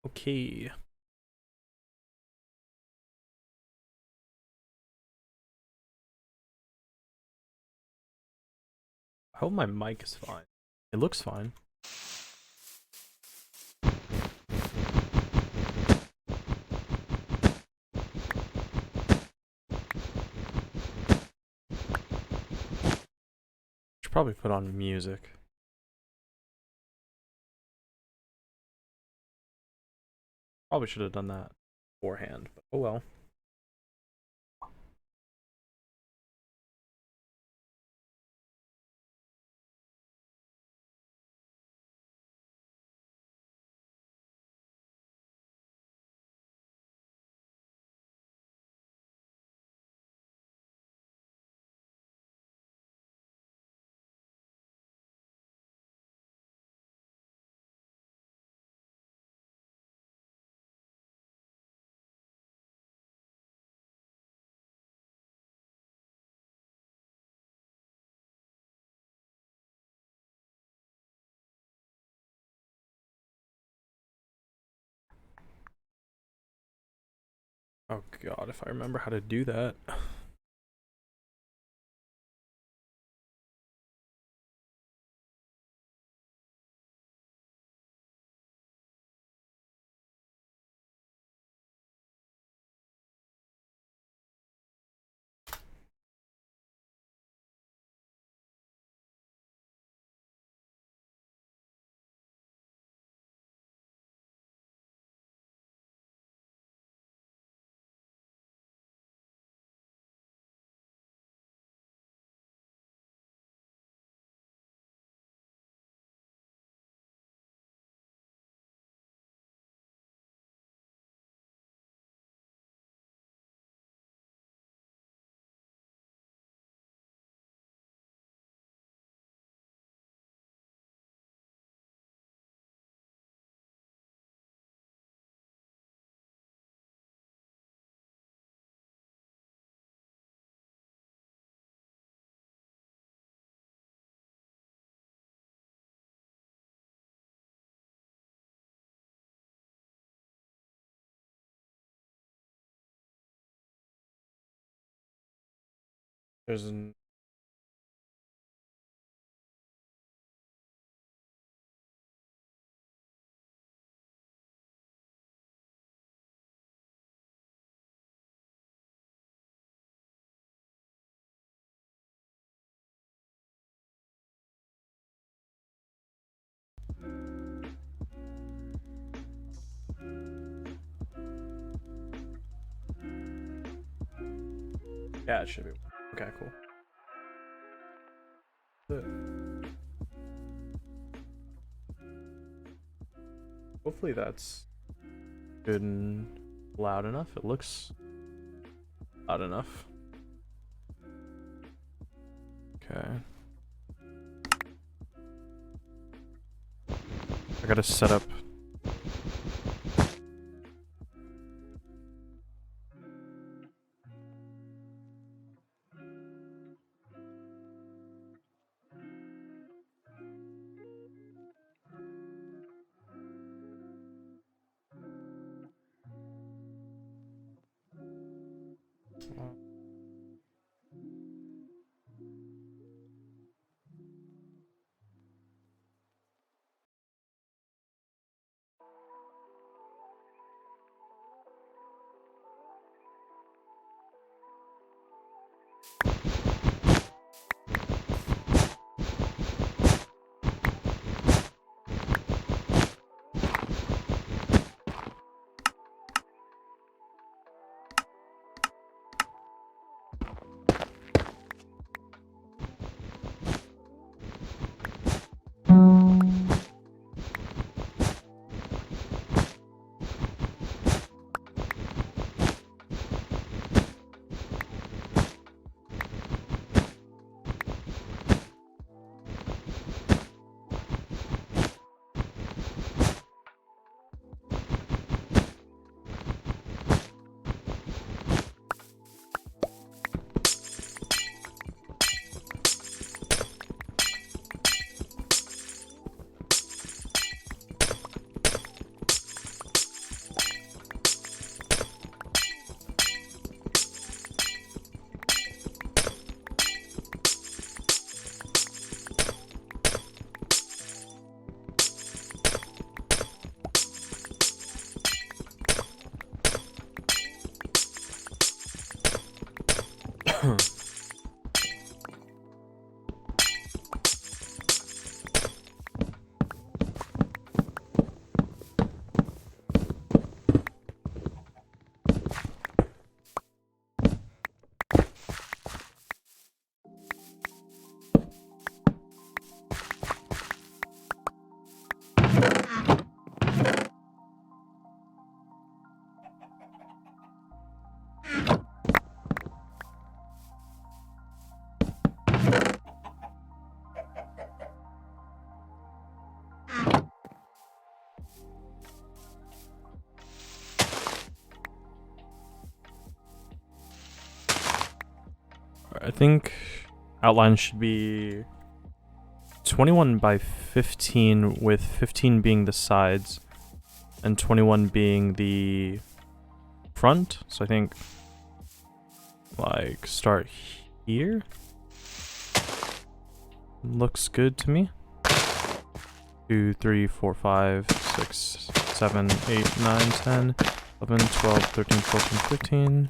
Okay. I hope my mic is fine. It looks fine. Should probably put on music. Probably should have done that beforehand, but oh well. Oh god, if I remember how to do that. There's an yeah, it should be. Okay, cool. Hopefully that's good and loud enough. It looks loud enough. Okay. I gotta set up. I think outline should be 21 by 15, with 15 being the sides and 21 being the front. So I think like start here. Looks good to me. 2, 3, 4, 5, 6, 7, 8, 9, 10, 11, 12, 13, 14, 15,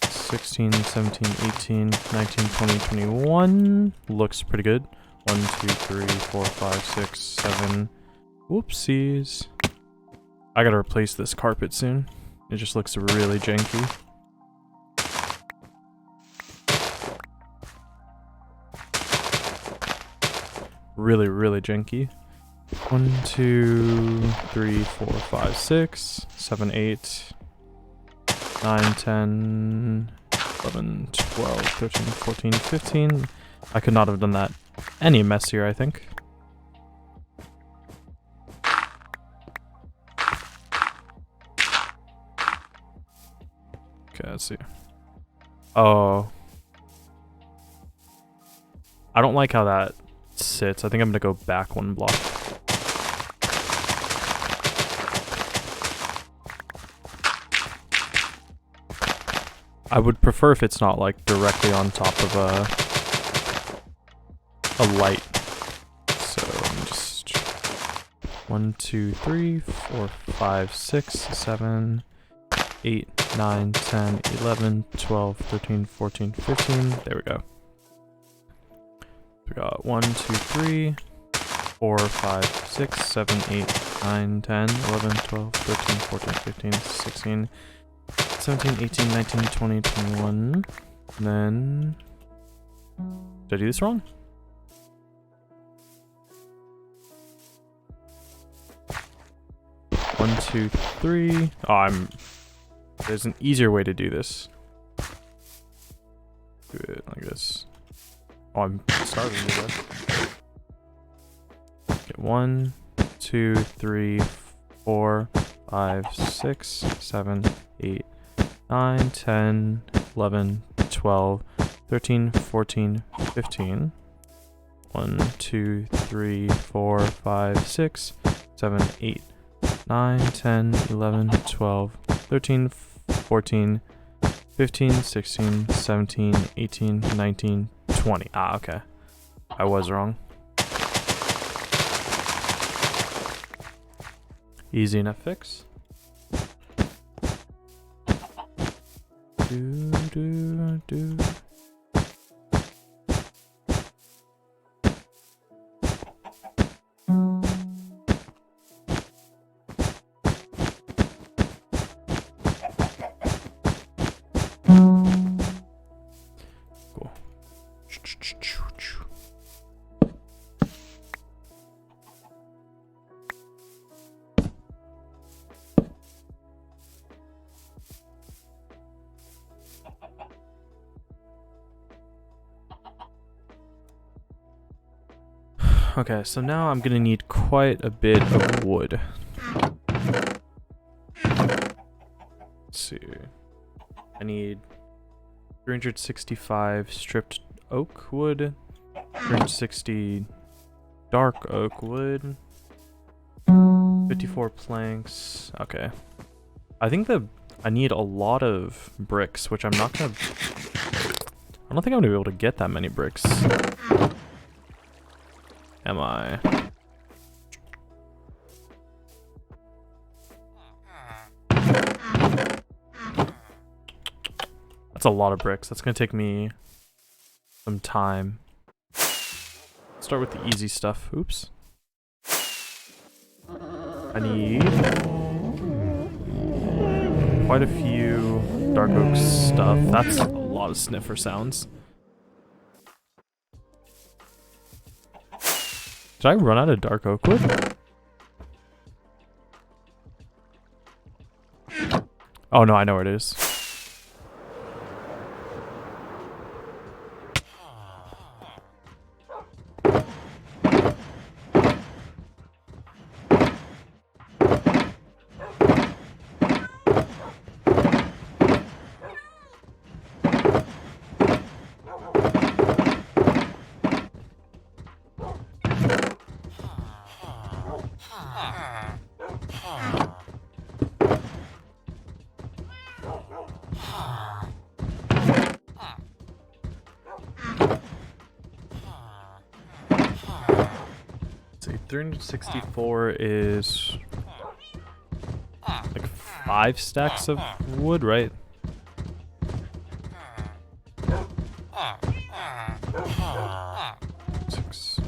16, 17, 18, 19, 20, 21. Looks pretty good. 1, 2, 3, 4, 5, 6, 7. Whoopsies. I gotta replace this carpet soon. It just looks really janky. Really, really janky. 1, 2, 3, 4, 5, 6, 7, 8, 9, 10, 11, 12, 13, 14, 15. I could not have done that any messier, I think. Okay, let's see. Oh. I don't like how that sits. I think I'm gonna go back 1 block. I would prefer if it's not like directly on top of a light. So let me just 1, 2, 3, 4, 5, 6, 7, 8, 9, 10, 11, 12, 13, 14, 15. There we go. We got 1, 2, 3, 4, 5, 6, 7, 8, 9, 10, 11, 12, 13, 14, 15, 16, 17, 18, 19, 20, 21. And then... Did I do this wrong? One, 2, 3. Oh, there's an easier way to do this. Do it like this. Oh, I'm starting to do this. Okay, 1, 2, 3, 4, 5, 6, 7, 8, 9, 10, 11, 12, 13, 14, 15. 1, 2, 3, 4, 5, 6, 7, 8, 9, 10, 11, 12, 13, 14, 15, 16, 17, 18, 19, 20. Ah, okay. I was wrong. Easy enough fix. Do. Cool. Okay, so now I'm gonna need quite a bit of wood. Let's see. I need 365 stripped oak wood, 360 dark oak wood, 54 planks. Okay. I think I need a lot of bricks, which I'm not gonna... I don't think I'm gonna be able to get that many bricks. Am I? That's a lot of bricks. That's gonna take me some time. Start with the easy stuff. Oops. I need quite a few dark oak stuff. That's a lot of sniffer sounds. Did I run out of dark oak wood? Oh no, I know where it is. Let's see, 364 is like 5 stacks of wood, right? Six.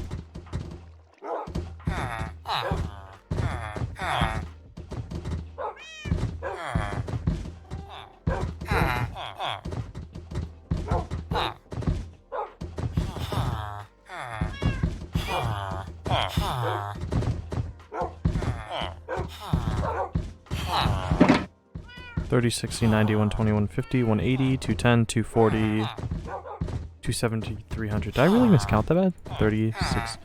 $30, $60, $90, $120, $150, $180, $210, $240, $270, $300. Did I really miscount that bad? 36.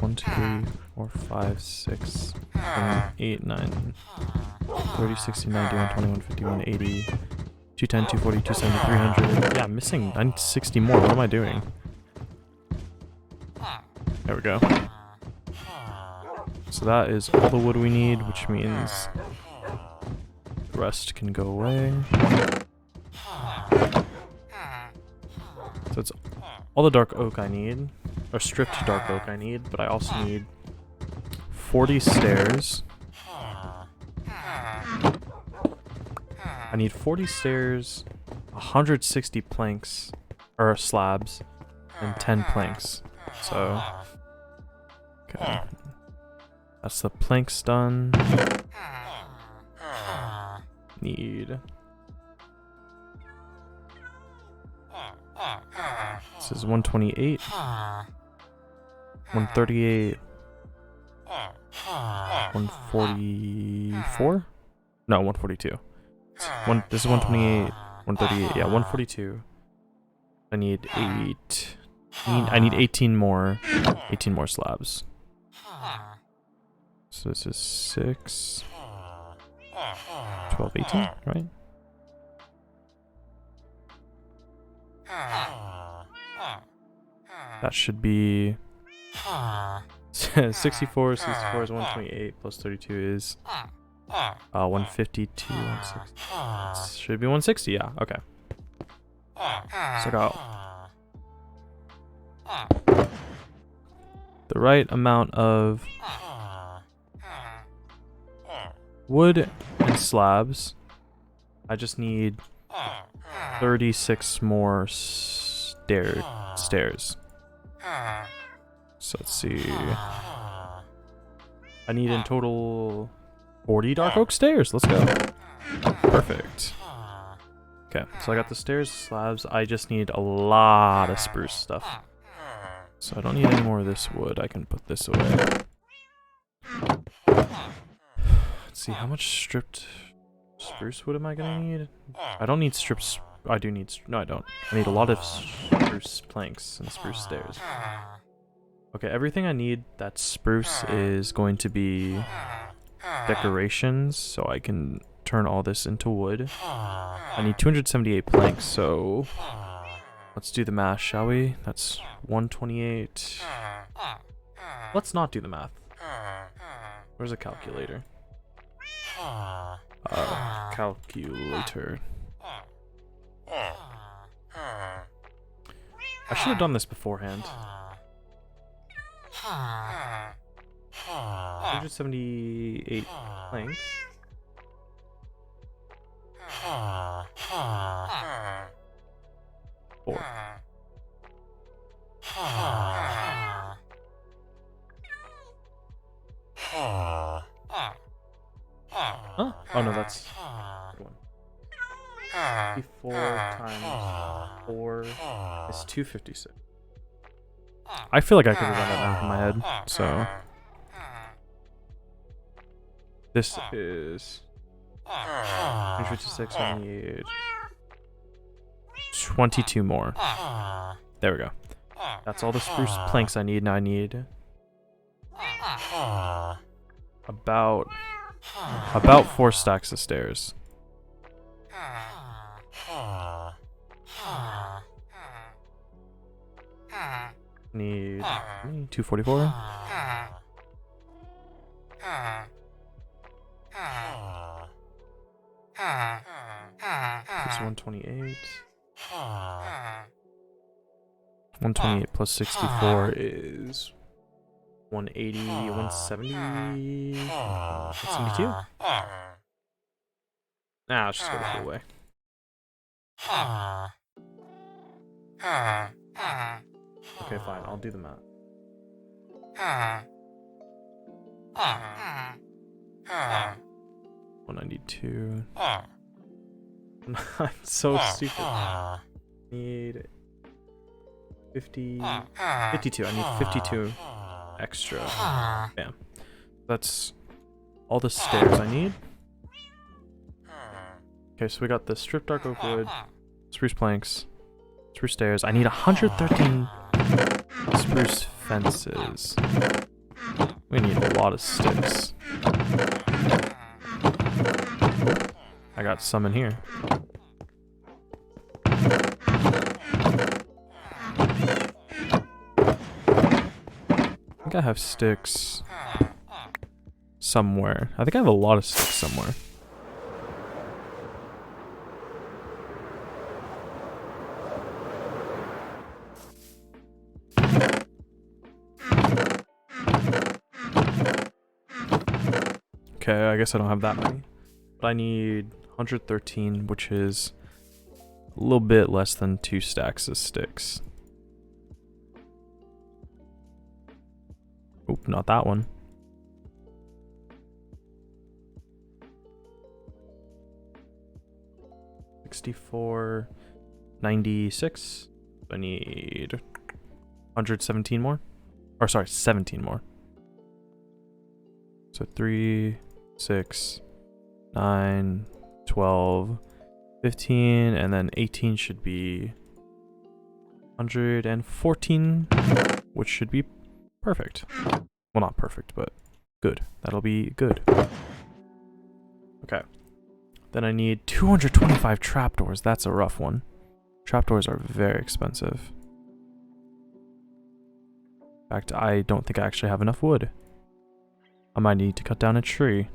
1, 2, 3, 4, 5, 6, 7, 8, 9. 30, 60, 90, 120, 150, 180, 210, 240, 270, 300. Yeah, I'm missing 960 more. What am I doing? There we go. So that is all the wood we need, which means the rest can go away. So it's all the dark oak I need, or stripped dark oak I need, but I also need 40 stairs. I need 40 stairs, 160 planks, or slabs, and 10 planks. So, okay. That's the planks done. Need. This is 128. 138. 144? No, 142. This is 128. 138. Yeah, 142. I need 8. I need 18 more. 18 more slabs. So this is 6. 12, 18, right? That should be 64 is 128 plus 32 is 152, 160. Should be 160, yeah, okay. So I got the right amount of wood and slabs. I just need 36 more stairs. So let's see. I need in total 40 dark oak stairs. Let's go. Perfect. Okay, so I got the stairs, slabs. I just need a lot of spruce stuff. So I don't need any more of this wood. I can put this away. Let's see, how much stripped spruce wood am I gonna need? I don't need strips. I do need. No, I don't. I need a lot of spruce planks and spruce stairs. Okay, everything I need that's spruce is going to be decorations, so I can turn all this into wood. I need 278 planks, so let's do the math, shall we? That's 128. Let's not do the math. Where's a calculator? Calculator. I should have done this beforehand. 178 planks. Four. Huh? Oh no, that's good one. 54 times 4 is 256. I feel like I could have done that math in my head, so this is 256, I need 22 more. There we go. That's all the spruce planks I need. Now I need about 4 stacks of stairs. Need 244. It's 128. 128 plus 64 is 180, 170, 172? Nah, let's just go the whole way. Okay, fine, I'll do the math. 192. I'm so stupid. Need 50, 52. I need 52 extra. Bam. That's all the stairs I need. Okay, so we got the stripped dark oak wood, spruce planks, spruce stairs. I need 113 spruce fences. We need a lot of sticks. I got some in here. I think I have sticks somewhere. I think I have a lot of sticks somewhere. Okay, I guess I don't have that many. But I need 113, which is a little bit less than 2 stacks of sticks. Oop, not that one. $64, 96. I need 117 more. Or sorry, 17 more. So 3, 6, 9, 12, 15, and then 18 should be 114, which should be perfect. Well, not perfect, but good. That'll be good. Okay. Then I need 225 trapdoors. That's a rough one. Trapdoors are very expensive. In fact, I don't think I actually have enough wood. I might need to cut down a tree.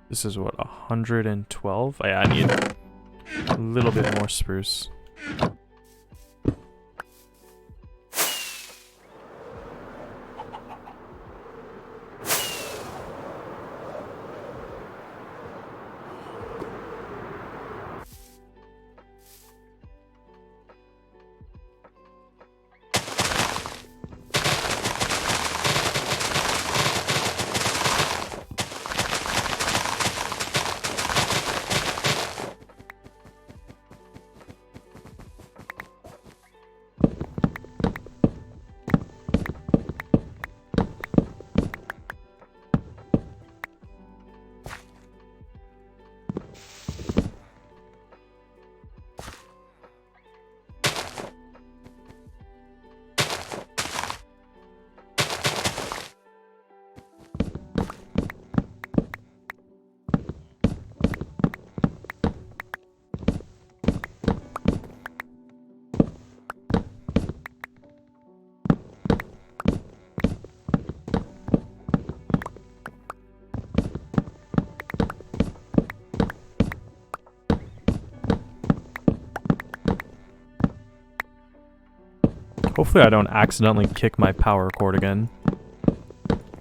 This is what, 112? Oh, yeah, I need a little bit more spruce. Hopefully I don't accidentally kick my power cord again.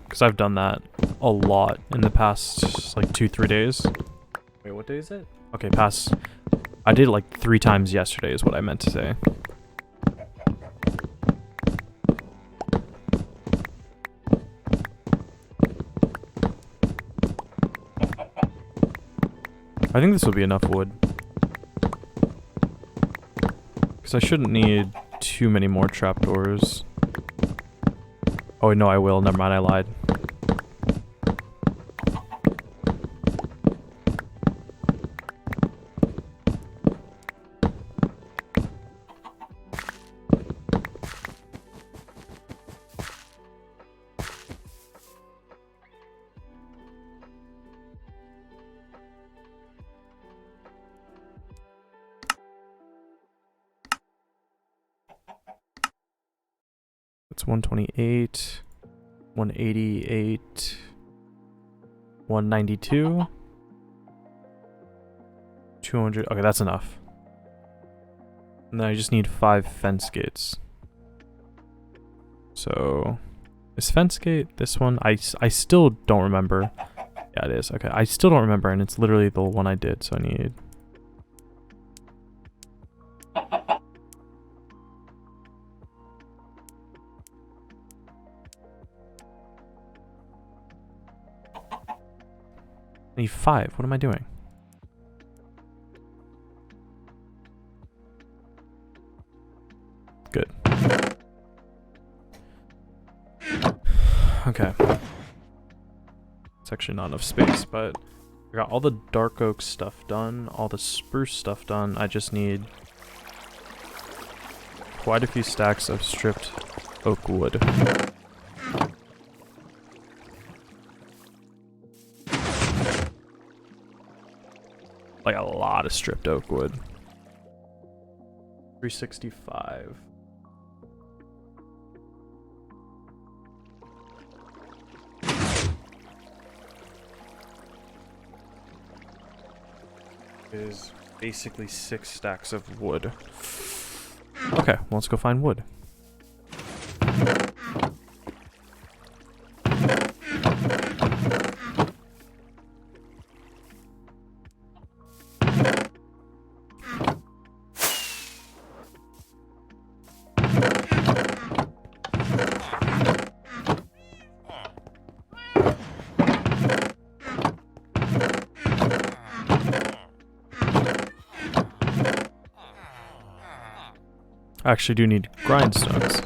Because I've done that a lot in the past, like, 2-3 days. Wait, what day is it? Okay, I did it like 3 times yesterday is what I meant to say. I think this will be enough wood. Because I shouldn't need too many more trapdoors. Oh, no, I will. Never mind, I lied. 128, 188, 192, 200. Okay, that's enough. And then I just need 5 fence gates. So, is fence gate this one? I still don't remember. Yeah, it is. Okay, I still don't remember, and it's literally the one I did, so I need... I need 5. What am I doing? Good. Okay. It's actually not enough space, but I got all the dark oak stuff done, all the spruce stuff done. I just need quite a few stacks of stripped oak wood. Like a lot of stripped oak wood. 365. Is basically 6 stacks of wood. Okay, well, let's go find wood. I actually do need grindstones.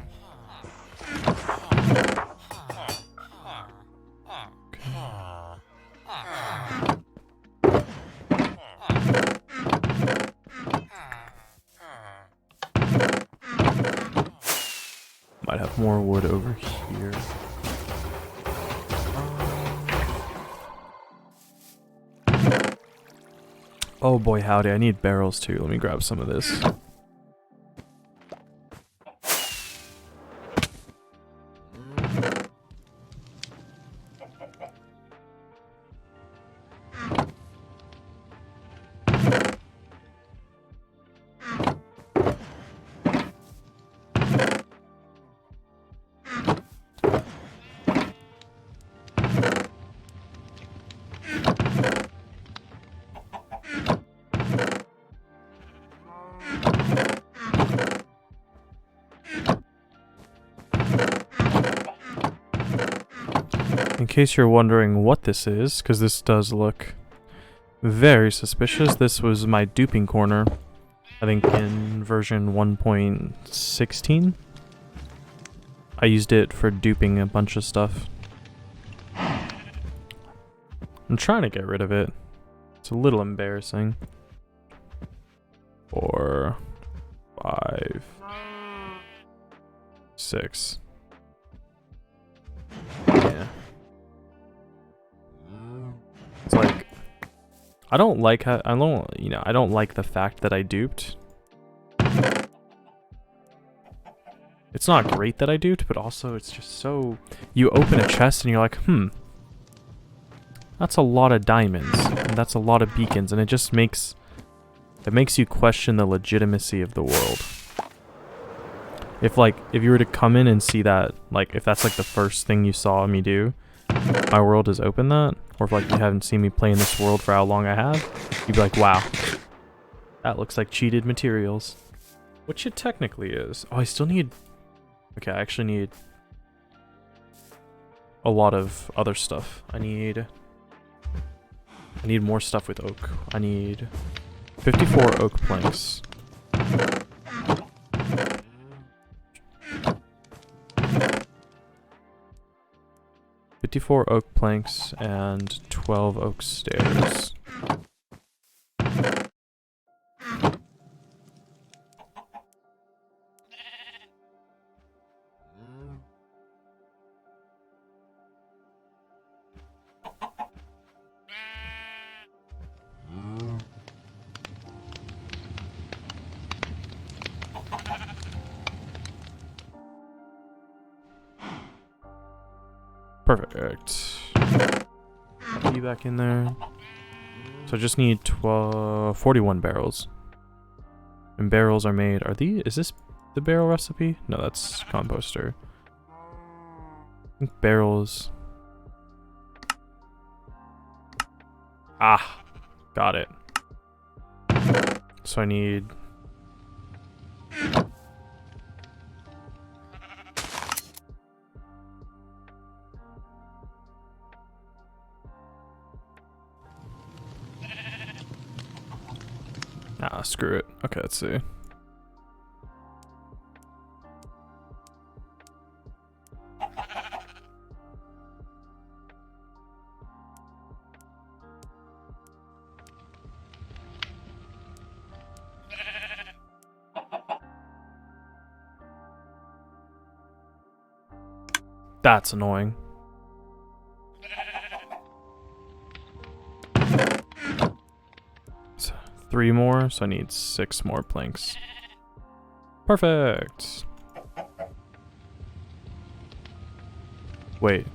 Might have more wood over here. Oh boy, howdy, I need barrels too. Let me grab some of this. In case you're wondering what this is, because this does look very suspicious, this was my duping corner, I think in version 1.16. I used it for duping a bunch of stuff. I'm trying to get rid of it. It's a little embarrassing. 4, 5, 6. Yeah. It's like, I don't like how, I don't like the fact that I duped. It's not great that I duped, but also it's just so, you open a chest and you're like, that's a lot of diamonds, and that's a lot of beacons, and it just makes, you question the legitimacy of the world. If you were to come in and see that, like, if that's like the first thing you saw me do, my world is open that, or if like you haven't seen me play in this world for how long I have, you'd be like, wow, that looks like cheated materials. Which it technically is. Oh, I still need, okay, I actually need a lot of other stuff. I need more stuff with oak. I need 54 oak planks. 54 oak planks and 12 oak stairs. Perfect. Be back in there. So I just need 41 barrels. And barrels are made. Is this the barrel recipe? No, that's composter. I think barrels. Ah, got it. So I need. Ah, screw it. Okay, let's see. That's annoying. So 3 more, so I need 6 more planks. Perfect. Wait.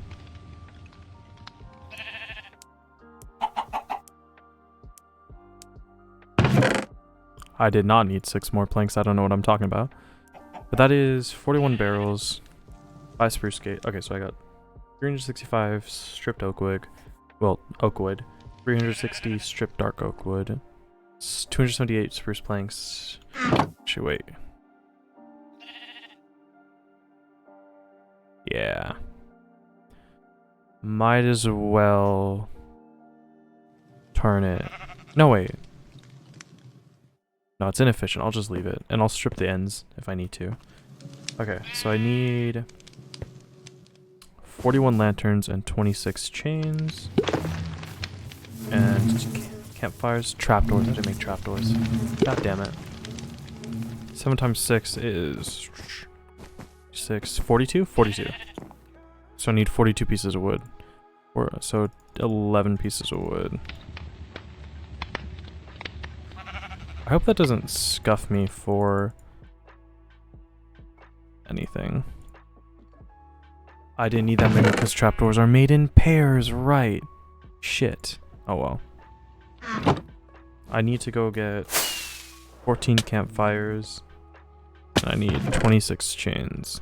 I did not need 6 more planks. I don't know what I'm talking about. But that is 41 barrels. 5 spruce gate. Okay, so I got 365 stripped oak wood. Well, oak wood. 360 stripped dark oak wood. 278 spruce planks. Actually, wait. Yeah. Might as well turn it. No, wait. No, it's inefficient. I'll just leave it. And I'll strip the ends if I need to. Okay, so I need 41 lanterns and 26 chains. And campfires. Trapdoors. I didn't make trapdoors. God damn it. 7 times 6 is 42? 42. So I need 42 pieces of wood. So 11 pieces of wood. I hope that doesn't scuff me for anything. I didn't need that many because trapdoors are made in pairs, right? Shit. Oh well. I need to go get 14 campfires. And I need 26 chains.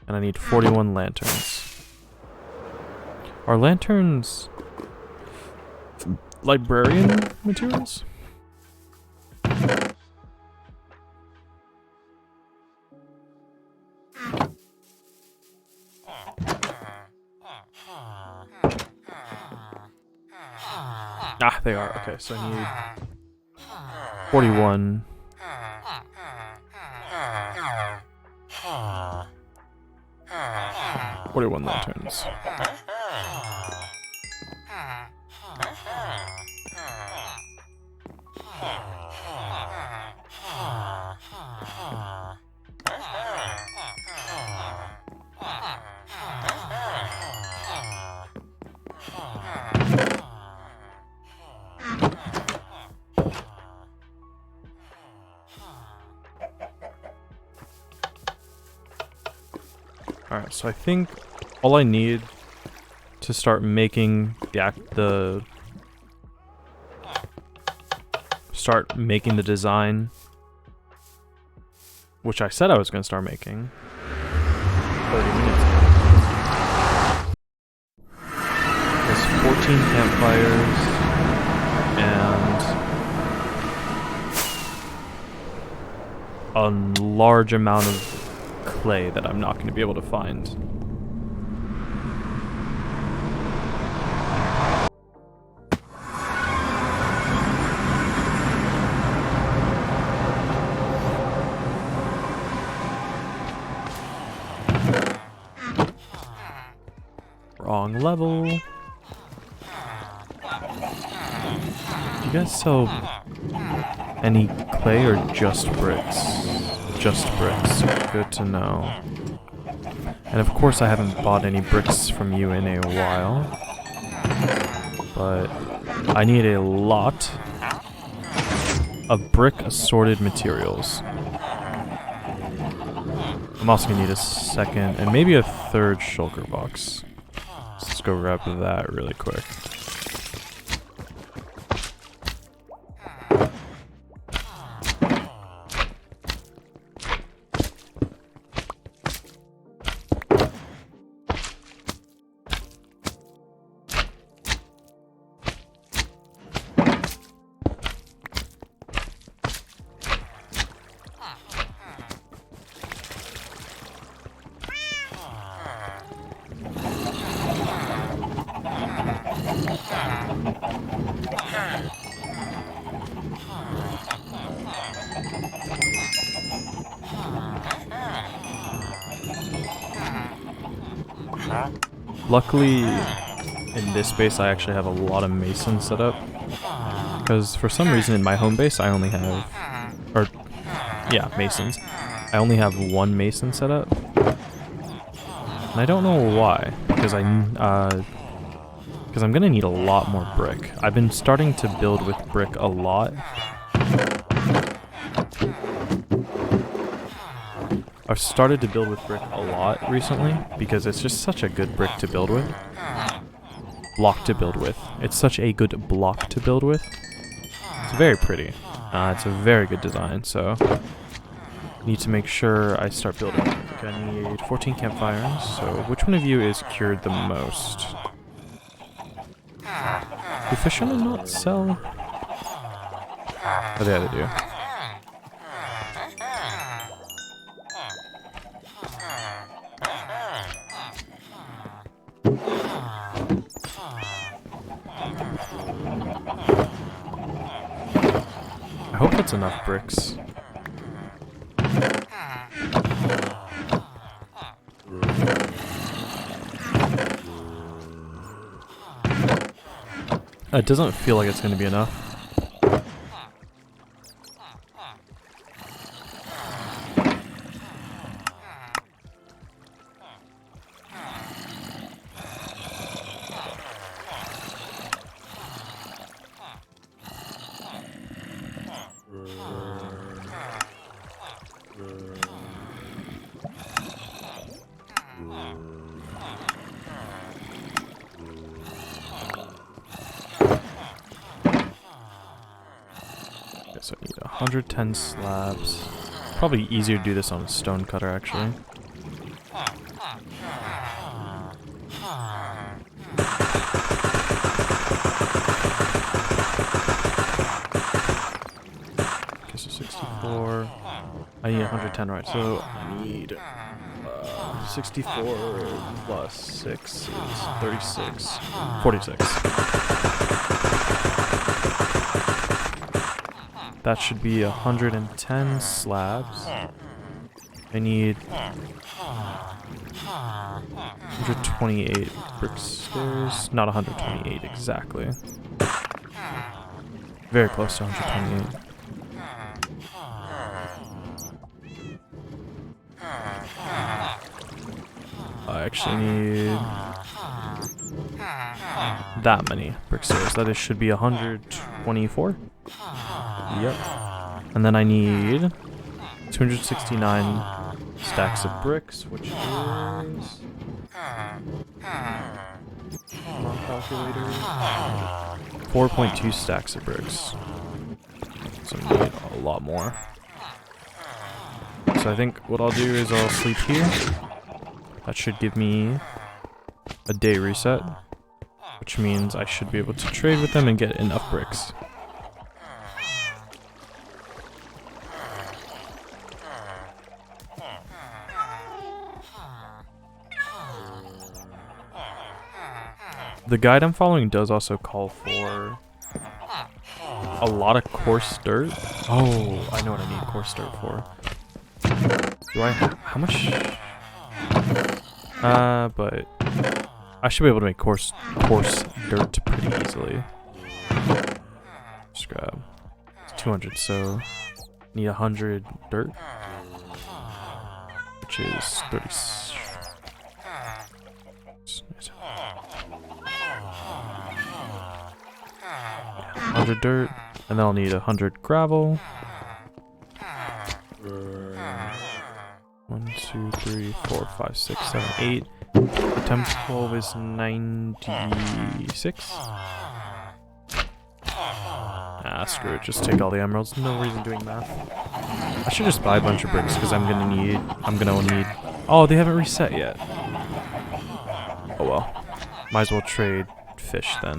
And I need 41 lanterns. Are lanterns librarian materials? Ah, they are. Okay, so I need 41. 41 lanterns. Alright, so I think all I need to start making the design, which I said I was going to start making 30 minutes ago, is 14 campfires and a large amount of clay that I'm not going to be able to find. Wrong level. Do you guys sell any clay or just bricks? Just bricks. Good to know. And of course I haven't bought any bricks from you in a while. But I need a lot of brick assorted materials. I'm also gonna need a second and maybe a third shulker box. Let's go grab that really quick. Luckily, in this base I actually have a lot of masons set up. Because for some reason in my home base I only have... masons. I only have one mason set up. And I don't know why. Because I'm gonna need a lot more brick. I've been starting to build with brick a lot. I've started to build with brick a lot recently because it's just such a good brick to build with. Block to build with. It's such a good block to build with. It's very pretty. It's a very good design, so need to make sure I start building. Okay, I need 14 campfires, so which one of you is cured the most? Do fishermen not sell? Oh, yeah, they do. I hope that's enough bricks. It doesn't feel like it's going to be enough. So I need 110 slabs. Probably easier to do this on a stone cutter, actually. Okay, so 64. I need 110, right? So I need 64 plus 6 is 36. 46. That should be 110 slabs. I need 128 brick stairs. Not 128 exactly. Very close to 128. I actually need that many brick stairs. That should be 124. Yep. And then I need 269 stacks of bricks, which is... calculator. 4.2 stacks of bricks. So I need a lot more. So I think what I'll do is I'll sleep here. That should give me a day reset, which means I should be able to trade with them and get enough bricks. The guide I'm following does also call for a lot of coarse dirt. Oh, I know what I need coarse dirt for. Do I have... how much? But I should be able to make coarse dirt pretty easily. Just grab 200, so need 100 dirt, which is 30. 100 dirt, and then I'll need 100 gravel. 1, 2, 2, 3, 4, 5, 6, 7, 8. Times 12 is 96. Ah, screw it. Just take all the emeralds. No reason doing math. I should just buy a bunch of bricks because I'm gonna need. Oh, they haven't reset yet. Oh well. Might as well trade fish then.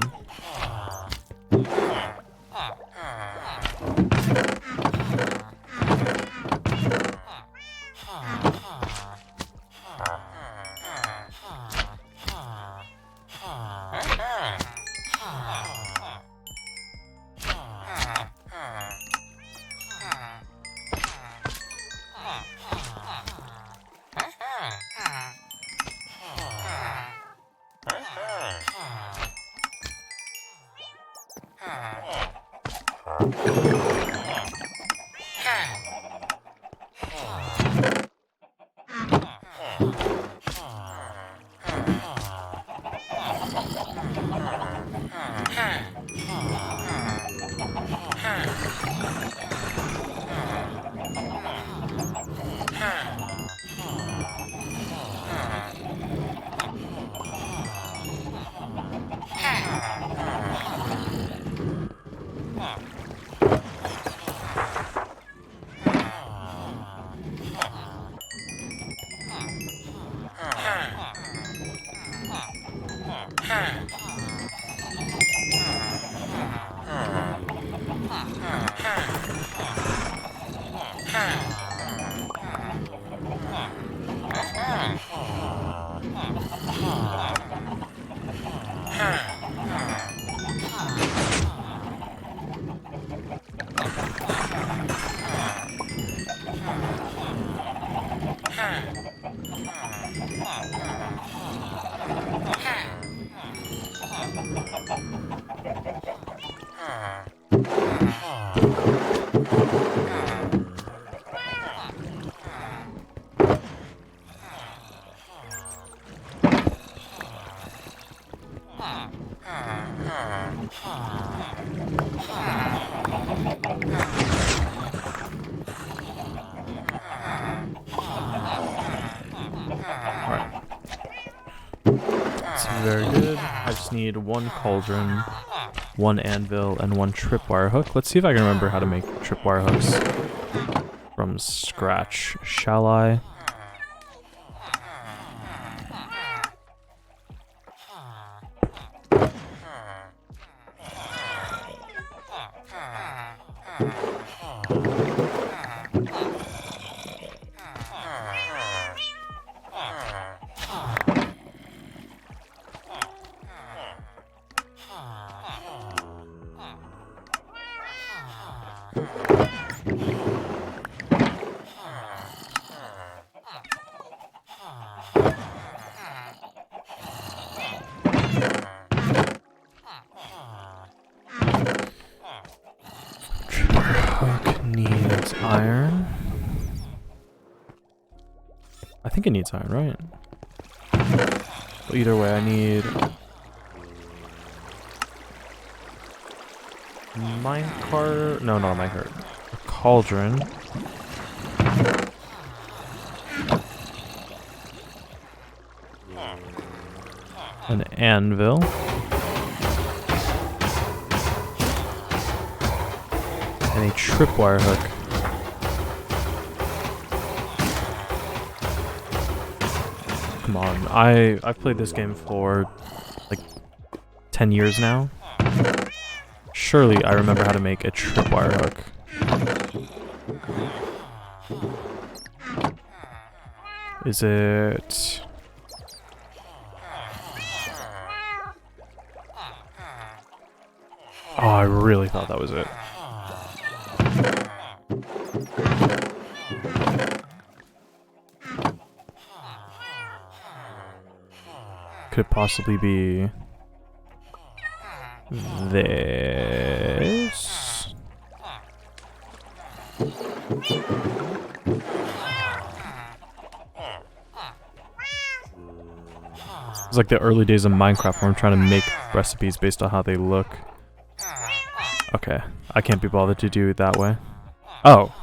Very good. I just need one cauldron, one anvil, and one tripwire hook. Let's see if I can remember how to make tripwire hooks from scratch. Shall I? Hook needs iron. I think it needs iron, right? Well, either way, I need minecart. No, not a minecart. A cauldron. An anvil. And a tripwire hook. Come on, I've played this game for like 10 years now. Surely I remember how to make a tripwire hook. Is it... Oh, I really thought that was it. Could it possibly be this? It's like the early days of Minecraft where I'm trying to make recipes based on how they look. Okay, I can't be bothered to do it that way. Oh.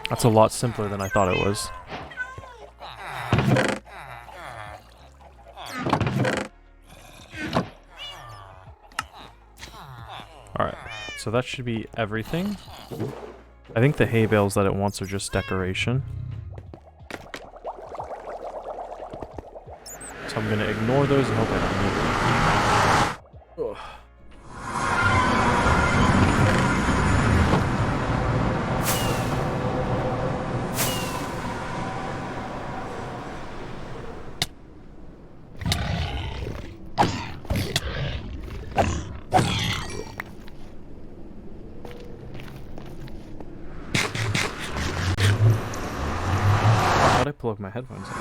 That's a lot simpler than I thought it was. Alright, so that should be everything. I think the hay bales that it wants are just decoration. So I'm gonna ignore those and hope I don't need them. Ugh. How'd I plug my headphones in?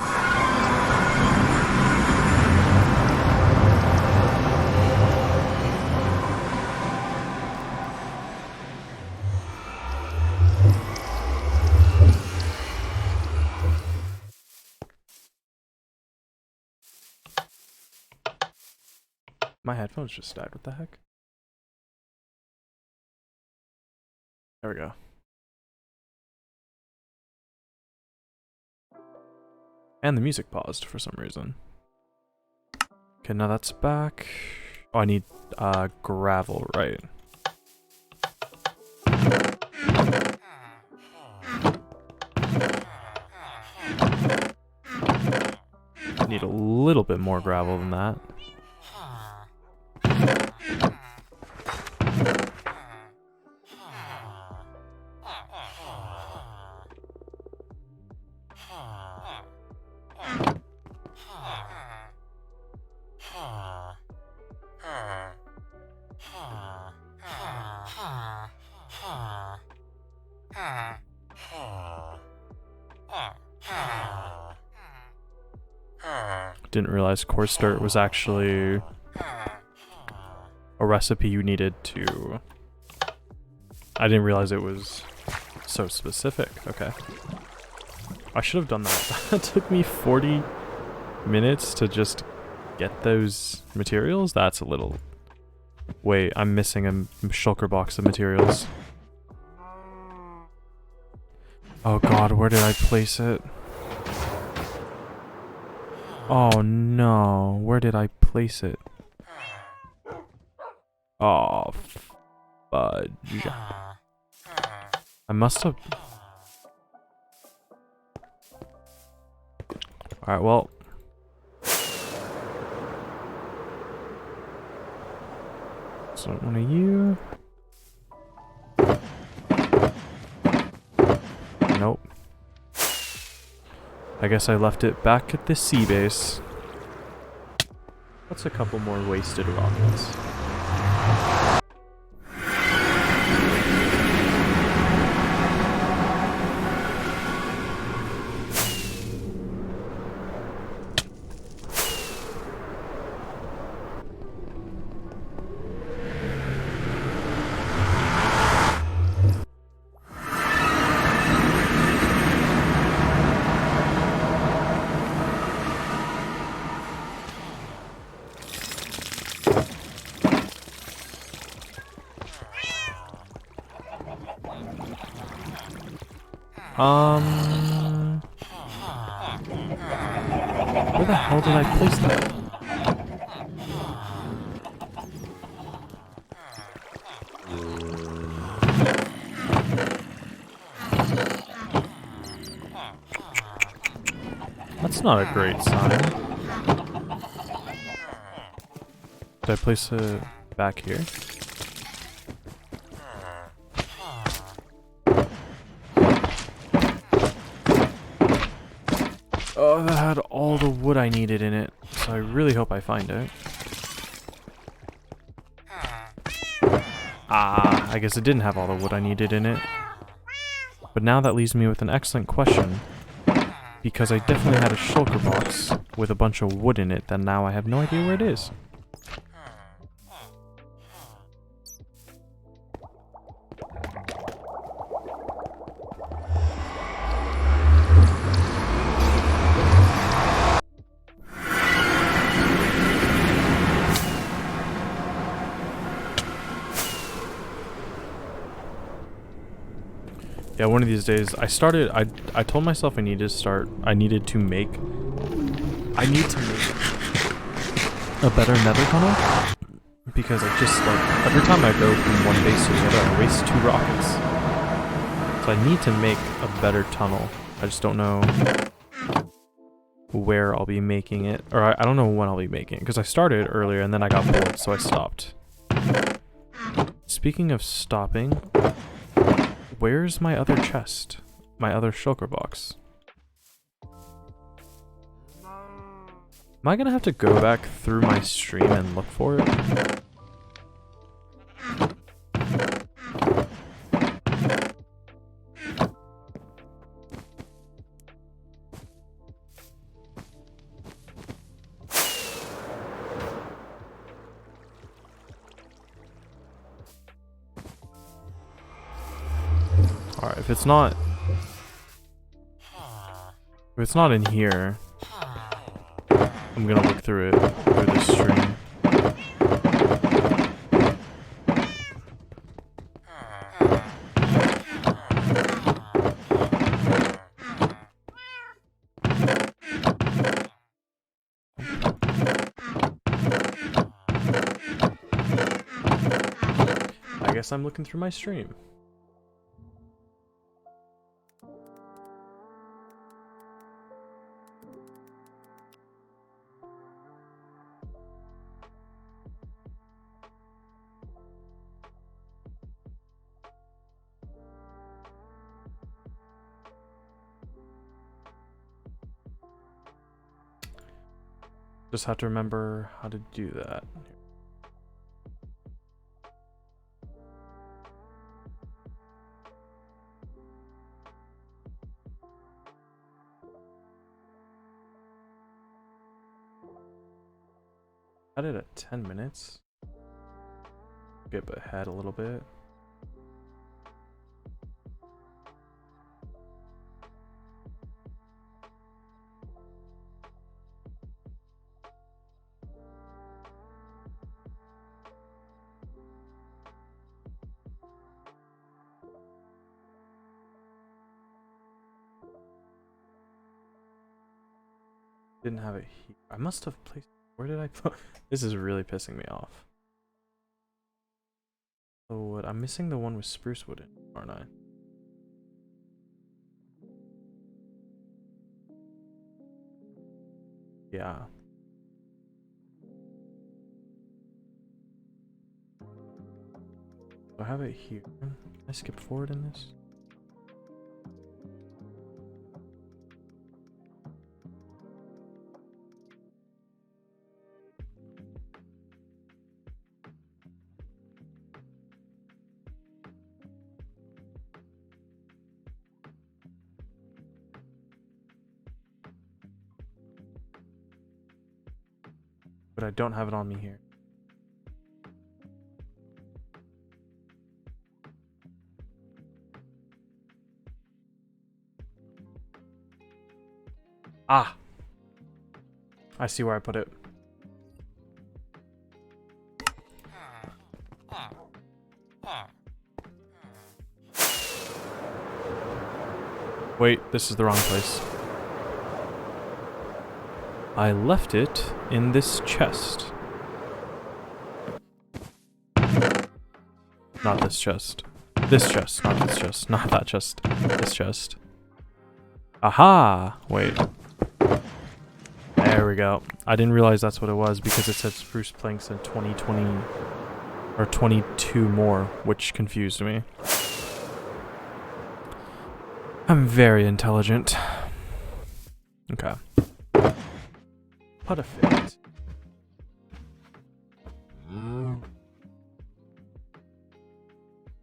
My headphones just died. What the heck? There we go. And the music paused for some reason. Okay, now that's back. Oh, I need gravel, right? I need a little bit more gravel than that. Didn't realize coarse dirt was actually a recipe you needed to... I didn't realize it was so specific. Okay. I should have done that. That took me 40 minutes to just get those materials? That's a little... Wait, I'm missing a shulker box of materials. Oh god, where did I place it? Oh no, where did I place it? Oh, fudge. I must have... Alright, well... So one of you... Nope. I guess I left it back at the sea base. What's a couple more wasted rockets? Where the hell did I place that? That's not a great sign. Did I place it back here? Oh, that had all the wood I needed in it, so I really hope I find it. Ah, I guess it didn't have all the wood I needed in it. But now that leaves me with an excellent question, because I definitely had a shulker box with a bunch of wood in it that now I have no idea where it is. Yeah, one of these days. I told myself I needed to make a better nether tunnel. Because I just, like, every time I go from one base to the other, I waste 2 rockets. So I need to make a better tunnel. I just don't know where I'll be making it. Or I don't know when I'll be making it. Because I started earlier and then I got bored, so I stopped. Speaking of stopping, where's my other chest? My other shulker box? Am I gonna have to go back through my stream and look for it? Alright, if it's not in here, I'm gonna look through it through this stream. I guess I'm looking through my stream. Just have to remember how to do that. I did it at 10 minutes. Skip ahead a little bit. Didn't have it here. I must have placed. Where did I put? This is really pissing me off. Oh, what? I'm missing the one with spruce wood in, aren't I? Yeah. Do I have it here? Can I skip forward in this? But I don't have it on me here. Ah! I see where I put it. Wait, this is the wrong place. I left it in this chest. Not this chest. This chest, not this chest. Not that chest. This chest. Aha! Wait. There we go. I didn't realize that's what it was because it said spruce planks in 2020 or 22 more, which confused me. I'm very intelligent. Okay. Put a fit.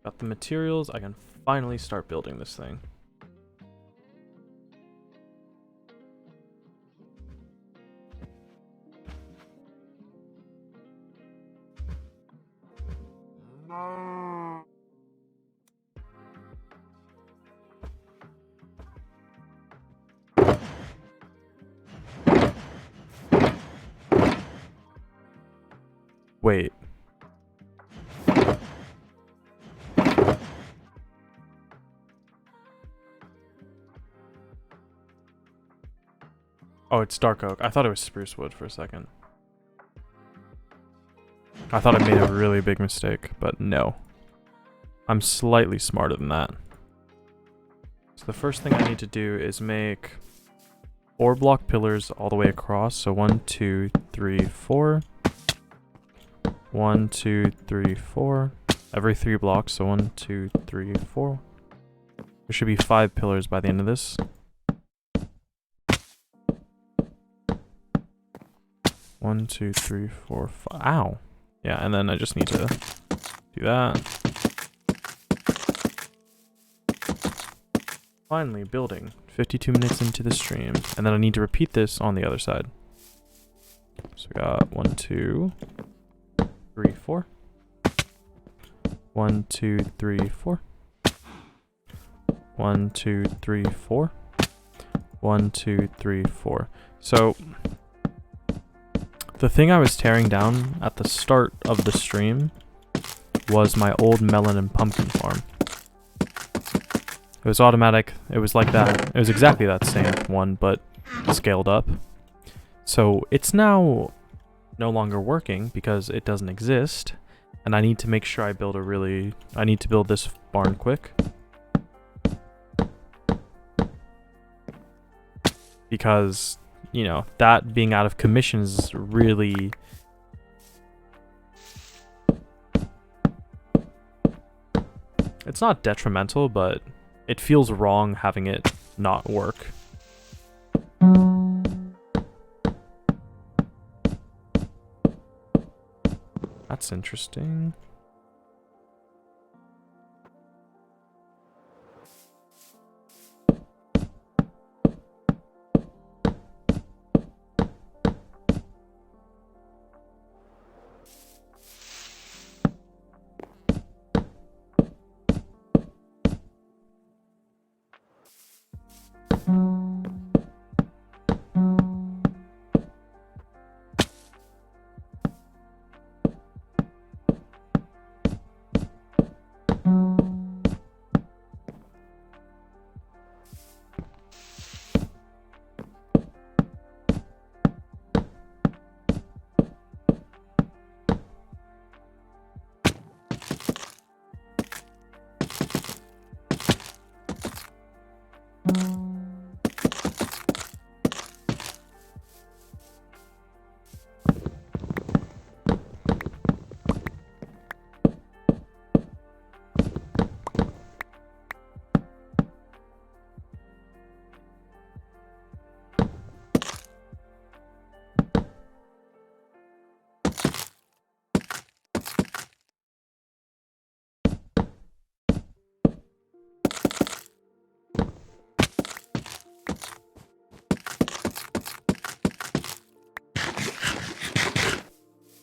Got the materials. I can finally start building this thing. Wait. Oh, it's dark oak. I thought it was spruce wood for a second. I thought I made a really big mistake, but no. I'm slightly smarter than that. So the first thing I need to do is make 4 block pillars all the way across. So 1, 2, 3, 4. 1, 2, 3, 4. Every 3 blocks, so 1, 2, 3, 4. There should be 5 pillars by the end of this. 1, 2, 3, 4, 5. Ow. Yeah, and then I just need to do that. Finally building. 52 minutes into the stream. And then I need to repeat this on the other side. So we got 1, 2, 3, 4. 1, 2, 3, 4. 1, 2, 3, 4. 1, 2, 3, 4. So the thing I was tearing down at the start of the stream was my old melon and pumpkin farm. It was automatic. It was like that. It was exactly that same one, but scaled up. So it's now no longer working because it doesn't exist. And I need to make sure I build I need to build this barn quick. Because, you know, that being out of commission is really... It's not detrimental, but it feels wrong having it not work. That's interesting.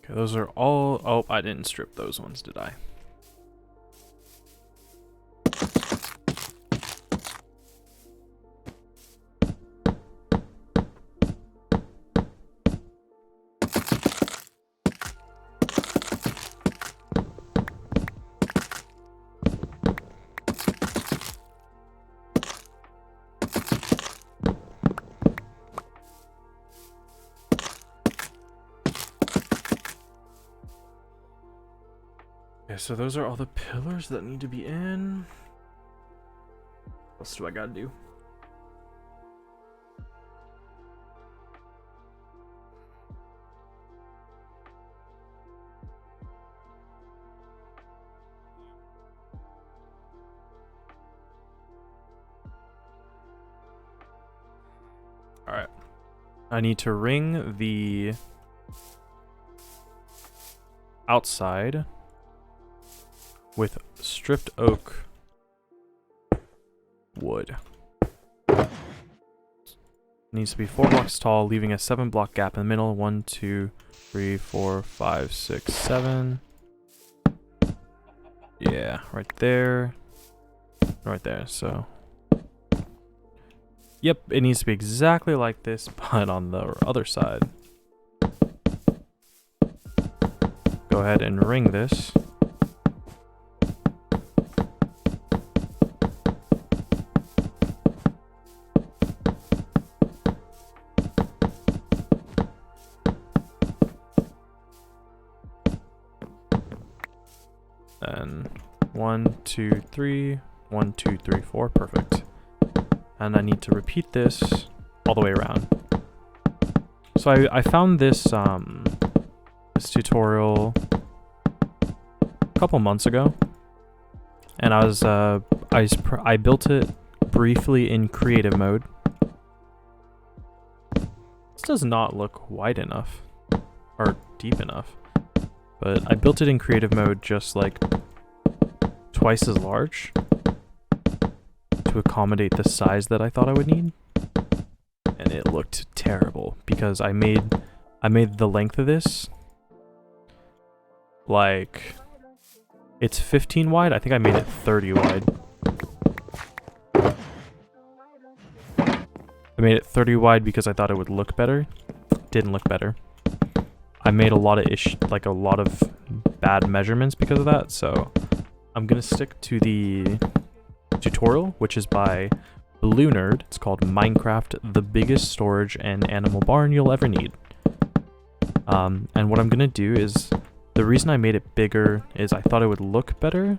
Okay, those are all... Oh, I didn't strip those ones, did I? Okay, so those are all the pillars that need to be in. What else do I gotta do? Alright. I need to ring the outside with stripped oak wood. Needs to be 4 blocks tall, leaving a 7 block gap in the middle. 1, 2, 3, 4, 5, 6, 7. Yeah, right there. Right there, so. Yep, it needs to be exactly like this, but on the other side. Go ahead and ring this. Then 1, 2, 3, 1, 2, 3, 4, perfect. And I need to repeat this all the way around. So I found this this tutorial a couple months ago, and I built it briefly in creative mode. This does not look wide enough or deep enough, but I built it in creative mode just like twice as large to accommodate the size that I thought I would need, and it looked terrible because I made the length of this like it's 15 wide. I think I made it 30 wide. I made it 30 wide because I thought it would look better. Didn't look better. I made a lot of bad measurements because of that, so I'm gonna stick to the tutorial, which is by Blue Nerd. It's called Minecraft, the biggest storage and animal barn you'll ever need. And what I'm gonna do is, the reason I made it bigger is I thought it would look better,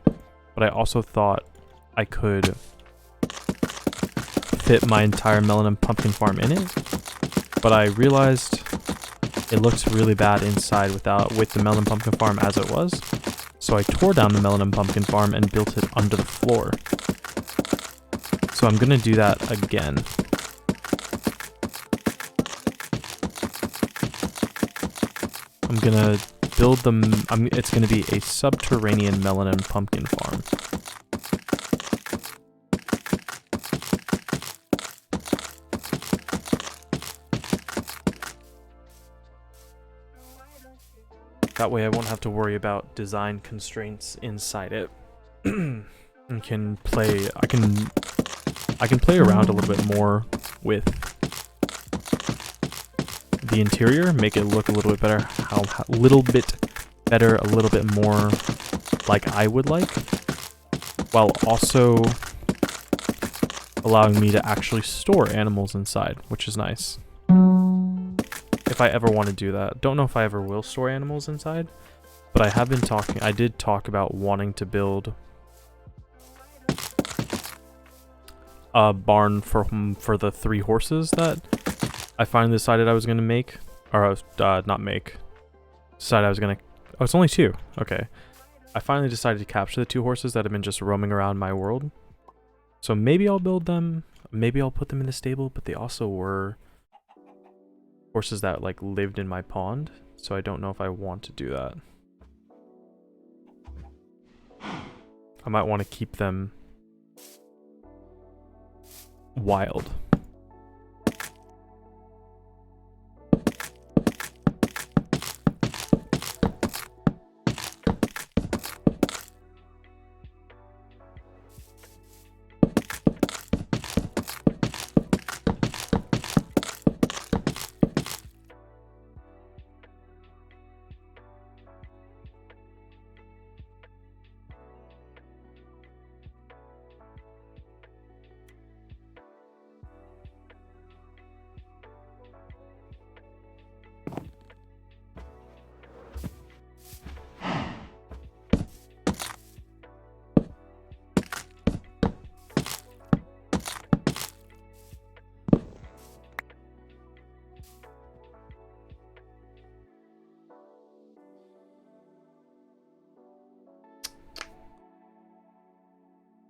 but I also thought I could fit my entire melon and pumpkin farm in it. But I realized it looked really bad inside with the melon pumpkin farm as it was. So I tore down the melon and pumpkin farm and built it under the floor. So I'm gonna do that again. I'm gonna build it's gonna be a subterranean melon and pumpkin farm. That way I won't have to worry about design constraints inside it. And I can play around a little bit more with the interior, make it look a little bit better, a little bit more like I would like, while also allowing me to actually store animals inside, which is nice. If I ever want to do that. Don't know if I ever will store animals inside, but I did talk about wanting to build a barn for the 3 horses that I finally decided I was going to make, or not make, decided I was going to, oh, it's only 2, okay. I finally decided to capture the 2 horses that have been just roaming around my world. So maybe I'll build them, maybe I'll put them in the stable, but they also were horses that like lived in my pond, so I don't know if I want to do that. I might want to keep them wild.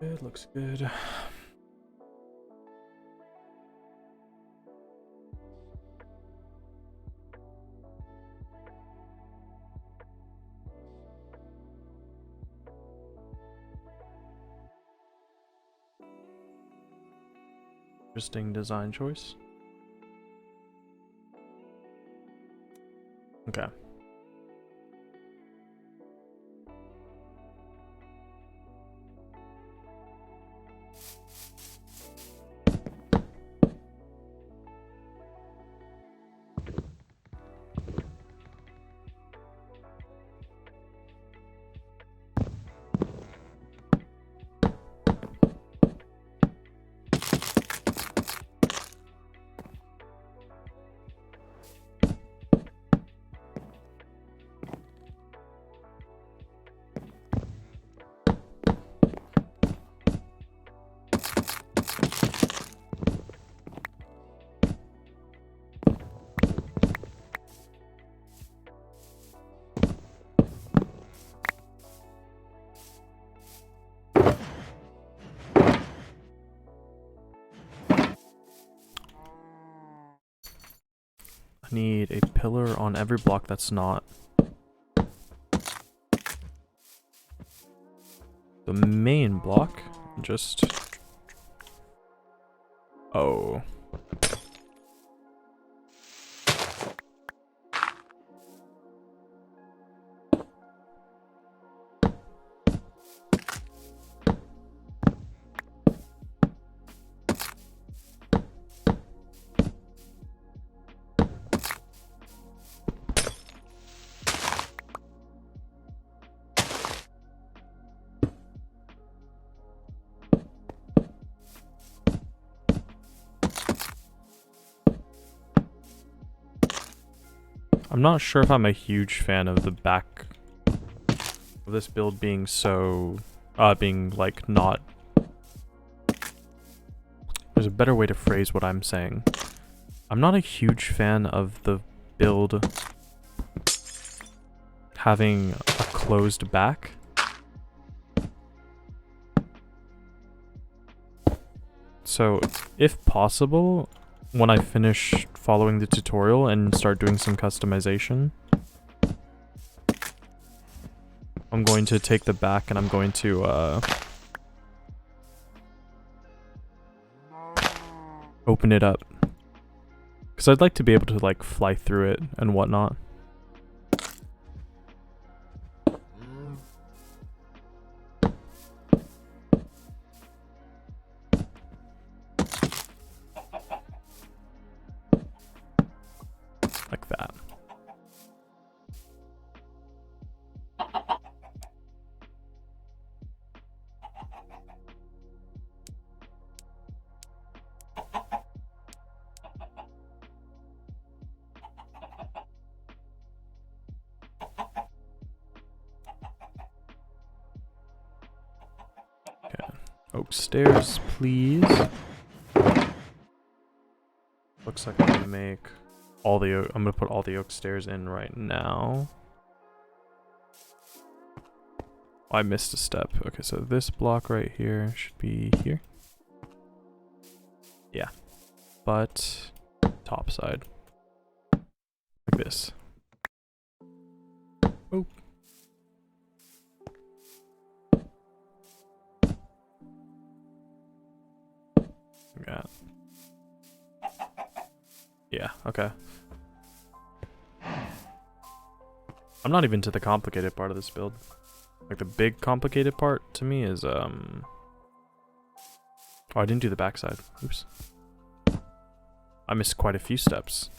It looks good. Interesting design choice. Okay. need a pillar on every block that's not the main block. Just... Oh. I'm not sure if I'm a huge fan of the back of this build being so, being like not... There's a better way to phrase what I'm saying. I'm not a huge fan of the build having a closed back. So, if possible, when I finish following the tutorial and start doing some customization, I'm going to take the back and I'm going to open it up. Because I'd like to be able to like fly through it and whatnot. Like that. Okay. Oak stairs, please. Looks like I'm gonna make all the I'm gonna put all the oak stairs in right now. Oh, I missed a step. Okay, so this block right here should be here. Yeah. But top side. Like this. Oh. Yeah. Yeah, okay. I'm not even to the complicated part of this build. Like the big complicated part to me is oh, I didn't do the backside. Oops. I missed quite a few steps.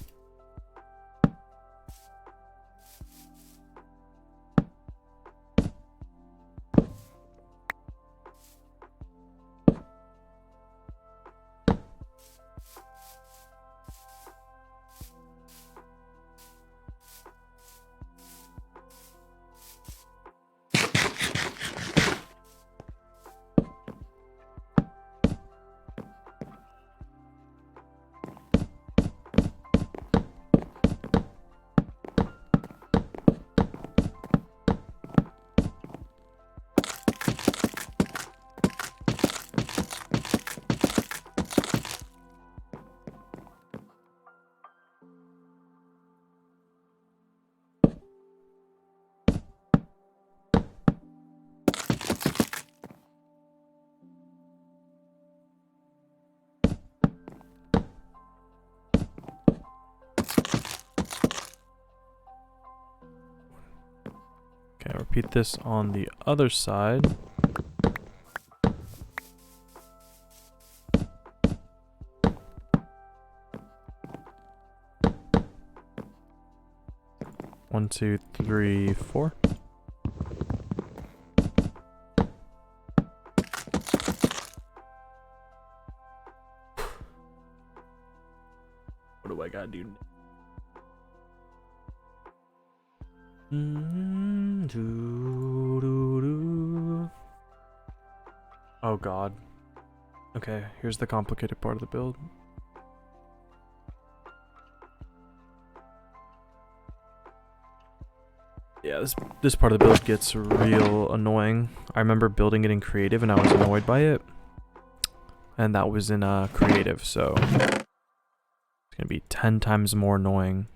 Okay, repeat this on the other side. One, two, three, four. What do I gotta do? Oh god. Okay, here's the complicated part of the build. Yeah, this part of the build gets real annoying. I remember building it in creative and I was annoyed by it. And that was in creative, so it's gonna be 10 times more annoying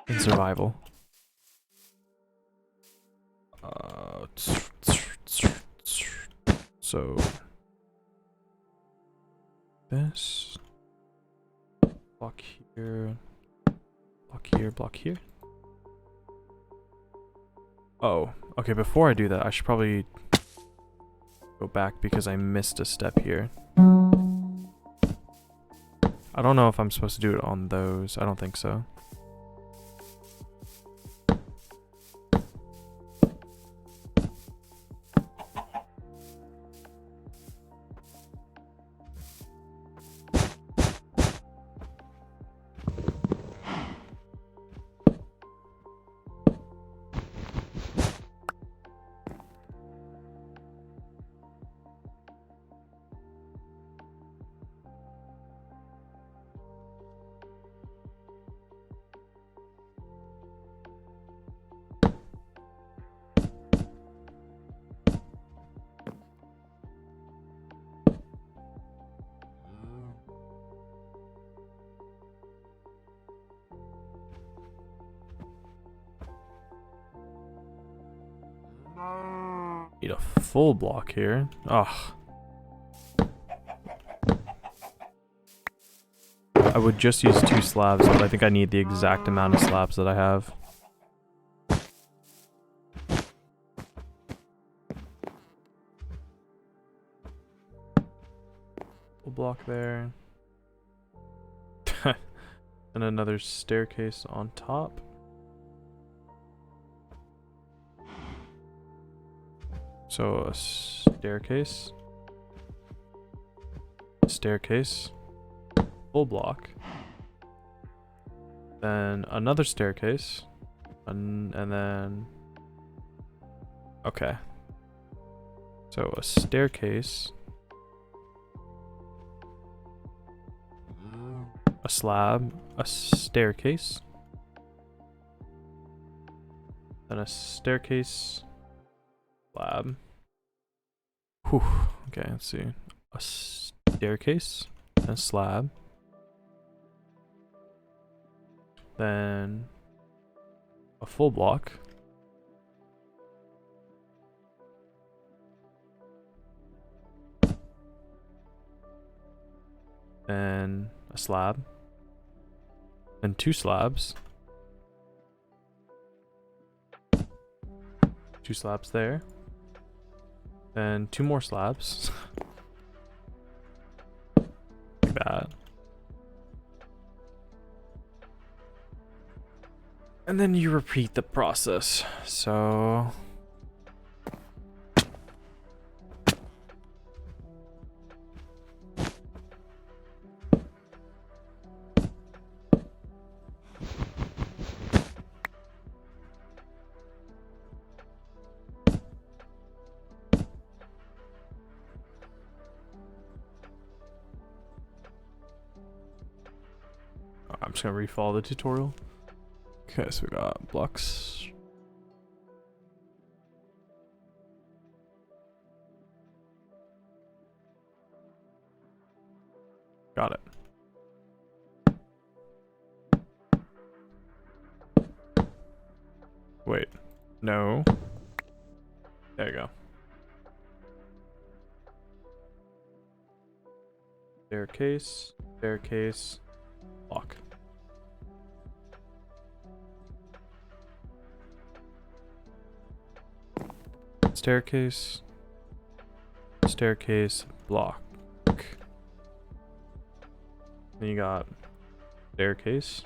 in survival. So this block here, block here, block here. Oh, okay, before I do that, I should probably go back because I missed a step here. I don't know if I'm supposed to do it on those. I don't think so. Need a full block here. Ugh. I would just use 2 slabs, but I think I need the exact amount of slabs that I have. Full block there. And another staircase on top. So a staircase, staircase, full block, then another staircase, and then, okay. So a staircase, a slab, a staircase, then a staircase, slab. Whew. Okay, let's see. A staircase, a slab, then a full block, then a slab, then 2 slabs, 2 slabs there. Then 2 more slabs. Like that. And then you repeat the process. So I'm just gonna refollow the tutorial. Okay, so we got blocks. Got it. Wait, no. There you go. Staircase, staircase, block. Staircase, staircase, block. Then you got staircase,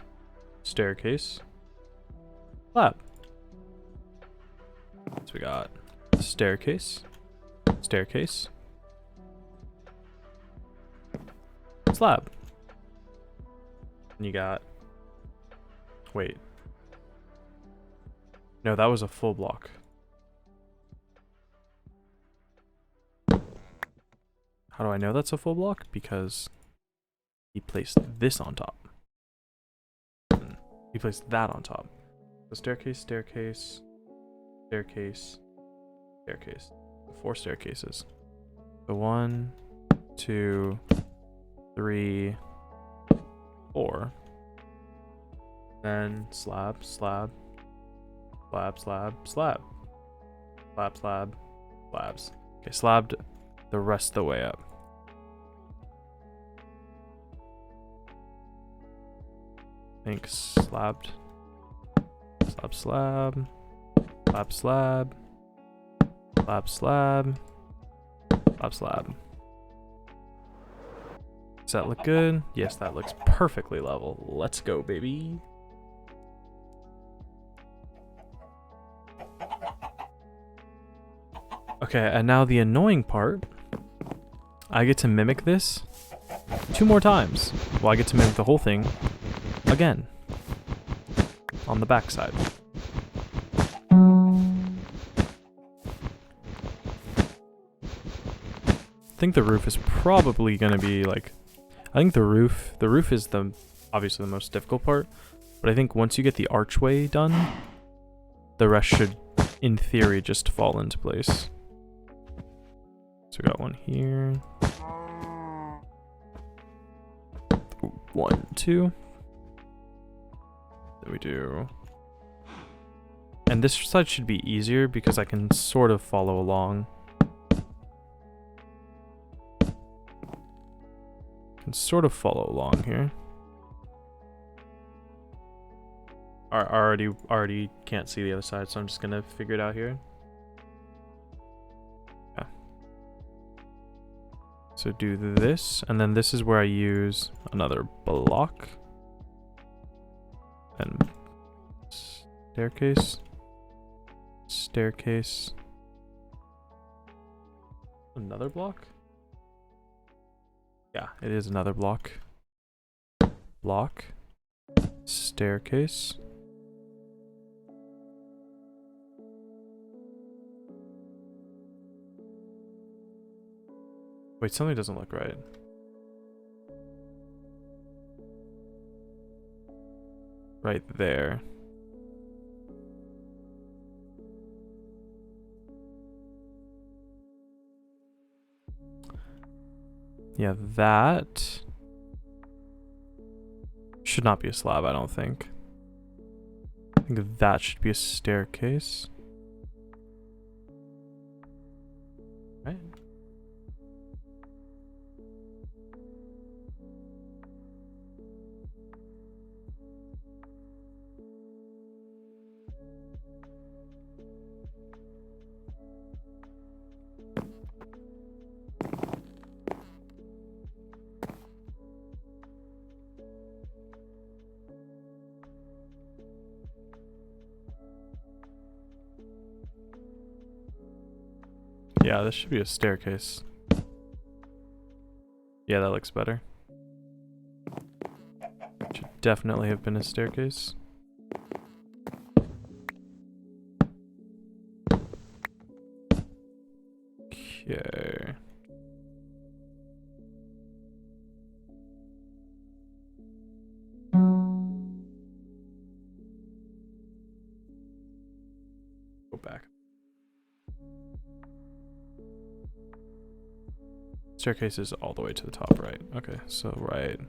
staircase, slab. So we got staircase, staircase, slab. And you got, wait. No, that was a full block. How do I know that's a full block? Because he placed this on top. He placed that on top. So staircase, staircase, staircase, staircase. 4 staircases. So 1, 2, 3, 4. Then slab, slab, slab, slab, slab, slab, slab, slabs. Okay, slabbed the rest of the way up. I think slabbed, slab, slab, slab, slab, slab, slab, slab, slab. Does that look good? Yes, that looks perfectly level. Let's go, baby. Okay, and now the annoying part. I get to mimic this 2 more times. Well, I get to mimic the whole thing again on the backside. I think the roof is probably gonna be like, I think the roof is obviously the most difficult part, but I think once you get the archway done, the rest should, in theory, just fall into place. So we got one here. 1, 2. Then we do. And this side should be easier because I can sort of follow along. Here. I already can't see the other side, so I'm just gonna figure it out here. Yeah. So do this, and then this is where I use another block. And staircase. Staircase. Another block? Yeah, it is another block. Block. Staircase. Wait, something doesn't look right. Right there. Yeah, that should not be a slab, I don't think. I think that should be a staircase. Right? Yeah, this should be a staircase. Yeah, that looks better. Should definitely have been a staircase. Okay. Go back. Staircase is all the way to the top right. Okay, so right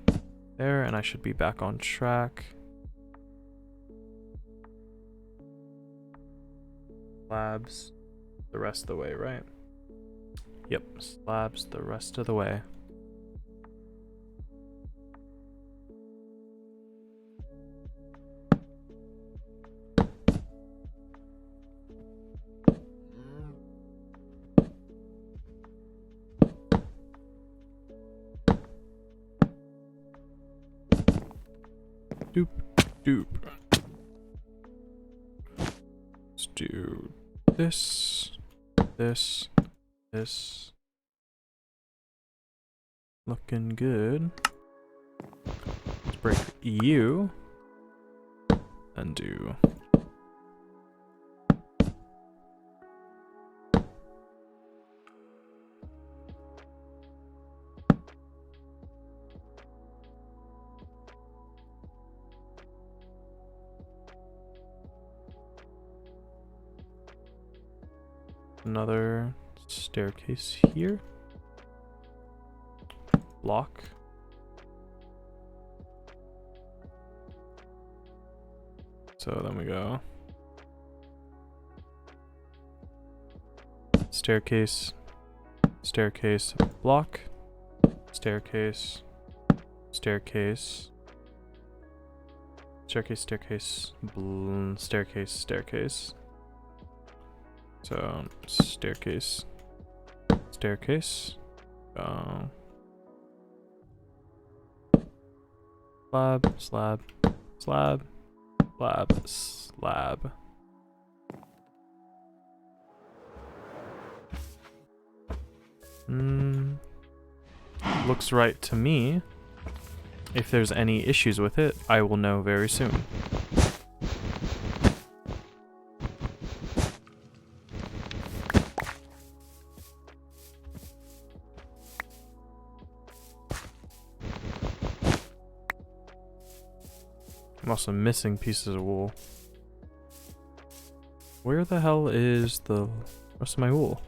there, and I should be back on track. Slabs the rest of the way, right? Yep, slabs the rest of the way. Doop, doop. Let's do this, this, this. Looking good. Let's break you and do another staircase here. Block. So then we go staircase, staircase, block, staircase, staircase, staircase, staircase, staircase, staircase. So staircase, staircase, slab, slab, slab, slab, slab. Looks right to me. If there's any issues with it, I will know very soon. I'm also missing pieces of wool. Where the hell is the rest of my wool?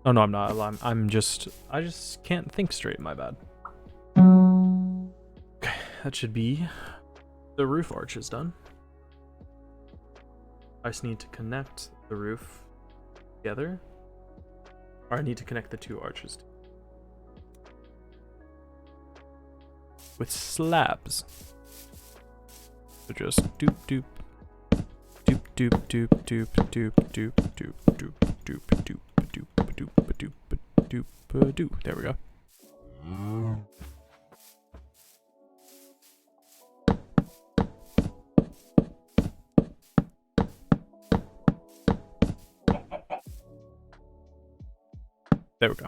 Oh no, I'm not. I just can't think straight, my bad. Okay, that should be the roof arches done. I just need to connect the roof together. Or I need to connect the two arches with slabs. So just doop doop doop doop doop doop doop doop doop doop doop doop doop doop doop doop doop. There we go. There we go.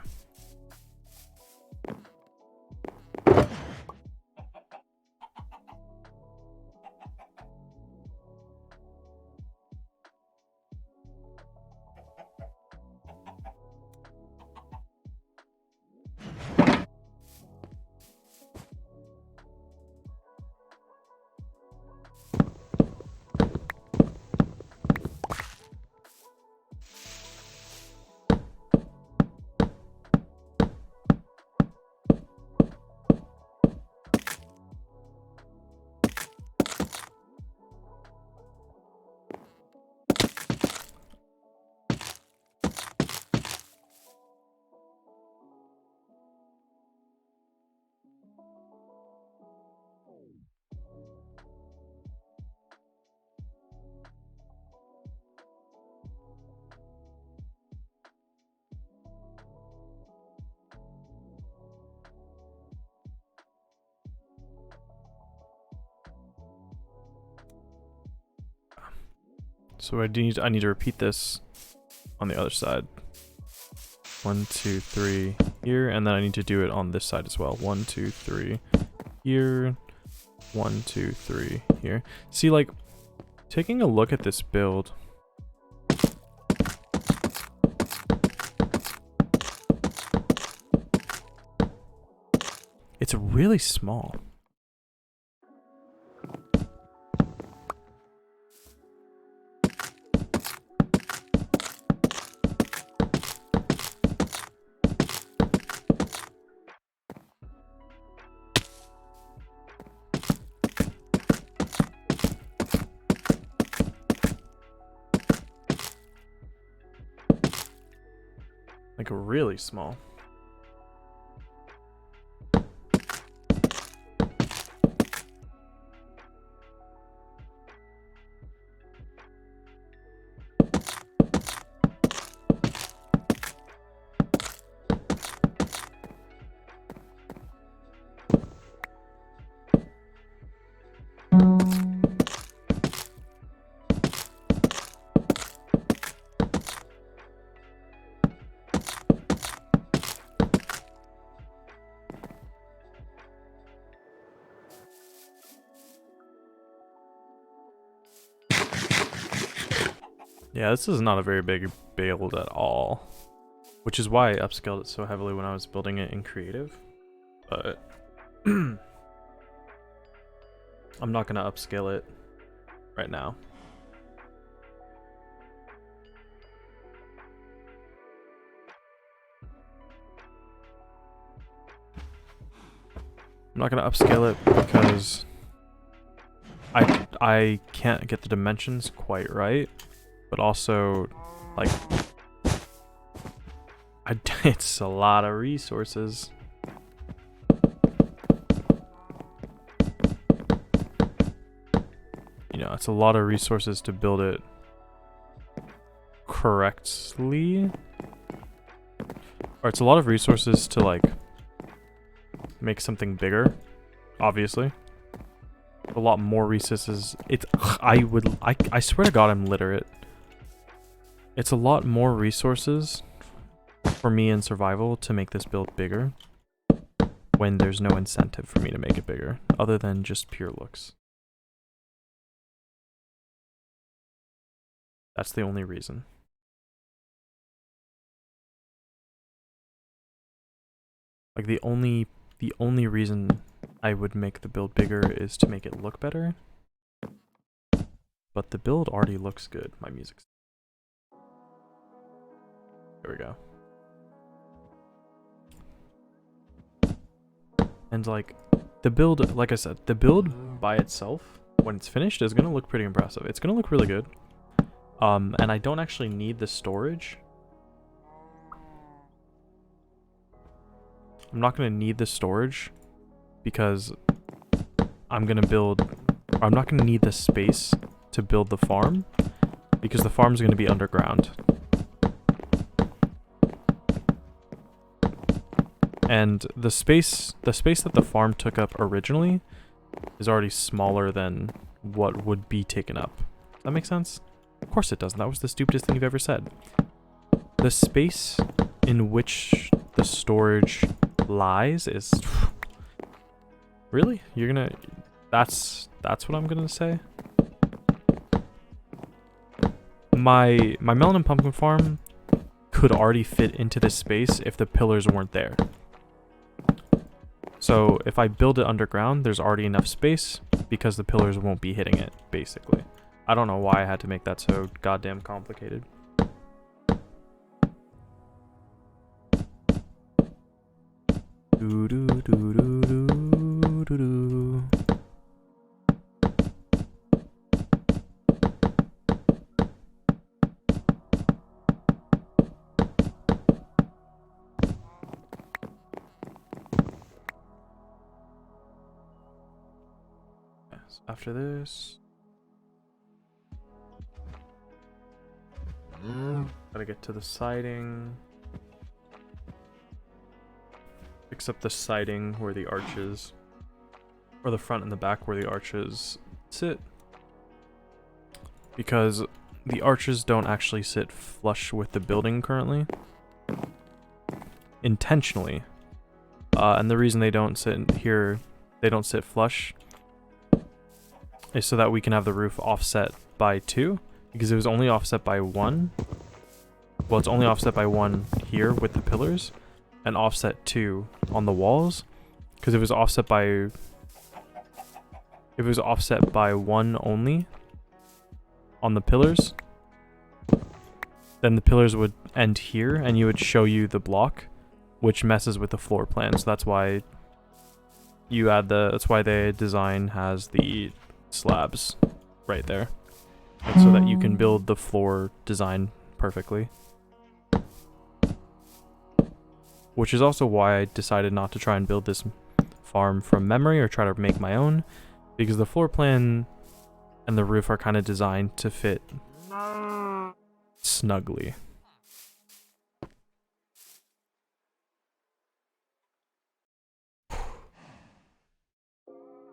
So I need to repeat this on the other side. 1, 2, 3 here, and then I need to do it on this side as well. 1, 2, 3 here. 1, 2, 3 here. See, like, taking a look at this build. It's really small. Like really small. Yeah, this is not a very big build at all, which is why I upscaled it so heavily when I was building it in creative. But I'm not gonna upscale it right now. I'm not gonna upscale it because I can't get the dimensions quite right, but also, like, it's a lot of resources. You know, it's a lot of resources to build it correctly. Or it's a lot of resources to, like, make something bigger, obviously. A lot more resources. I swear to God I'm literate. It's a lot more resources for me in survival to make this build bigger when there's no incentive for me to make it bigger, other than just pure looks. That's the only reason. Like, the only reason I would make the build bigger is to make it look better. But the build already looks good. My music's... There we go. And, like, the build, like I said, the build by itself, when it's finished, is gonna look pretty impressive. It's gonna look really good. And I don't actually need the storage. I'm not gonna need the storage because I'm not gonna need the space to build the farm because the farm's gonna be underground. And the space that the farm took up originally is already smaller than what would be taken up. Does that make sense? Of course it doesn't. That was the stupidest thing you've ever said. The space in which the storage lies is... Really? You're gonna... That's what I'm gonna say? My melon and pumpkin farm could already fit into this space if the pillars weren't there. So if I build it underground, there's already enough space because the pillars won't be hitting it, basically. I don't know why I had to make that so goddamn complicated. Do do do do do do do. Yes, after this. Gotta get to the siding. Fix up the siding where the arches, or the front and the back where the arches sit. Because the arches don't actually sit flush with the building currently. Intentionally. And the reason they don't sit here, they don't sit flush, is so that we can have the roof offset by 2. Because it was only offset by 1. Well, it's only offset by 1 here with the pillars, and offset 2 on the walls. Because if it was offset by 1 only on the pillars, then the pillars would end here, and you would show you the block, which messes with the floor plan. So that's why you add that's why the design has the slabs right there. Like, so that you can build the floor design perfectly. Which is also why I decided not to try and build this farm from memory or try to make my own. Because the floor plan and the roof are kind of designed to fit snugly.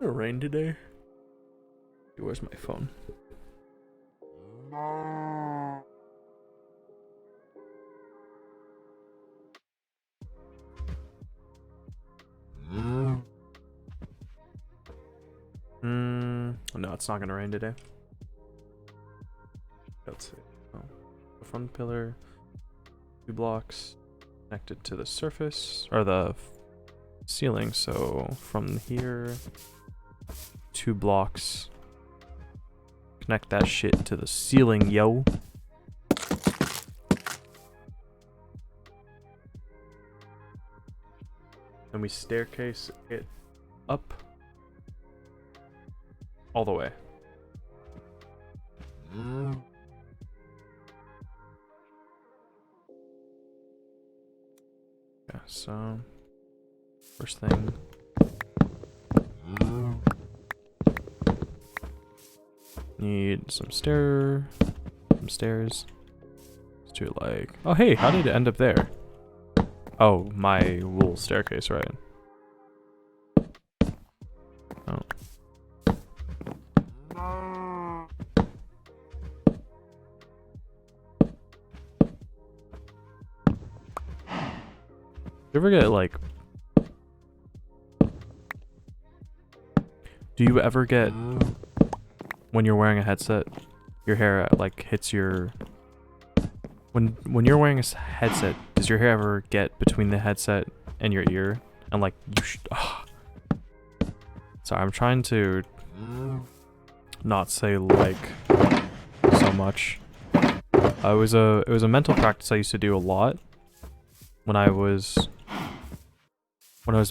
It rained today. Where's my phone? No, it's not gonna rain today. Let's see. Oh. The front pillar, 2 blocks connected to the surface or the ceiling. So from here, 2 blocks. Connect that shit to the ceiling, yo. Then we staircase it up all the way. Yeah, so first thing. Need some stairs. Let's do it like, oh hey, how did it end up there? Oh, my little staircase, right? Oh. You ever get like, do you ever get, when you're wearing a headset, your hair like hits your, when you're wearing a headset, does your hair ever get between the headset and your ear? And like, sorry, I'm trying to not say like so much. It was a mental practice I used to do a lot when I was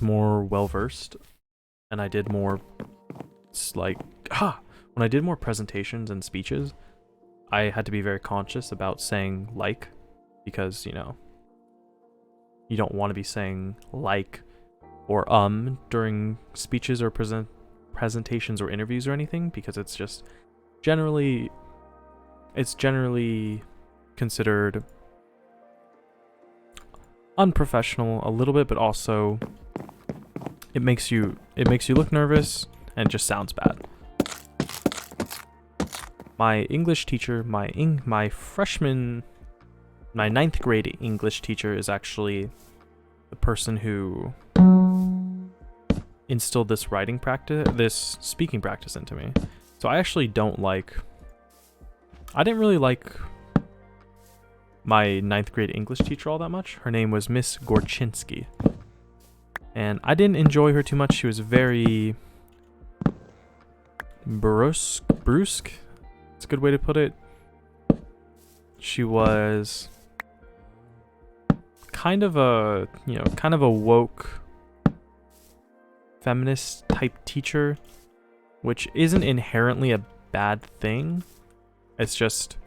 more well versed, and I did more like when I did more presentations and speeches, I had to be very conscious about saying like, because you know, you don't want to be saying like or during speeches or presentations or interviews or anything, because it's just generally considered unprofessional a little bit, but also it makes you look nervous and it just sounds bad. My English teacher, my ninth grade English teacher is actually the person who instilled this speaking practice into me. So I actually I didn't really like my ninth grade English teacher all that much. Her name was Miss Gorchinsky. And I didn't enjoy her too much. She was very brusque. It's a good way to put it. She was kind of a woke feminist type teacher, which isn't inherently a bad thing. It's just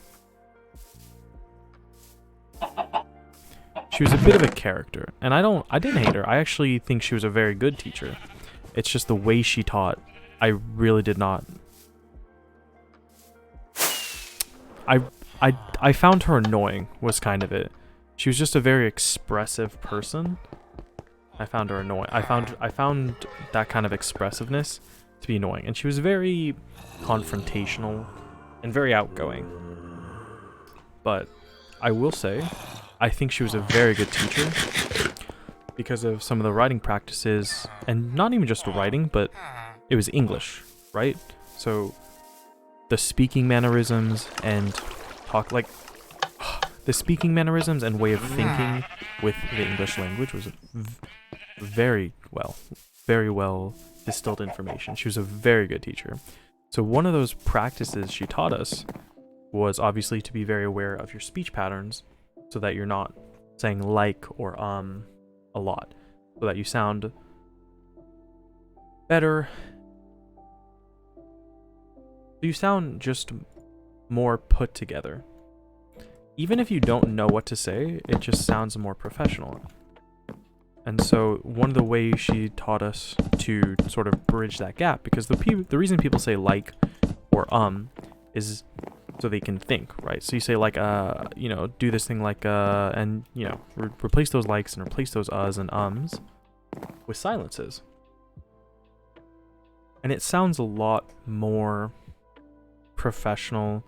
she was a bit of a character, and I didn't hate her. I actually think she was a very good teacher. It's just the way she taught, I really did not. I found her annoying, was kind of it. She was just a very expressive person. I found her annoying. I found that kind of expressiveness to be annoying, and she was very confrontational and very outgoing. But I will say, I think she was a very good teacher because of some of the writing practices, and not even just writing, but it was English, right? So the speaking mannerisms and the speaking mannerisms and way of thinking with the English language was very well distilled information. She was a very good teacher. So one of those practices she taught us was obviously to be very aware of your speech patterns, so that you're not saying like or a lot, so that you sound better. You sound just more put together. Even if you don't know what to say, it just sounds more professional. And so one of the ways she taught us to sort of bridge that gap, because the reason people say like or is so they can think, right? So you say like do this thing like and replace those likes and replace those uhs and ums with silences. And it sounds a lot more professional.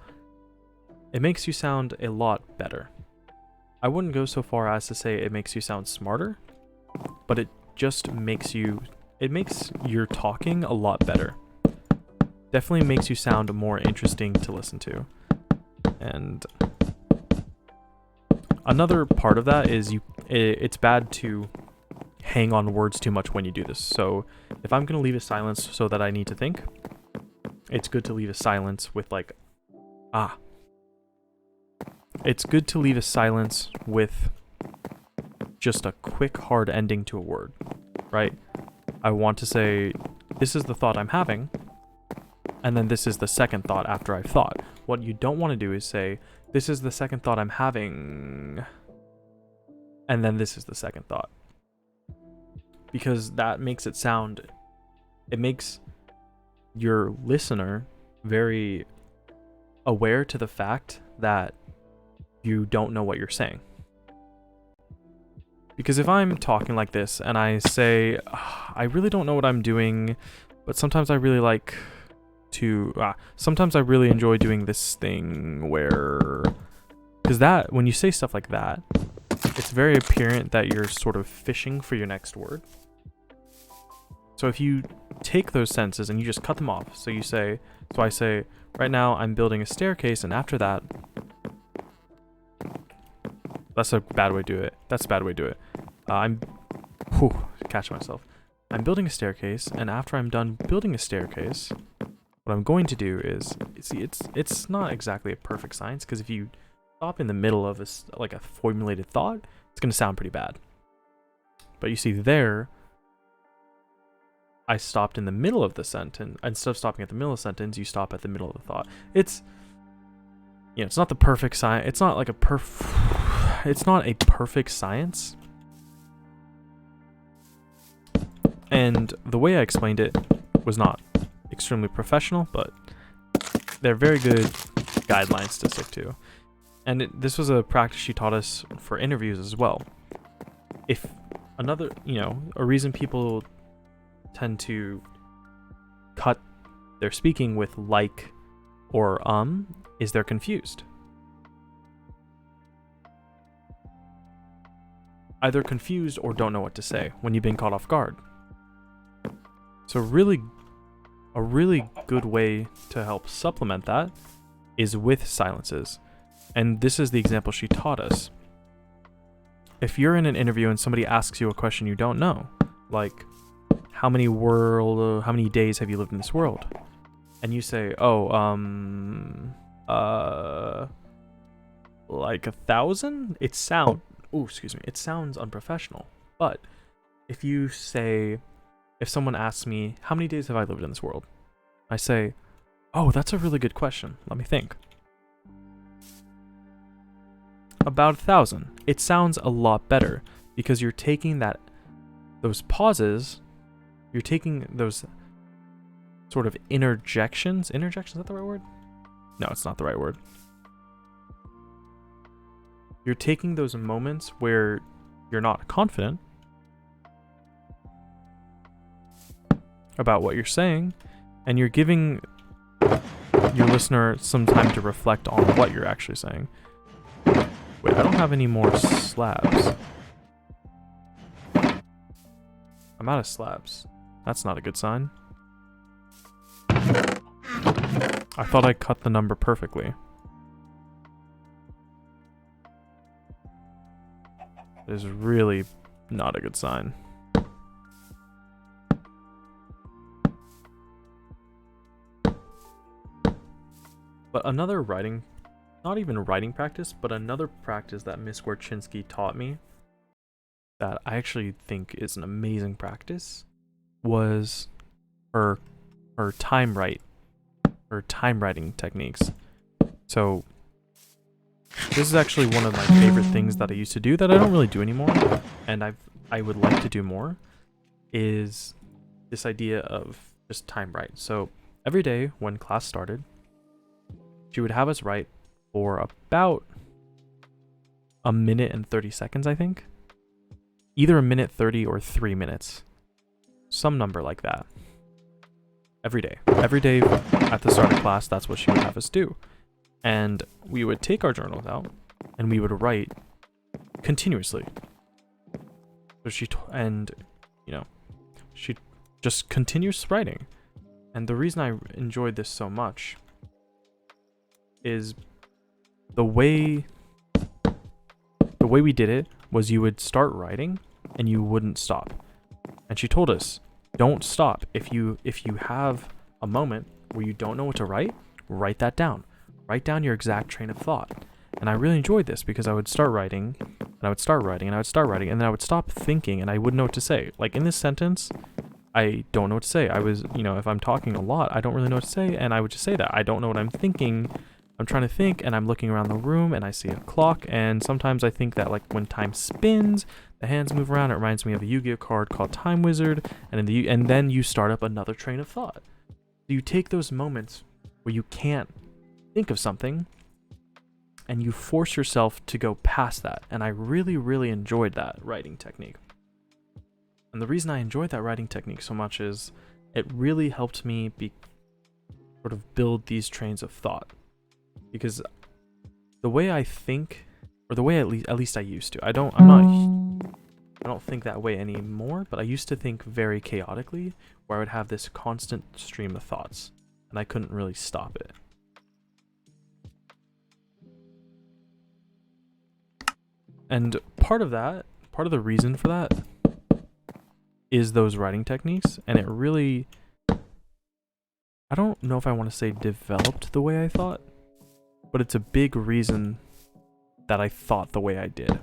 It makes you sound a lot better. I wouldn't go so far as to say it makes you sound smarter, but it just makes your talking a lot better. Definitely makes you sound more interesting to listen to. And another part of that is it's bad to hang on words too much when you do this. So if I'm going to leave a silence so that I need to think, it's good to leave a silence with like, It's good to leave a silence with just a quick, hard ending to a word, right? I want to say, this is the thought I'm having, and then this is the second thought after I've thought. What you don't want to do is say, this is the second thought I'm having, and then this is the second thought. Because that makes it makes your listener very aware to the fact that you don't know what you're saying. Because if I'm talking like this and I say, I really don't know what I'm doing, but sometimes I really like to, sometimes I really enjoy doing this thing where, because that, when you say stuff like that, it's very apparent that you're sort of fishing for your next word. So if you take those sentences and you just cut them off, so you say, so I say, right now I'm building a staircase, and after that, that's a bad way to do it. That's a bad way to do it. Catch myself. I'm building a staircase, and after I'm done building a staircase, what I'm going to do is, see, it's not exactly a perfect science, because if you stop in the middle of like a formulated thought, it's going to sound pretty bad. But you see there, I stopped in the middle of the sentence. Instead of stopping at the middle of the sentence, you stop at the middle of the thought. It's, you know, it's not the perfect science. It's not like it's not a perfect science. And the way I explained it was not extremely professional, but they're very good guidelines to stick to. And this was a practice she taught us for interviews as well. If another, you know, a reason people tend to cut their speaking with like or is they're confused. Either confused or don't know what to say when you've been caught off guard. So a really good way to help supplement that is with silences. And this is the example she taught us. If you're in an interview and somebody asks you a question you don't know, like, how many days have you lived in this world? And you say, like 1,000? It sounds unprofessional. But if you say, if someone asks me, how many days have I lived in this world? I say, oh, that's a really good question. Let me think. About 1,000. It sounds a lot better because you're taking those pauses, you're taking those sort of interjections. Interjections, is that the right word? No, it's not the right word. You're taking those moments where you're not confident about what you're saying, and you're giving your listener some time to reflect on what you're actually saying. Wait, I don't have any more slabs. I'm out of slabs. That's not a good sign. I thought I cut the number perfectly. It is really not a good sign. But another writing, not even writing practice, but another practice that Miss Gorchinsky taught me that I actually think is an amazing practice was her time writing techniques. So this is actually one of my favorite things that I used to do that I don't really do anymore, and I would like to do more, is this idea of just time write. So every day when class started, she would have us write for about 1 minute and 30 seconds, I think. Either 1 minute 30 or 3 minutes. Some number like that. Every day. Every day at the start of class, that's what she would have us do. And we would take our journals out and we would write continuously. So she just continues writing. And the reason I enjoyed this so much is the way we did it was you would start writing and you wouldn't stop. And she told us, don't stop. If you have a moment where you don't know what to write that down. Write down your exact train of thought. And I really enjoyed this because I would start writing and I would start writing and I would start writing and then I would stop thinking and I wouldn't know what to say. Like in this sentence, I don't know what to say. I was, if I'm talking a lot, I don't really know what to say, and I would just say that. I don't know what I'm thinking I'm trying to think, and I'm looking around the room, and I see a clock, and sometimes I think that, like, when time spins, the hands move around. It reminds me of a Yu-Gi-Oh card called Time Wizard, and then you start up another train of thought. You take those moments where you can't think of something, and you force yourself to go past that. And I really, really enjoyed that writing technique. And the reason I enjoyed that writing technique so much is it really helped me sort of build these trains of thought. Because the way I think, or the way at least I used to, I don't think that way anymore, but I used to think very chaotically, where I would have this constant stream of thoughts, and I couldn't really stop it. And part of the reason for that is those writing techniques, and it really, I don't know if I want to say developed the way I thought, but it's a big reason that I thought the way I did.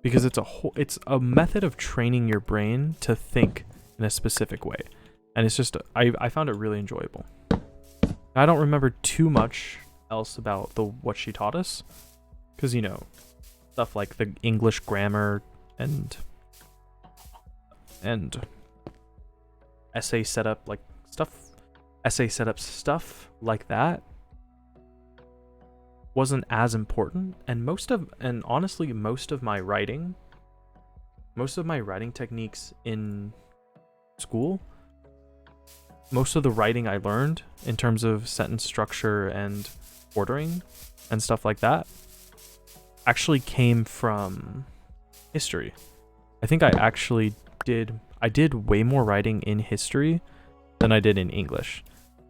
Because it's a method of training your brain to think in a specific way. And it's just, I found it really enjoyable. I don't remember too much else about what she taught us, because, you know, stuff like the English grammar and essay setup, stuff like that wasn't as important. And honestly, most of my writing techniques in school, most of the writing I learned in terms of sentence structure and ordering and stuff like that actually came from history. I think I did way more writing in history than I did in English.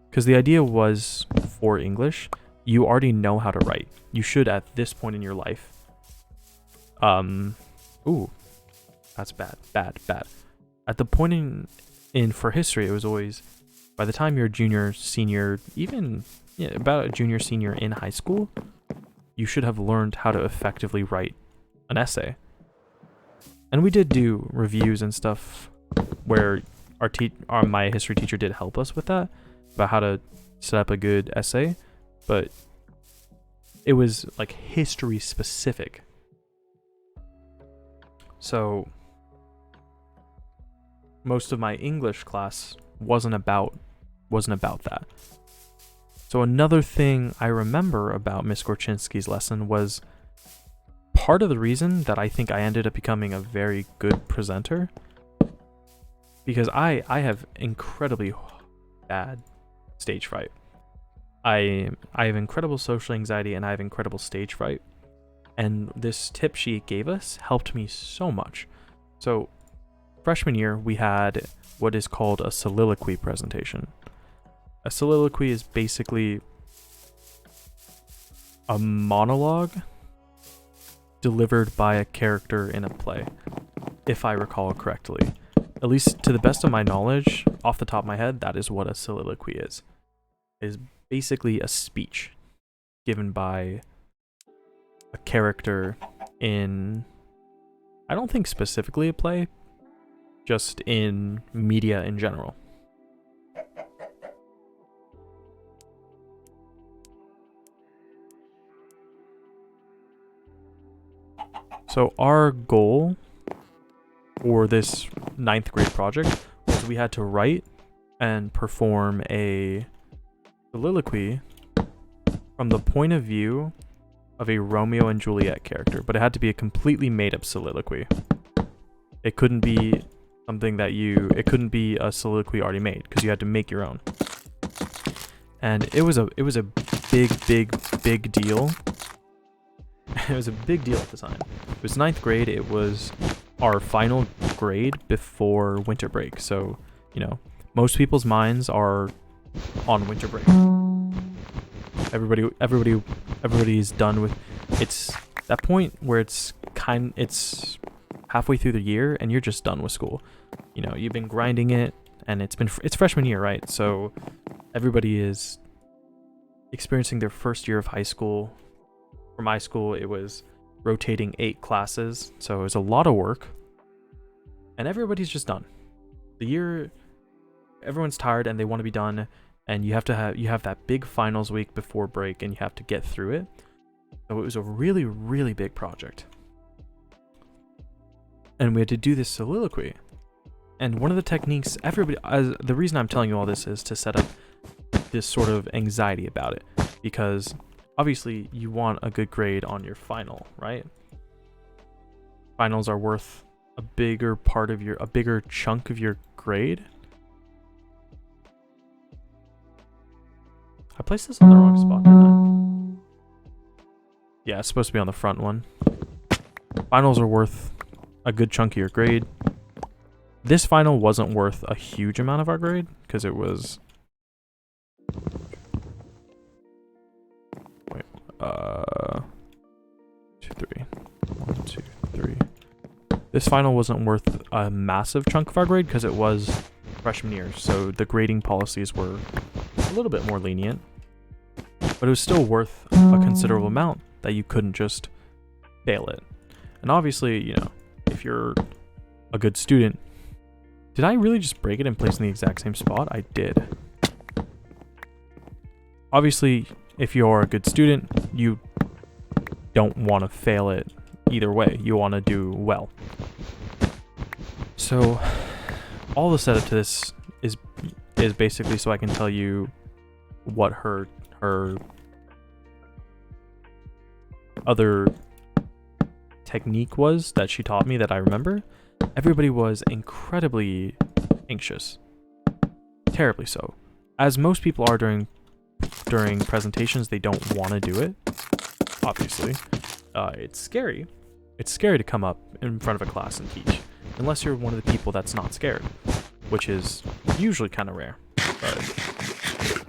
Because the idea was, for English, you already know how to write. You should at this point in your life. Ooh, that's bad. At the point in for history, it was always, by the time you're junior, senior, even about a junior, senior in high school, you should have learned how to effectively write an essay. And we did do reviews and stuff where my history teacher did help us with that, about how to set up a good essay, but it was like history specific. So most of my English class wasn't about that. So another thing I remember about Miss Gorchinsky's lesson was part of the reason that I think I ended up becoming a very good presenter, because I have incredibly bad stage fright. I have incredible social anxiety, and I have incredible stage fright. And this tip she gave us helped me so much. So freshman year, we had what is called a soliloquy presentation. A soliloquy is basically a monologue delivered by a character in a play, if I recall correctly. At least to the best of my knowledge, off the top of my head, that is what a soliloquy is. It is basically a speech given by a character in, I don't think specifically a play, just in media in general. So our goal for this 9th grade project was we had to write and perform a soliloquy from the point of view of a Romeo and Juliet character, but it had to be a completely made up soliloquy. It couldn't be something that it couldn't be a soliloquy already made, because you had to make your own. And it was a big deal. It was a big deal at the time. It was 9th grade. It was our final grade before winter break. So, you know, most people's minds are on winter break. Everybody's done with, it's that point where it's halfway through the year and you're just done with school. You know, you've been grinding it, and it's freshman year, right? So everybody is experiencing their first year of high school. For my school, it was rotating 8 classes, so it was a lot of work, and everybody's just done. The year, everyone's tired and they want to be done. and you have that big finals week before break, and you have to get through it. So it was a really, really big project. And we had to do this soliloquy. And one of the techniques, the reason I'm telling you all this is to set up this sort of anxiety about it, because obviously you want a good grade on your final, right? Finals are worth a bigger chunk of your grade. I placed this on the wrong spot, didn't I? Yeah, it's supposed to be on the front one. Finals are worth a good chunk of your grade. This final wasn't worth a huge amount of our grade because it was... Wait, 2, 3. 1, 2, 3. This final wasn't worth a massive chunk of our grade because it was freshman year, so the grading policies were a little bit more lenient. But it was still worth a considerable amount that you couldn't just fail it. And obviously, you know, if you're a good student... Did I really just break it and place in the exact same spot? I did. Obviously, if you're a good student, you don't want to fail it either way. You want to do well. So, all the setup to this is basically so I can tell you what her other technique was that she taught me that I remember. Everybody was incredibly anxious. Terribly so. As most people are during presentations, they don't want to do it. Obviously. It's scary. It's scary to come up in front of a class and teach. Unless you're one of the people that's not scared. Which is usually kind of rare. But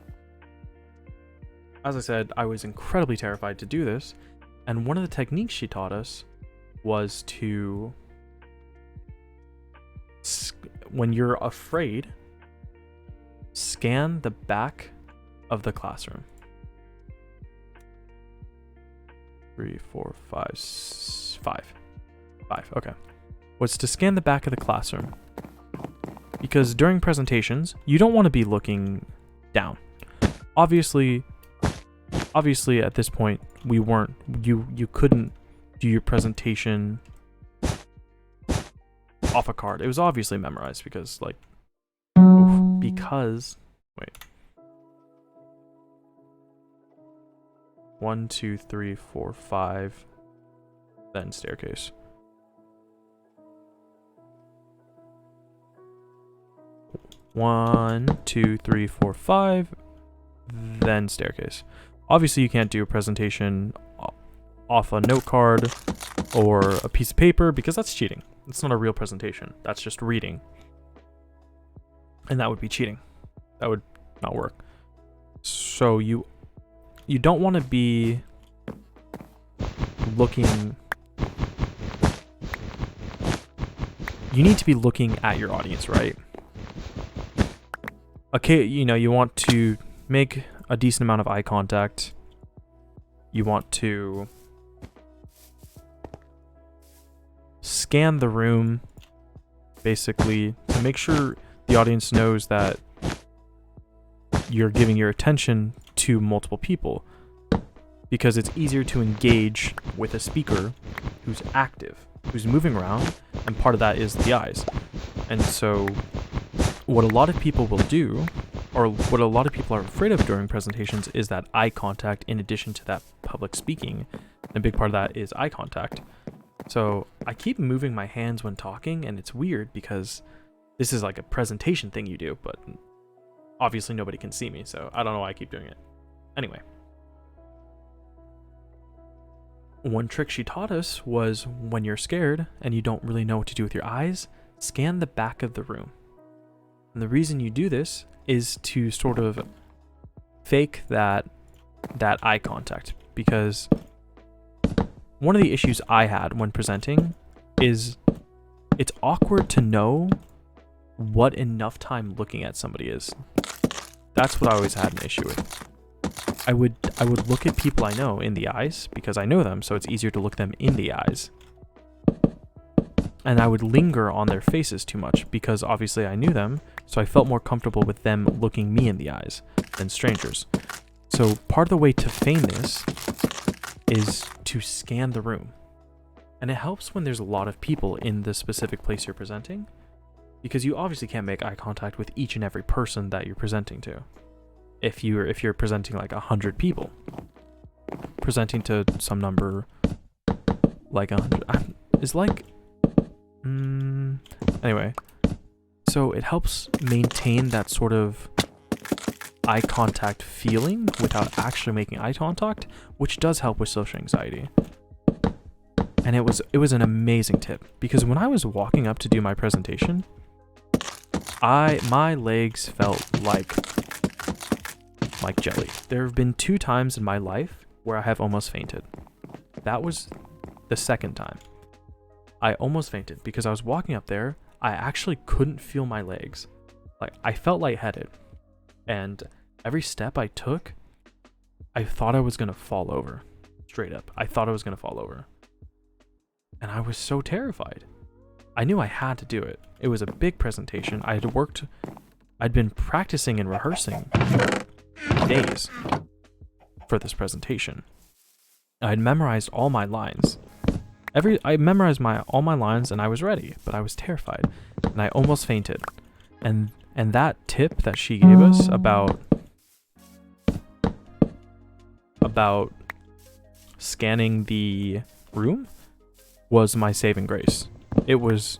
as I said, I was incredibly terrified to do this. And one of the techniques she taught us was to... when you're afraid, scan the back of the classroom. 3, 4, 5, 5. Okay. Was to scan the back of the classroom. Because during presentations, you don't want to be looking down. Obviously at this point, we weren't, you couldn't do your presentation off a card. It was obviously memorized because, like, wait. 1, 2, 3, 4, 5, then staircase. One, 2, 3, 4, 5, then staircase. Obviously, you can't do a presentation off a note card or a piece of paper because that's cheating. It's not a real presentation. That's just reading. And that would be cheating. That would not work. So you don't want to be looking... You need to be looking at your audience, right? Okay, you know, you want to make a decent amount of eye contact. You want to scan the room, basically, to make sure the audience knows that you're giving your attention to multiple people, because it's easier to engage with a speaker who's active, who's moving around, and part of that is the eyes. And so what a lot of people will do, or what a lot of people are afraid of during presentations, is that eye contact in addition to that public speaking. And a big part of that is eye contact. So I keep moving my hands when talking, and it's weird because this is like a presentation thing you do, but obviously nobody can see me, so I don't know why I keep doing it. Anyway. One trick she taught us was when you're scared and you don't really know what to do with your eyes, scan the back of the room. And the reason you do this is to sort of fake that eye contact, because one of the issues I had when presenting is it's awkward to know what enough time looking at somebody is. That's what I always had an issue with. I would look at people I know in the eyes because I know them, so it's easier to look them in the eyes. And I would linger on their faces too much because obviously I knew them, so I felt more comfortable with them looking me in the eyes than strangers. So part of the way to feign this is to scan the room. And it helps when there's a lot of people in the specific place you're presenting, because you obviously can't make eye contact with each and every person that you're presenting to. If you're presenting like 100 people, presenting to some number like 100 is like anyway. So it helps maintain that sort of eye contact feeling without actually making eye contact, which does help with social anxiety. And it was an amazing tip, because when I was walking up to do my presentation, my legs felt like jelly. There have been 2 times in my life where I have almost fainted. That was the second time. I almost fainted because I was walking up there. I actually couldn't feel my legs. Like, I felt lightheaded. And every step I took, I thought I was going to fall over. Straight up. I thought I was going to fall over. And I was so terrified. I knew I had to do it. It was a big presentation. I'd been practicing and rehearsing days for this presentation. I'd memorized all my lines. I memorized all my lines and I was ready, but I was terrified and I almost fainted. And that tip that she gave us about scanning the room was my saving grace. It was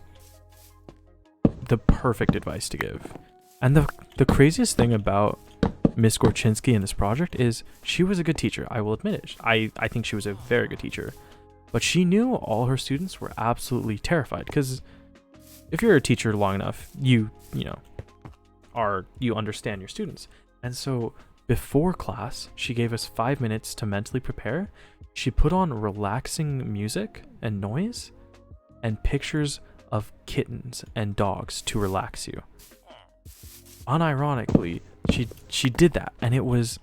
the perfect advice to give. And the craziest thing about Miss Gorczynski in this project is she was a good teacher. I will admit it. I think she was a very good teacher. But she knew all her students were absolutely terrified, because if you're a teacher long enough, you understand your students. And so before class, she gave us 5 minutes to mentally prepare. She put on relaxing music and noise and pictures of kittens and dogs to relax you. Unironically, she did that, and it was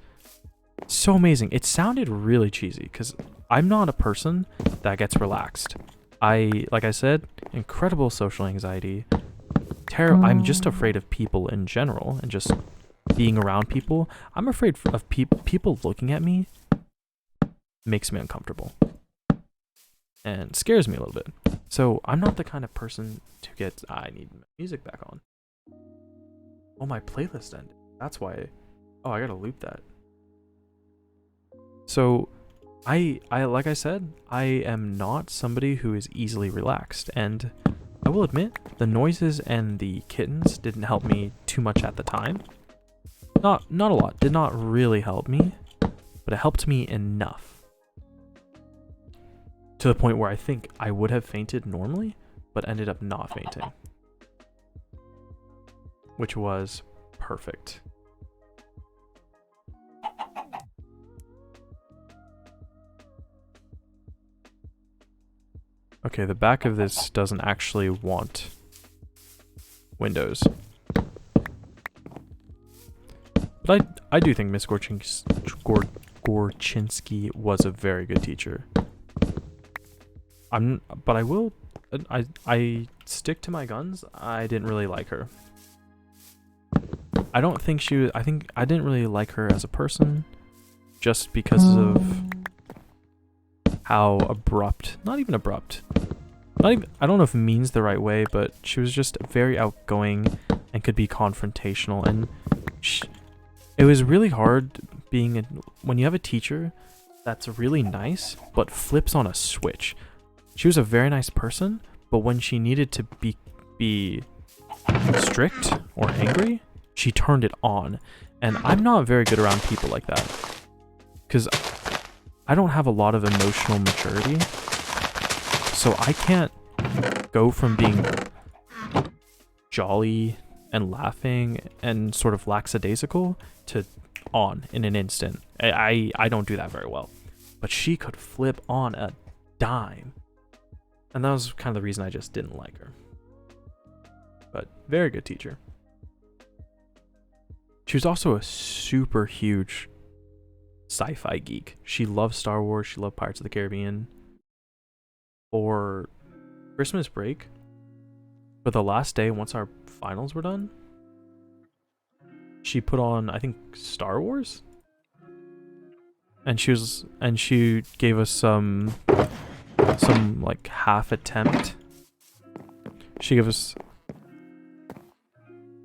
so amazing. It sounded really cheesy because I'm not a person that gets relaxed. Like I said, incredible social anxiety. I'm just afraid of people in general, and just being around people. I'm afraid of people looking at me. Makes me uncomfortable and scares me a little bit. So I'm not the kind of person to get, I need music back on. Oh, my playlist ended. That's why. Oh, I gotta loop that. So I like I said, I am not somebody who is easily relaxed, and I will admit the noises and the kittens didn't help me too much at the time. Not a lot. Did not really help me, but it helped me enough to the point where I think I would have fainted normally, but ended up not fainting, which was perfect. Okay, the back of this doesn't actually want windows. But I do think Miss Gorczynski was a very good teacher. But I stick to my guns. I didn't really like her. I didn't really like her as a person, just because of how abrupt, not even abrupt, I don't know if mean's the right way, but she was just very outgoing and could be confrontational, and it was really hard when you have a teacher that's really nice but flips on a switch. She was a very nice person, but when she needed to be strict or angry, she turned it on. And I'm not very good around people like that, because I don't have a lot of emotional maturity. So I can't go from being jolly and laughing and sort of lackadaisical to on in an instant. I don't do that very well. But she could flip on a dime. And that was kind of the reason I just didn't like her. But very good teacher. She was also a super huge sci-fi geek. She loved Star Wars. She loved Pirates of the Caribbean. For Christmas break, for the last day, once our finals were done, she put on, I think, Star Wars, and she gave us some like half attempt. She gave us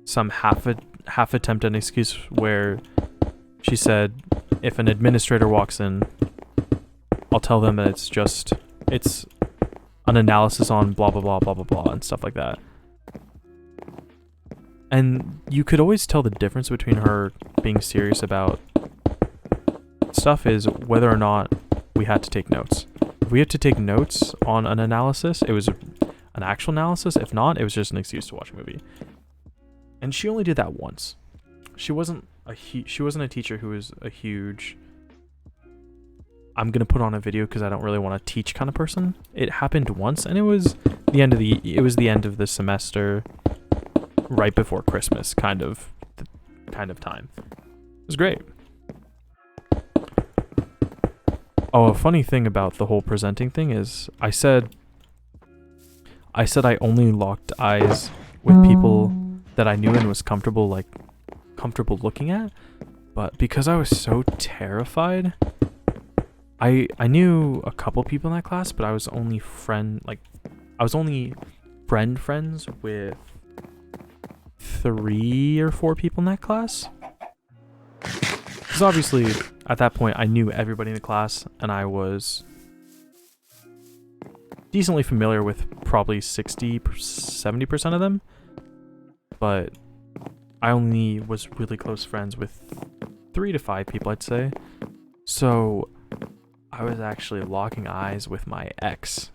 some half attempt an excuse where she said, if an administrator walks in, I'll tell them that it's an analysis on blah blah blah blah blah blah and stuff like that. And you could always tell the difference between her being serious about stuff is whether or not we had to take notes. If we had to take notes on an analysis, it was an actual analysis. If not, it was just an excuse to watch a movie. And she only did that once. She wasn't a teacher who was a huge, I'm gonna put on a video because I don't really want to teach kind of person. It happened once, and it was the end of the semester, right before Christmas, kind of time. It was great. Oh, a funny thing about the whole presenting thing is I said I only locked eyes with people that I knew and was comfortable looking at, but because I was so terrified, I knew a couple people in that class, but I was only friends with 3 or 4 people in that class. Because obviously, at that point, I knew everybody in the class, and I was decently familiar with probably 70% of them. But I only was really close friends with 3 to 5 people, I'd say. So I was actually locking eyes with my ex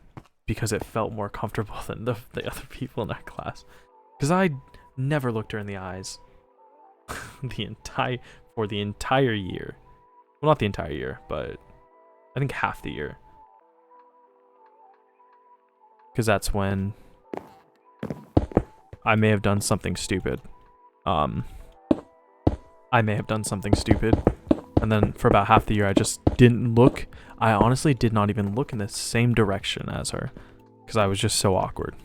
because it felt more comfortable than the other people in that class. Because I never looked her in the eyes for the entire year. Well, not the entire year, but I think half the year. Because that's when I may have done something stupid. And then for about half the year, I just didn't look. I honestly did not even look in the same direction as her because I was just so awkward.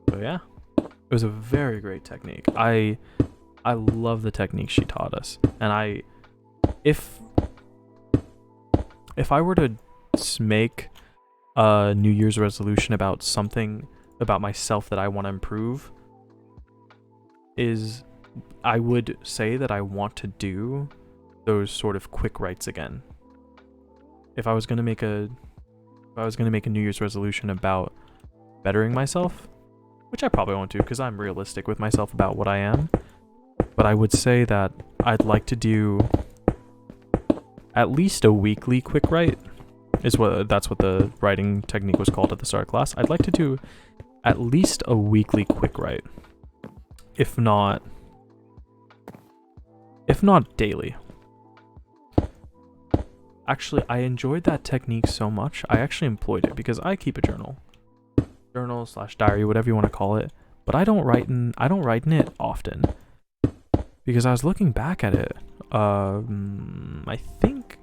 But yeah, it was a very great technique. I love the technique she taught us. And if I were to make a New Year's resolution about something about myself that I want to improve, I would say that I want to do those sort of quick writes again. If I was going to make a New Year's resolution about bettering myself, which I probably won't do because I'm realistic with myself about what I am, but I would say that I'd like to do at least a weekly quick write. That's what the writing technique was called at the start of class. I'd like to do at least a weekly quick write, if not daily. Actually, I enjoyed that technique so much, I actually employed it because I keep a journal / diary, whatever you want to call it, but I don't write in it often because I was looking back at it. I think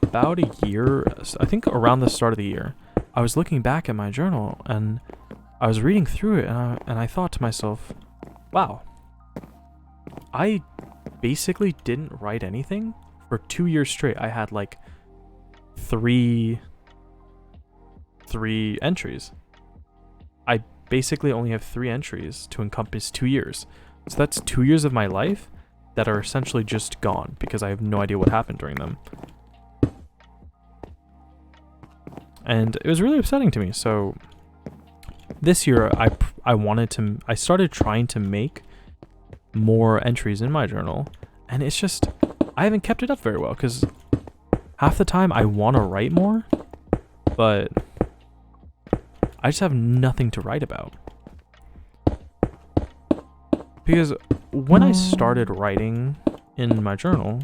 about a year, I think around the start of the year, I was looking back at my journal and I was reading through it and I thought to myself, wow, I basically didn't write anything for 2 years straight. I had like three entries. I basically only have 3 entries to encompass 2 years. So that's 2 years of my life that are essentially just gone because I have no idea what happened during them. And it was really upsetting to me. So this year I started trying to make more entries in my journal, and it's just I haven't kept it up very well because half the time I want to write more, but I just have nothing to write about. Because when I started writing in my journal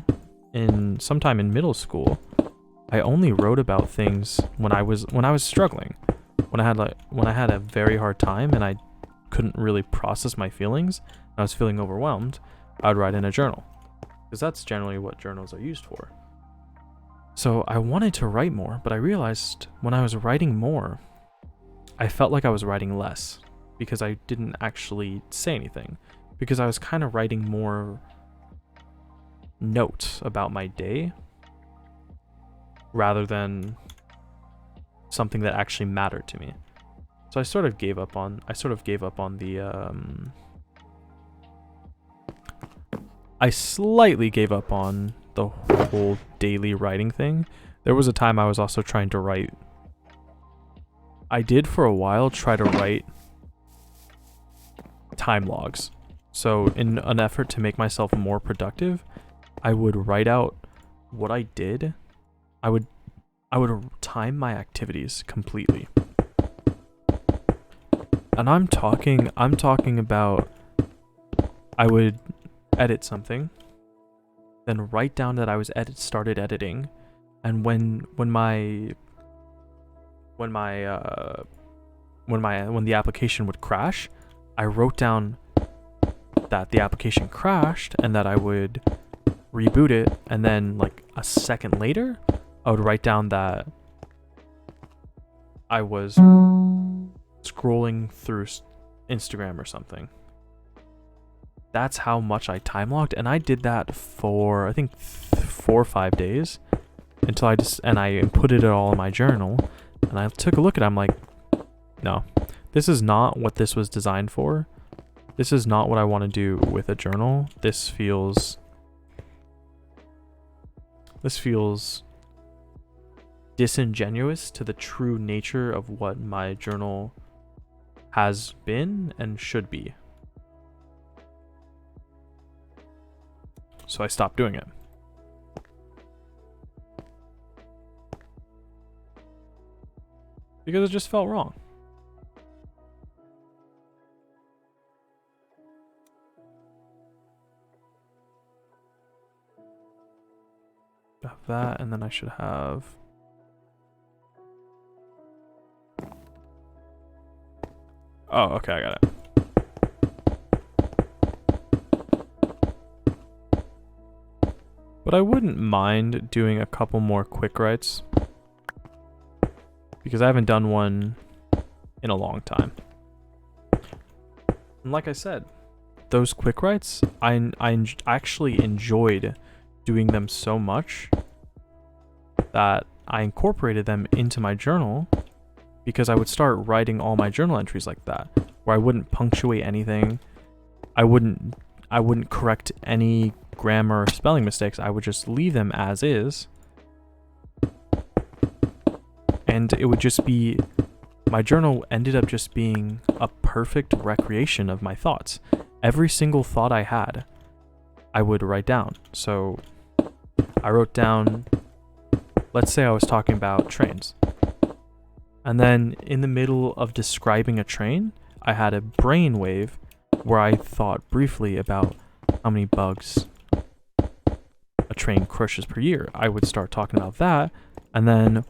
sometime in middle school, I only wrote about things when I was struggling, when I had a very hard time and I couldn't really process my feelings, and I was feeling overwhelmed, I would write in a journal because that's generally what journals are used for. So I wanted to write more, but I realized when I was writing more, I felt like I was writing less because I didn't actually say anything, because I was kind of writing more notes about my day rather than something that actually mattered to me. So I sort of gave up on the I slightly gave up on the whole daily writing thing. There was a time I was also trying to write. I did for a while try to write time logs. So in an effort to make myself more productive, I would write out what I did. I would time my activities completely. And I'm talking about I would edit something, then write down that I was started editing, and when the application would crash, I wrote down that the application crashed and that I would reboot it, and then like a second later, I would write down that I was scrolling through Instagram or something. That's how much I time logged, and I did that for I think 4 or 5 days until I put it all in my journal, and I took a look at it. I'm like, no, this is not what this was designed for. This is not what I want to do with a journal. This feels disingenuous to the true nature of what my journal has been and should be. So I stopped doing it. Because it just felt wrong. Got that, and then I should have... Oh, okay, I got it. But I wouldn't mind doing a couple more quick writes, because I haven't done one in a long time. And like I said, those quick writes, I actually enjoyed doing them so much that I incorporated them into my journal, because I would start writing all my journal entries like that, where I wouldn't punctuate anything. I wouldn't correct any grammar or spelling mistakes. I would just leave them as is. And it would just be, my journal ended up just being a perfect recreation of my thoughts. Every single thought I had, I would write down. So I wrote down, let's say I was talking about trains. And then in the middle of describing a train, I had a brainwave where I thought briefly about how many bugs a train crushes per year. I would start talking about that, and then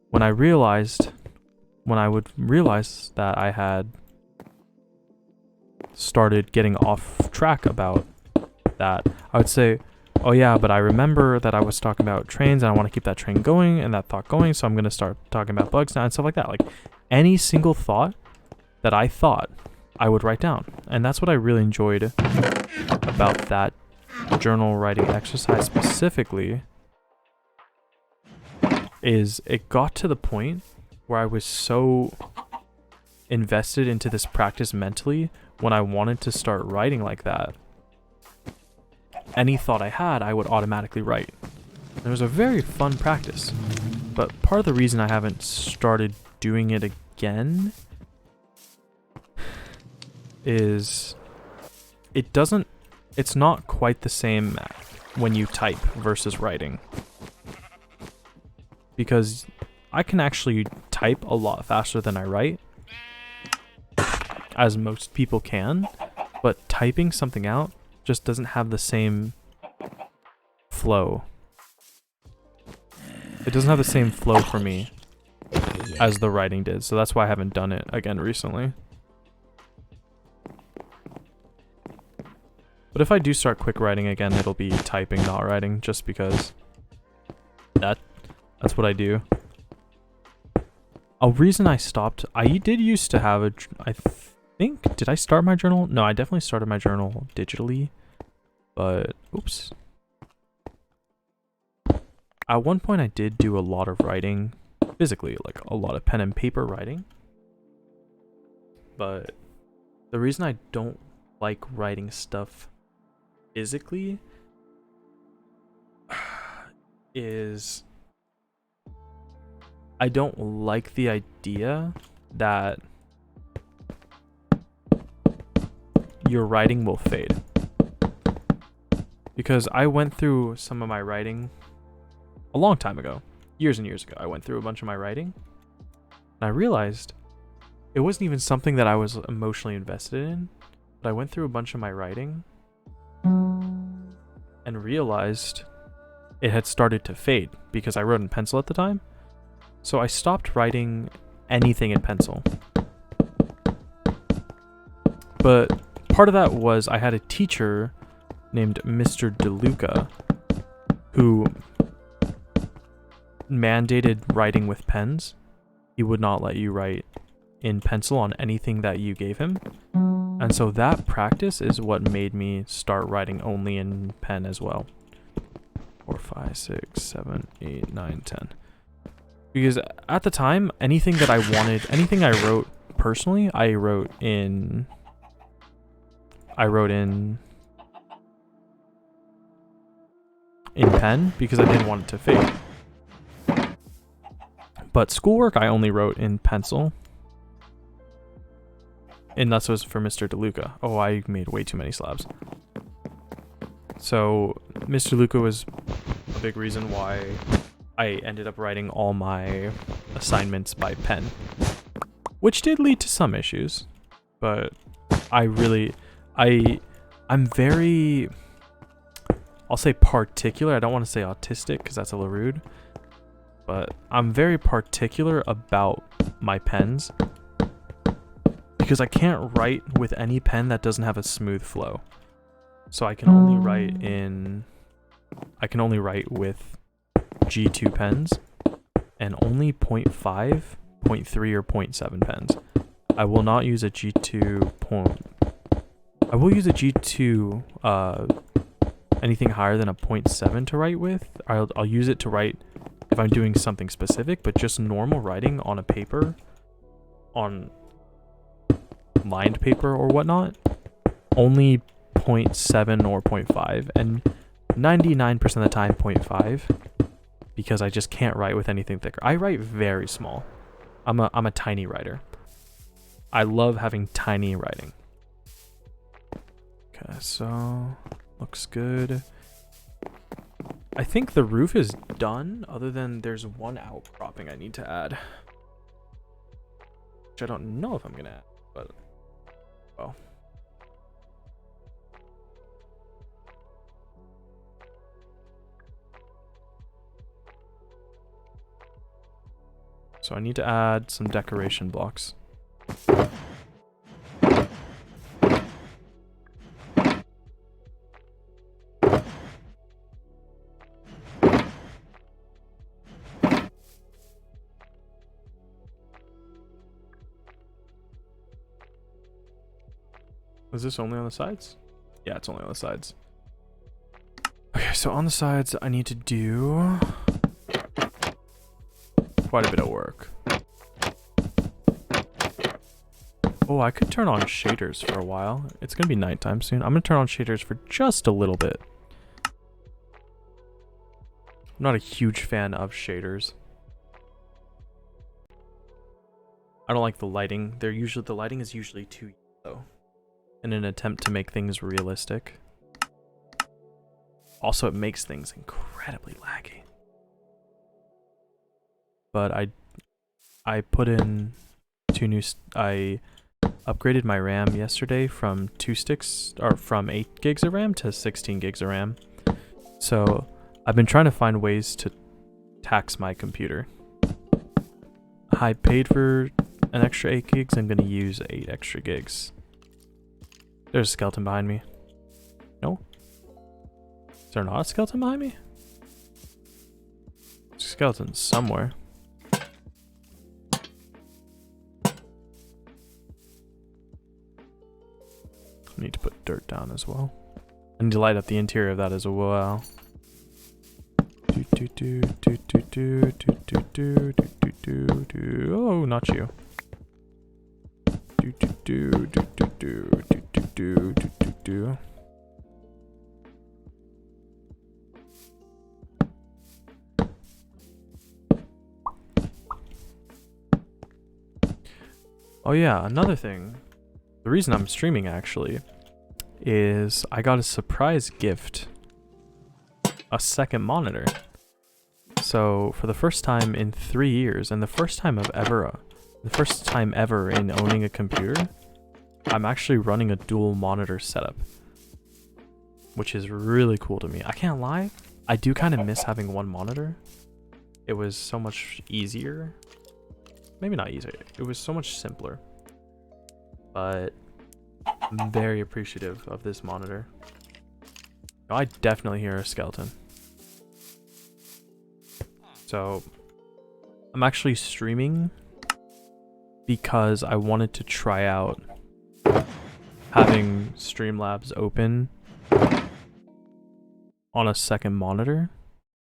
when I would realize that I had started getting off track about that, I would say, oh yeah, but I remember that I was talking about trains and I want to keep that train going and that thought going, so I'm going to start talking about bugs now and stuff like that. Like any single thought that I thought, I would write down. And that's what I really enjoyed about that journal writing exercise specifically, is it got to the point where I was so invested into this practice mentally. When I wanted to start writing like that, any thought I had, I would automatically write. And it was a very fun practice. But part of the reason I haven't started doing it again is it's not quite the same when you type versus writing. Because I can actually type a lot faster than I write, as most people can, but typing something out just doesn't have the same flow. It doesn't have the same flow for me as the writing did, so that's why I haven't done it again recently. But if I do start quick writing again, it'll be typing, not writing, just because that's what I do. A reason I stopped, I did used to have a, I think, did I start my journal? No, I definitely started my journal digitally, but, oops. At one point I did do a lot of writing, physically, like a lot of pen and paper writing. But the reason I don't like writing stuff physically is I don't like the idea that your writing will fade. Because I went through some of my writing a long time ago, years and years ago. I went through a bunch of my writing and I realized it wasn't even something that I was emotionally invested in, but I went through a bunch of my writing and realized it had started to fade because I wrote in pencil at the time. So I stopped writing anything in pencil. But part of that was I had a teacher named Mr. DeLuca who mandated writing with pens. He would not let you write in pencil on anything that you gave him. And so that practice is what made me start writing only in pen as well. 4, 5, 6, 7, 8, 9, 10. Because at the time, anything that I wanted, anything I wrote personally, I wrote in pen because I didn't want it to fade. But schoolwork I only wrote in pencil. And that was for Mr. DeLuca. Oh, I made way too many slabs. So Mr. DeLuca was a big reason why I ended up writing all my assignments by pen, which did lead to some issues, but I'm very, I'll say particular. I don't want to say autistic because that's a little rude, but I'm very particular about my pens because I can't write with any pen that doesn't have a smooth flow. So I can only write with G2 pens and only 0.5, 0.3, or 0.7 pens. I will not use a G2 point. I will use a G2 anything higher than a 0.7 to write with. I'll use it to write if I'm doing something specific, but just normal writing on a paper, on lined paper or whatnot, only 0.7 or 0.5, and 99% of the time 0.5, because I just can't write with anything thicker. I write very small. I'm a tiny writer. I love having tiny writing. Okay, so looks good. I think the roof is done, other than there's one outcropping I need to add, which I don't know if I'm gonna add, but well. So I need to add some decoration blocks. Is this only on the sides? Yeah, it's only on the sides. Okay, so on the sides, I need to do quite a bit of work. Oh, I could turn on shaders for a while. It's gonna be nighttime soon. I'm gonna turn on shaders for just a little bit. I'm not a huge fan of shaders. I don't like the lighting. The lighting is usually too yellow in an attempt to make things realistic. Also, it makes things incredibly laggy. But I put in I upgraded my RAM yesterday from 8 gigs of RAM to 16 gigs of RAM. So I've been trying to find ways to tax my computer. I paid for an extra 8 gigs. I'm gonna use 8 extra gigs. There's a skeleton behind me. No? Is there not a skeleton behind me? There's a skeleton somewhere. need to put dirt down as well. I need to light up the interior of that as well. Oh, not you. Oh yeah, another thing. The reason I'm streaming actually is I got a surprise gift. A second monitor. So for the first time in 3 years, and the first time ever in owning a computer, I'm actually running a dual monitor setup, which is really cool to me. I can't lie, I do kind of miss having one monitor. It was so much easier. Maybe not easier, it was so much simpler. But I'm very appreciative of this monitor. Oh, I definitely hear a skeleton. So I'm actually streaming because I wanted to try out having Streamlabs open on a second monitor,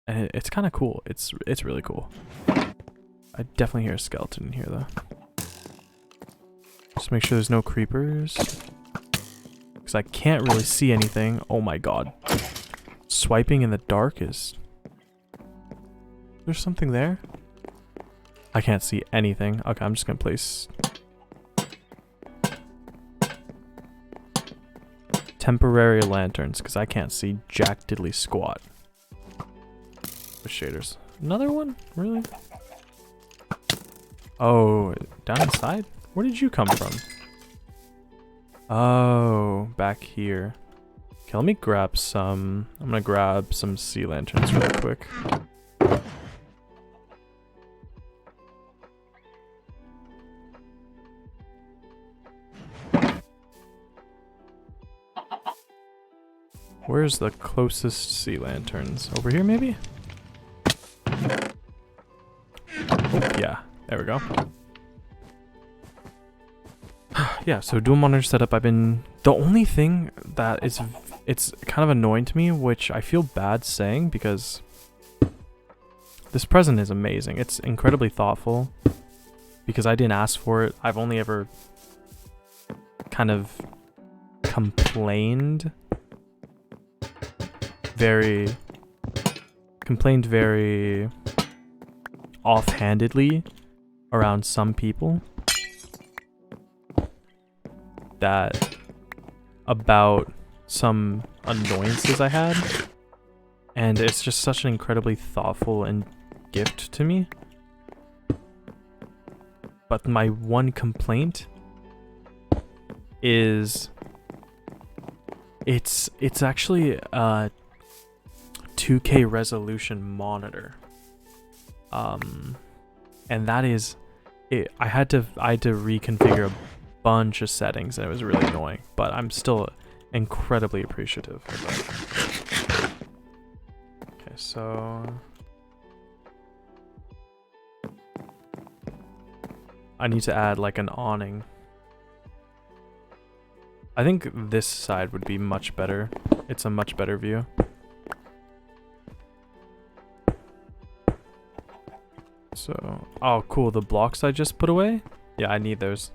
and it's kind of cool. It's really cool. I definitely hear a skeleton in here though. Just make sure there's no creepers, because I can't really see anything. Oh my god. Swiping in the dark is... There's something there? I can't see anything. Okay, I'm just gonna place temporary lanterns, because I can't see jack diddly squat. With shaders. Another one? Really? Oh, down inside? Where did you come from? Oh, back here. Okay, let me grab some... I'm gonna grab some sea lanterns really quick. Where's the closest sea lanterns? Over here, maybe? Oh, yeah, there we go. Yeah, so dual monitor setup. The only thing that it's kind of annoying to me, which I feel bad saying, because this present is amazing. It's incredibly thoughtful, because I didn't ask for it. I've only ever kind of complained very offhandedly around some people that about some annoyances I had, and it's just such an incredibly thoughtful and gift to me. But my one complaint is it's actually a 2K resolution monitor, and that is it. I had to reconfigure a bunch of settings, and it was really annoying, but I'm still incredibly appreciative of that. Okay, so I need to add like an awning. I think this side would be much better. It's a much better view. So, oh cool, the blocks I just put away? Yeah, I need those.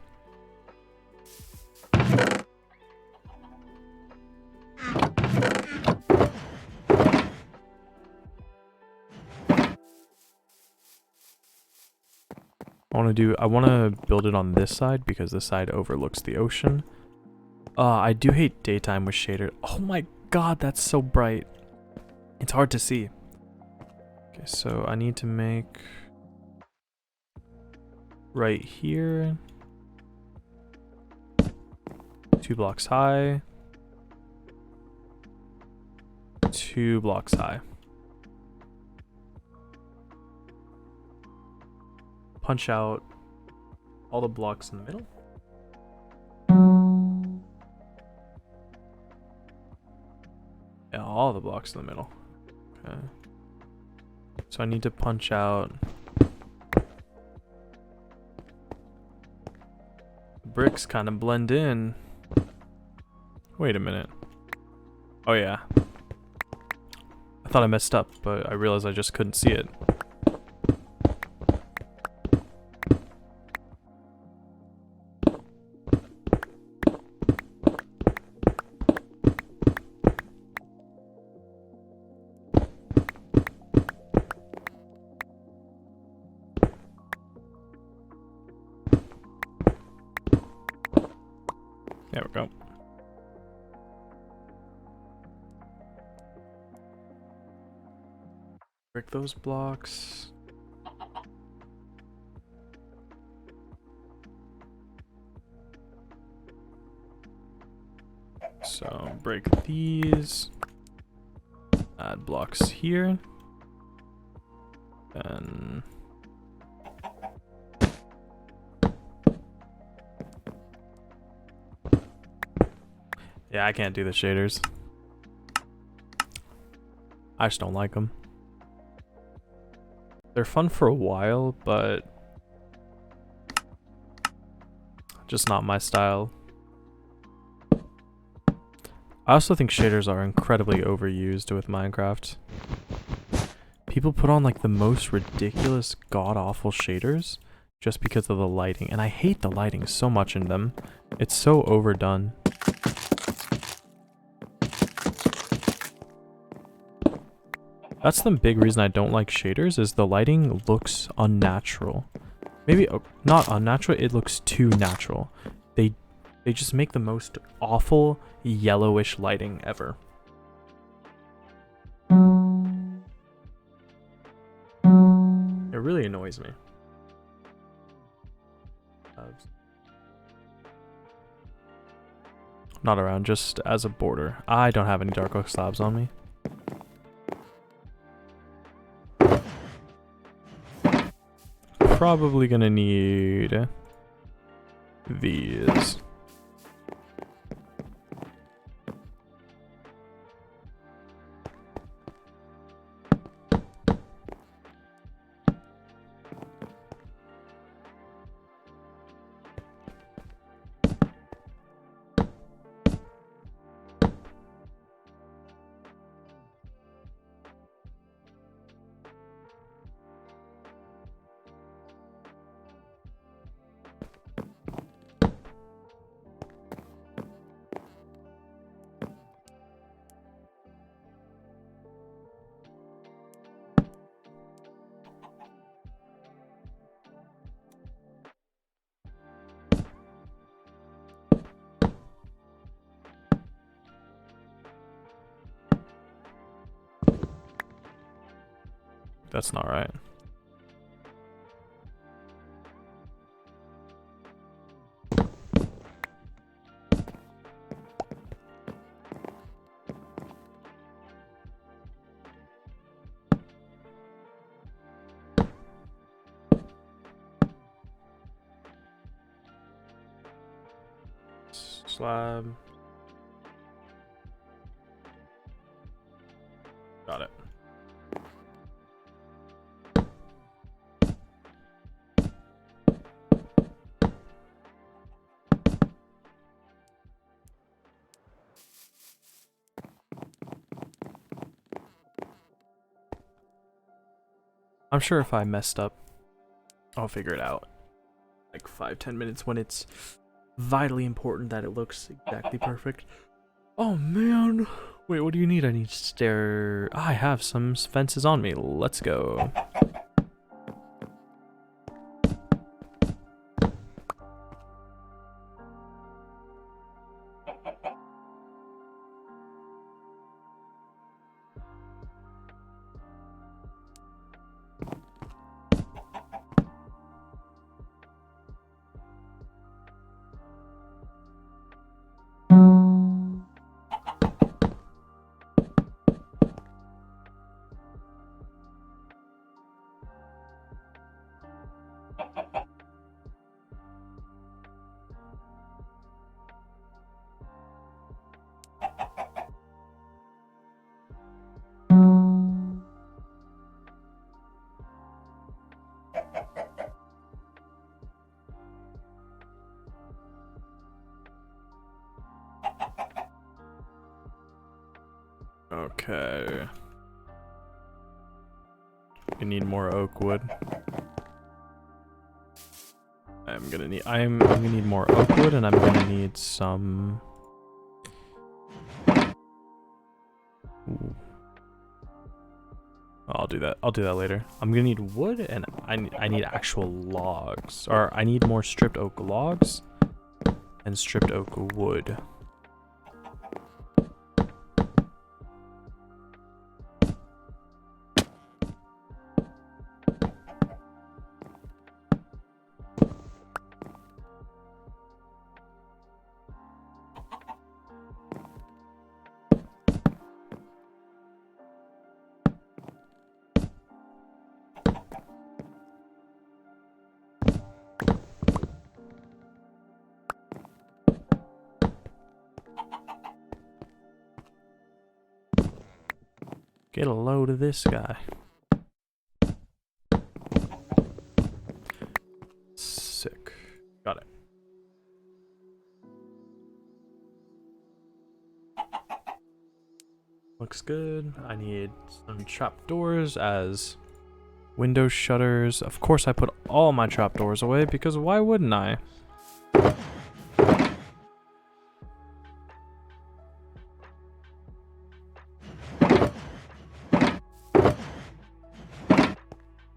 I want to build it on this side because this side overlooks the ocean. I do hate daytime with shader. Oh my god, that's so bright. It's hard to see. Okay, so I need to make right here 2 blocks high, 2 blocks high. Punch out all the blocks in the middle. Yeah, all the blocks in the middle. Okay. So I need to punch out the bricks, kind of blend in Wait a minute. Oh yeah. I thought I messed up, but I realized I just couldn't see it. There we go. Break those blocks. So break these. Add blocks here. And yeah, I can't do the shaders. I just don't like them. They're fun for a while, but just not my style. I also think shaders are incredibly overused with Minecraft. People put on like the most ridiculous, god-awful shaders just because of the lighting, and I hate the lighting so much in them. It's so overdone. That's the big reason I don't like shaders, is the lighting looks unnatural. Maybe not unnatural, it looks too natural. They just make the most awful yellowish lighting ever. It really annoys me. Not around, just as a border. I don't have any dark oak slabs on me. Probably gonna need these. That's not right. Slab. Got it. I'm sure if I messed up, I'll figure it out. Like 5-10 minutes when it's vitally important that it looks exactly perfect. Oh man. Wait, what do you need? I need stair. I have some fences on me. Let's go. Okay. We need more oak wood. I'm gonna need more oak wood, and I'm gonna need some. Ooh. I'll do that. I'll do that later. I'm gonna need wood, and I need actual logs, or I need more stripped oak logs and stripped oak wood. Get a load of this guy. Sick. Got it. Looks good. I need some trapdoors as window shutters. Of course I put all my trapdoors away because why wouldn't I?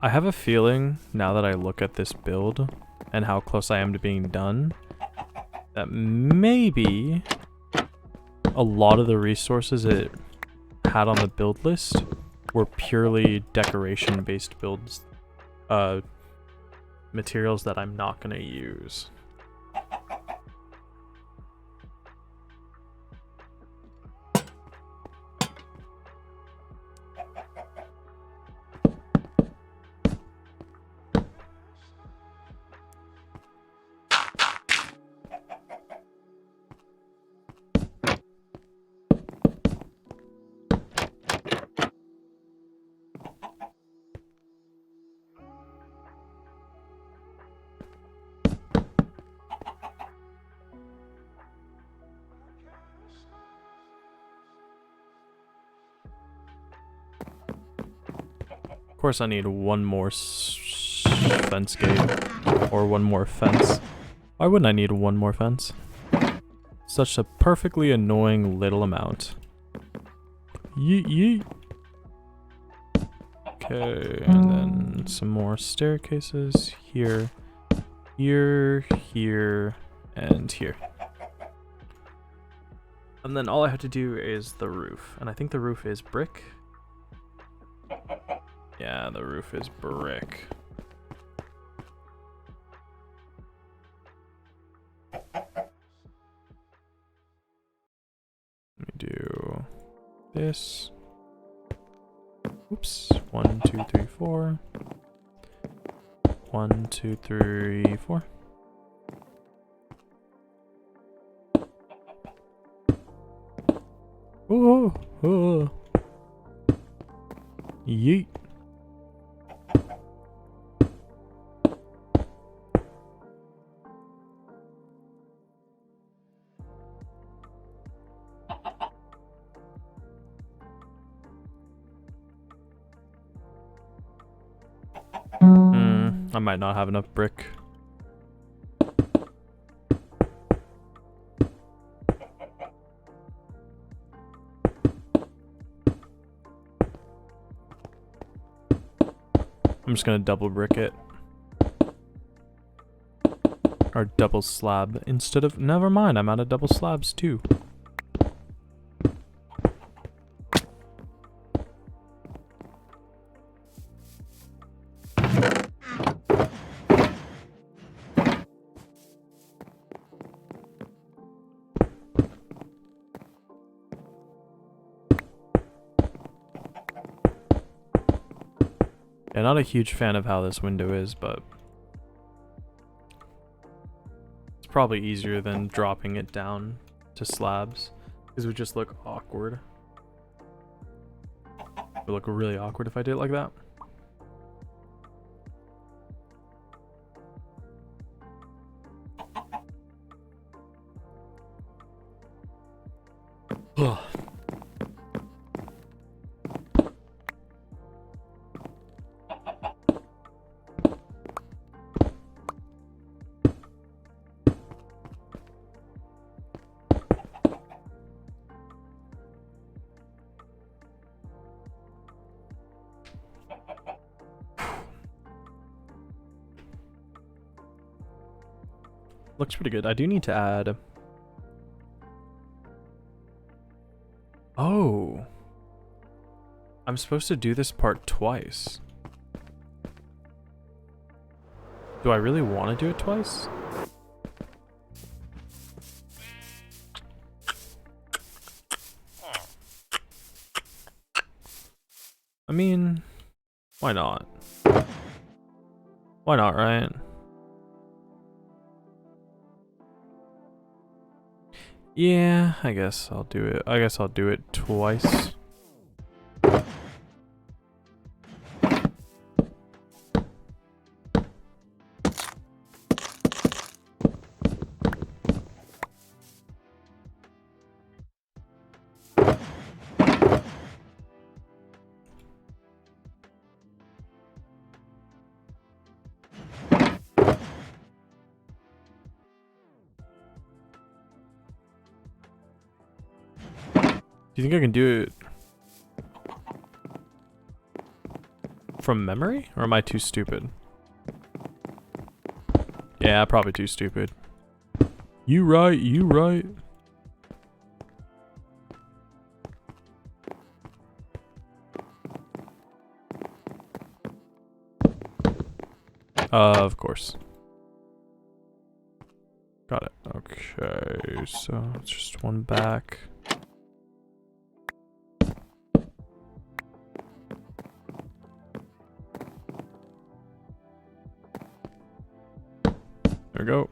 I have a feeling, now that I look at this build and how close I am to being done, that maybe a lot of the resources it had on the build list were purely decoration-based builds, materials that I'm not gonna use. Of course I need one more fence gate, or one more fence. Why wouldn't I need one more fence? Such a perfectly annoying little amount. Yeet yeet. Okay, and then some more staircases here, here, here, and here. And then all I have to do is the roof, and I think the roof is brick. Yeah, the roof is brick. Let me do this. Oops. 1, 2, 3, 4. 1, 2, 3, 4. Oh, oh. Yeet. I might not have enough brick. I'm just gonna double brick it. Or double slab instead of... Never mind, I'm out of double slabs too. Yeah, not a huge fan of how this window is, but it's probably easier than dropping it down to slabs, because it would just look awkward. It would look really awkward if I did it like that. Looks pretty good. I do need to add... Oh. I'm supposed to do this part twice. Do I really want to do it twice? I mean, why not? Why not, right? Yeah, I guess I'll do it. I guess I'll do it twice. Do you think I can do it from memory? Or am I too stupid? Yeah, probably too stupid. You right, you right. Of course. Got it. Okay, so it's just one back. There we go.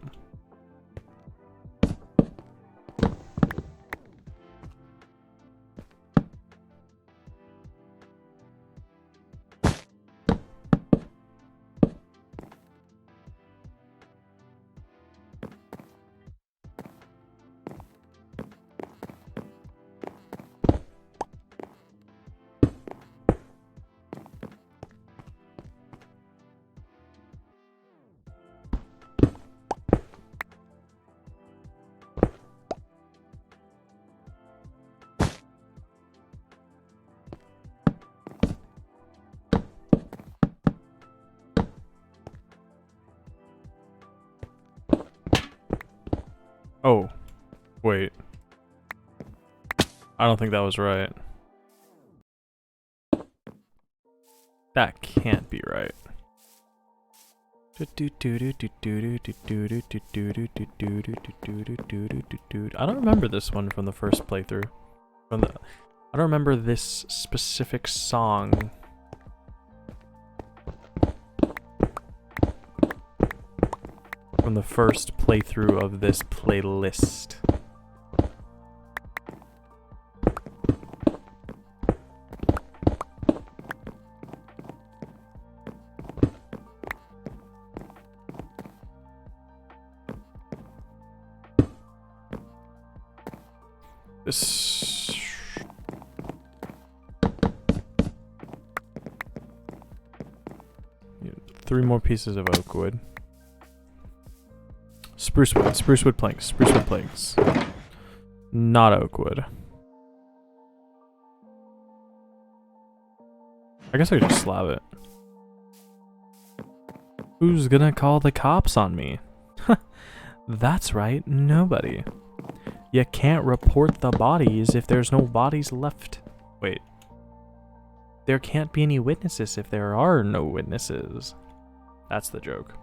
Oh, wait. I don't think that was right. That can't be right. I don't remember this one from the first playthrough. I don't remember this specific song. From the first playthrough of this playlist. This... Three more pieces of oak wood. Spruce wood planks, not oak wood. I guess I could just slab it. Who's gonna call the cops on me? That's right, nobody. You can't report the bodies if there's no bodies left. Wait. There can't be any witnesses if there are no witnesses. That's the joke.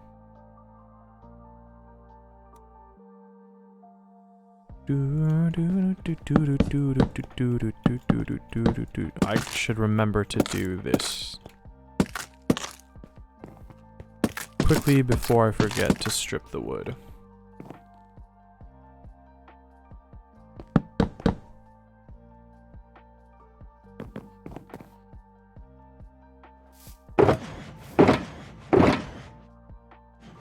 I should remember to do this quickly before I forget to strip the wood.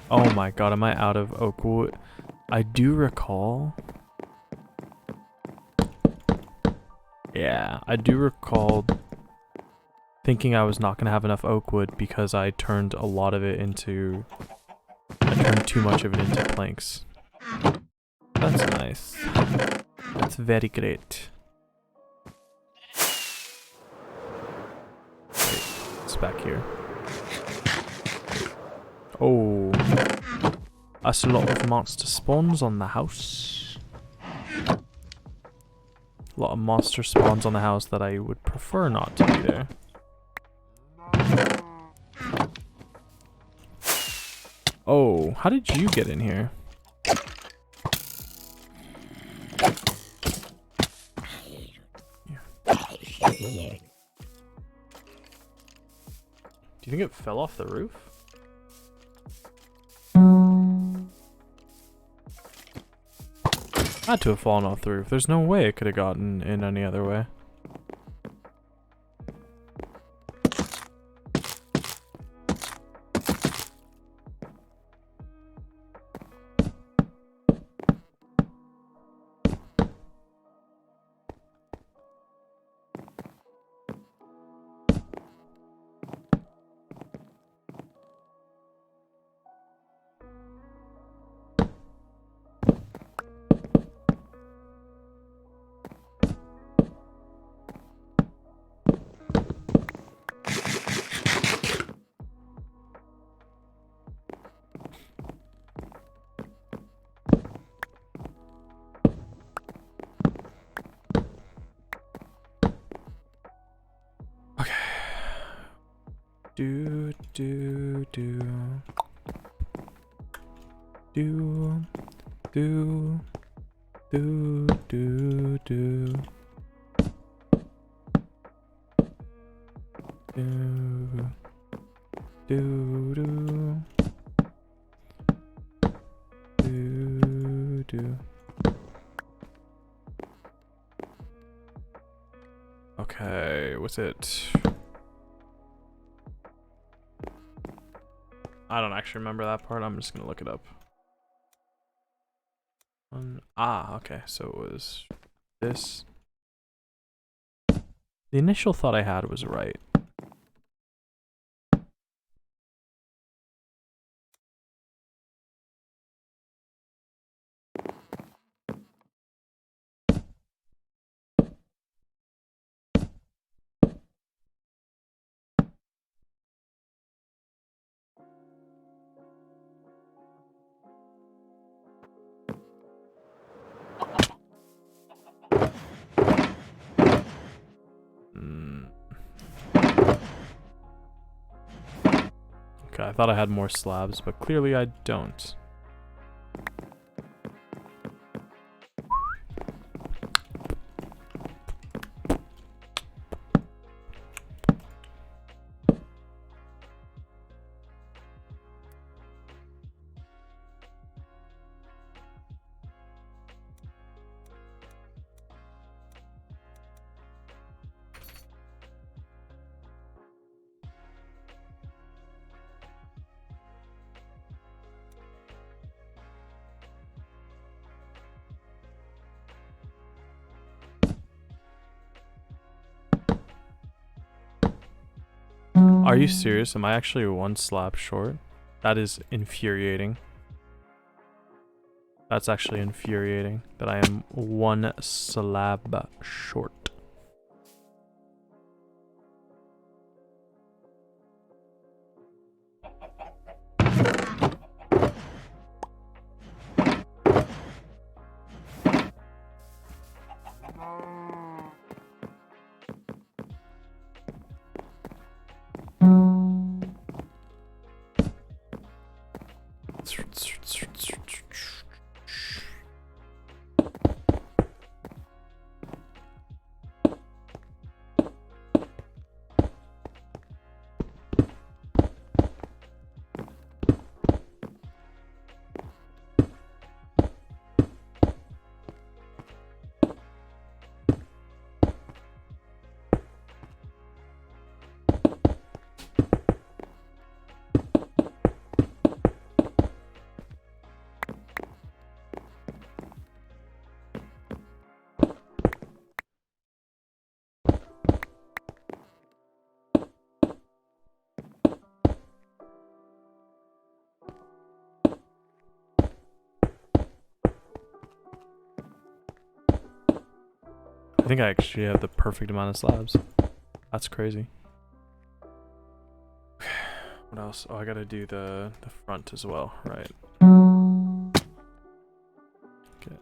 Oh my god, am I out of oak wood? I do recall... Yeah, I do recall thinking I was not going to have enough oak wood because I turned a lot of it into... I turned too much of it into planks. That's nice. That's very great. Wait, it's back here. Oh. That's a lot of monster spawns on the house. A lot of monster spawns on the house that I would prefer not to be there. Oh, how did you get in here? Do you think it fell off the roof? Had to have fallen off the roof. There's no way it could have gotten in any other way. Do do do do do do do do do do do do. Okay, what's it? I don't actually remember that part. I'm just gonna look it up. Okay, so it was this. The initial thought I had was right. Okay, I thought I had more slabs, but clearly I don't. Are you serious? Am I actually one slab short? That is infuriating. That's actually infuriating that I am one slab short. I think I actually have the perfect amount of slabs. That's crazy. What else? Oh, I gotta do the front as well, right? Okay.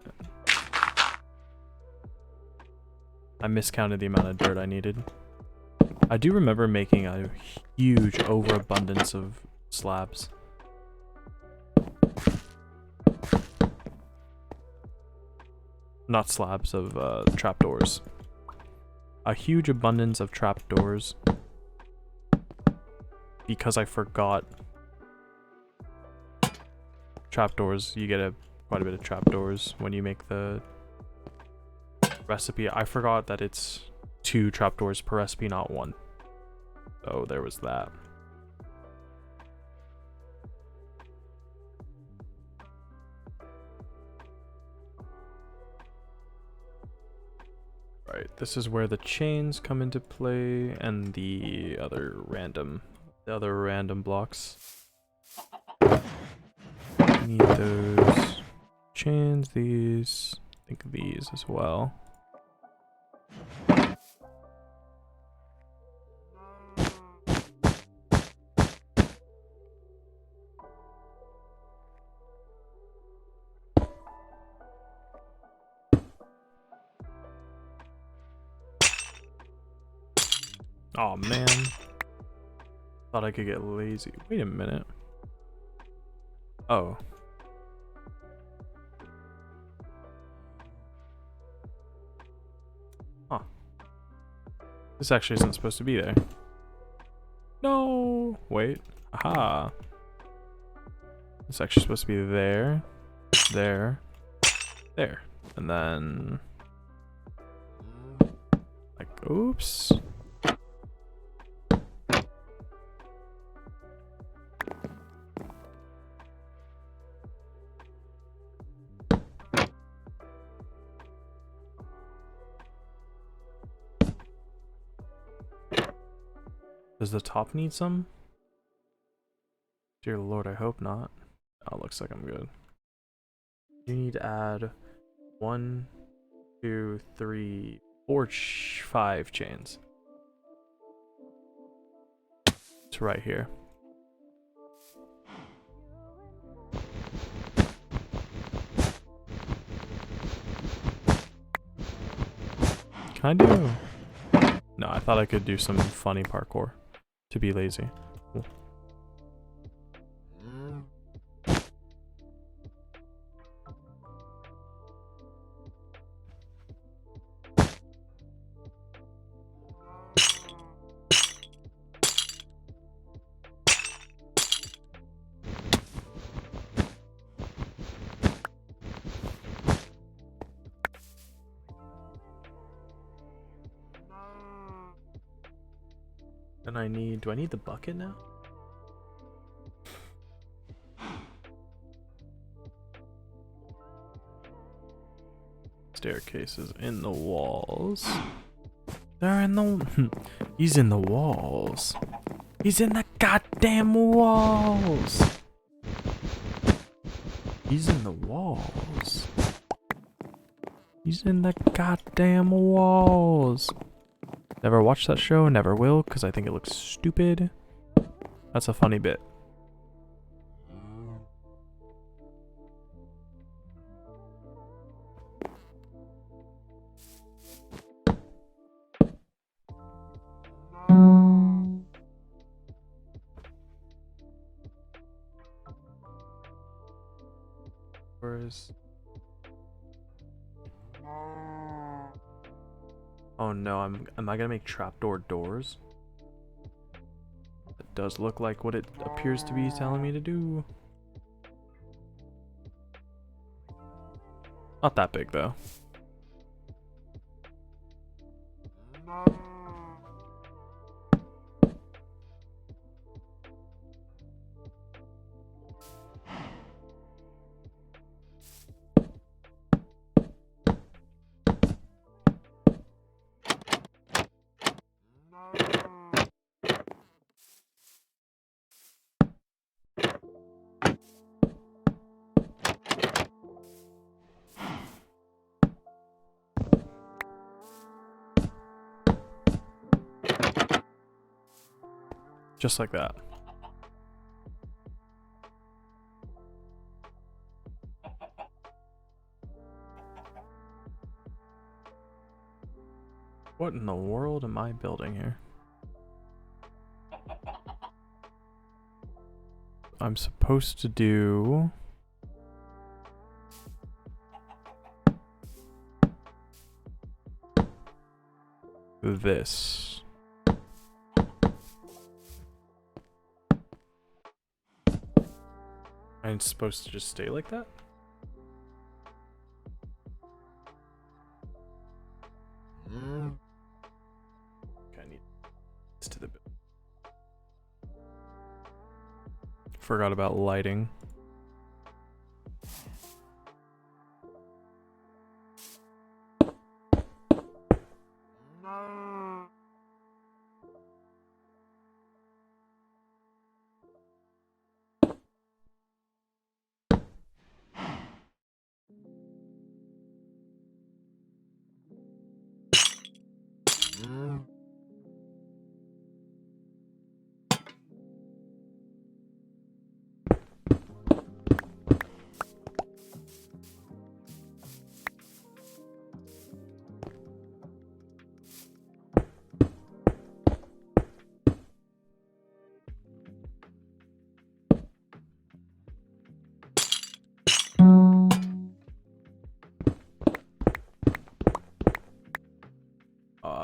I miscounted the amount of dirt I needed. I do remember making a huge overabundance of slabs. Not slabs, of trapdoors. A huge abundance of trapdoors. Because I forgot trapdoors, you get quite a bit of trapdoors when you make the recipe. I forgot that it's 2 trapdoors per recipe, not 1. So there was that. Right, this is where the chains come into play and the other random blocks. Need those chains, these, I think these as well. Oh man, thought I could get lazy. Wait a minute. Oh. Huh. This actually isn't supposed to be there. No! Wait. Aha. It's actually supposed to be there. There. There. And then... like, oops. Does the top need some? Dear Lord, I hope not. Oh, looks like I'm good. You need to add 1, 2, 3, 4, 5 chains. It's right here. Can I do... No, I thought I could do some funny parkour to be lazy. Cool. And I need... do I need the bucket now? Staircases in the walls. They're in the... He's in the walls. He's in the goddamn walls. He's in the walls. He's in the goddamn walls. Never watched that show, never will, because I think it looks stupid. That's a funny bit. Where's... oh no, am I gonna make trapdoor doors? It does look like what it appears to be telling me to do. Not that big though. Just like that. What in the world am I building here? I'm supposed to do... this. And it's supposed to just stay like that? Okay, I need this to the build. Forgot about lighting.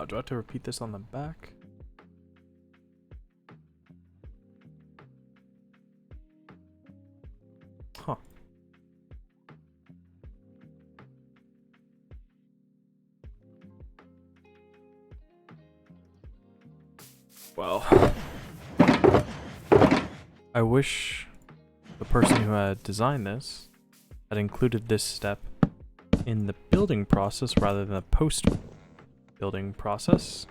Do I have to repeat this on the back? Huh. Well, I wish the person who had designed this had included this step in the building process rather than the post-building process,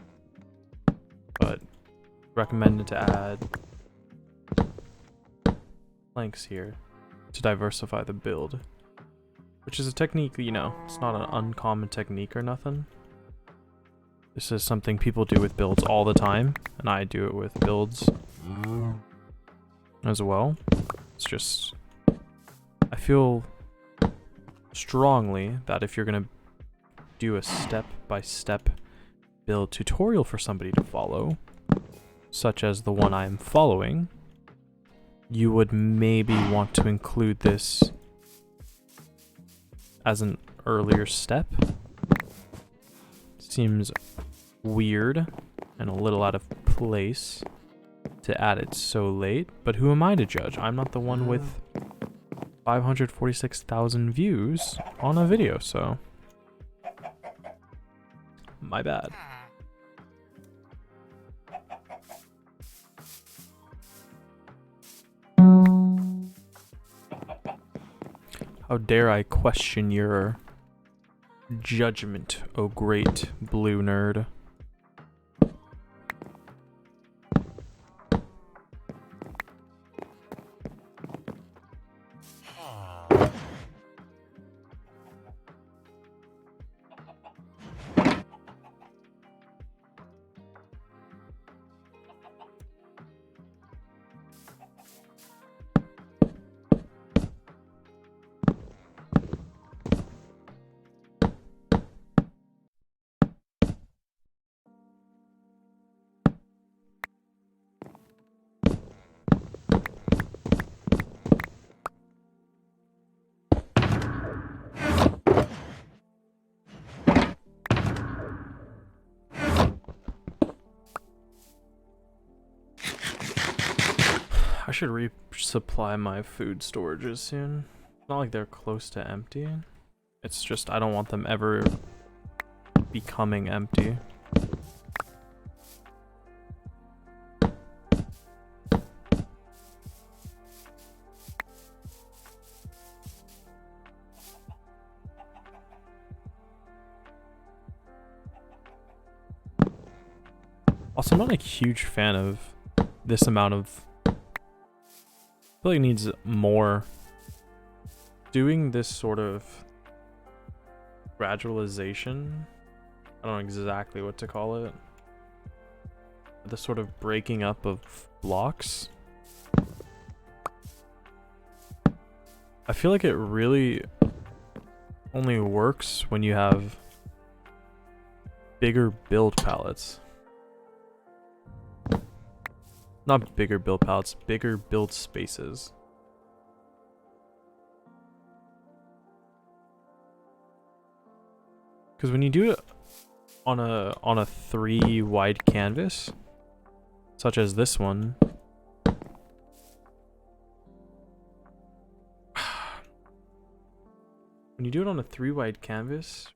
but recommended to add planks here to diversify the build, which is a technique, you know, it's not an uncommon technique or nothing. This is something people do with builds all the time, and I do it with builds as well. It's just, I feel strongly that if you're gonna do a step-by-step build tutorial for somebody to follow, such as the one I am following, you would maybe want to include this as an earlier step. Seems weird and a little out of place to add it so late, but who am I to judge? I'm not the one with 546,000 views on a video, so my bad. How dare I question your judgment, oh great blue nerd. I should resupply my food storages soon. It's not like they're close to empty. It's just I don't want them ever becoming empty. Also, I'm not a huge fan of this amount of... I feel like it needs more. Doing this sort of gradualization, I don't know exactly what to call it. The sort of breaking up of blocks. I feel like it really only works when you have bigger build palettes. Not bigger build palettes, bigger build spaces. Because when you do it on a 3 wide canvas, such as this one, when you do it on a 3 wide canvas,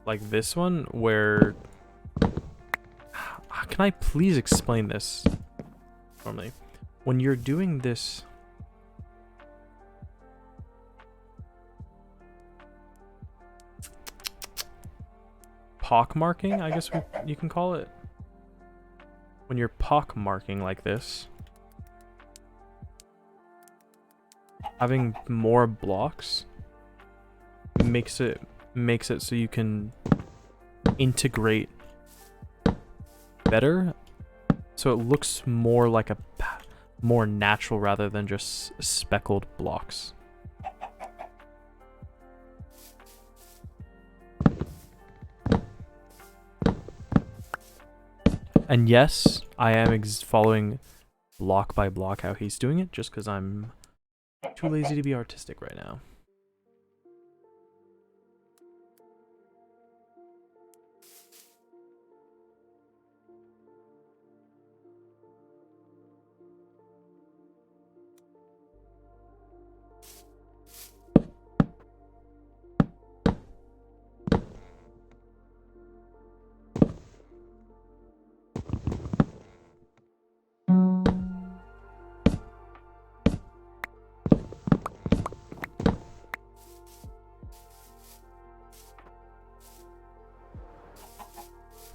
like this one, where, can I please explain this normally? When you're doing this, pockmarking, I guess you can call it. When you're pockmarking like this, having more blocks makes it so you can integrate better, so it looks more like more natural rather than just speckled blocks. And yes, I am following block by block how he's doing it, just because I'm too lazy to be artistic right now.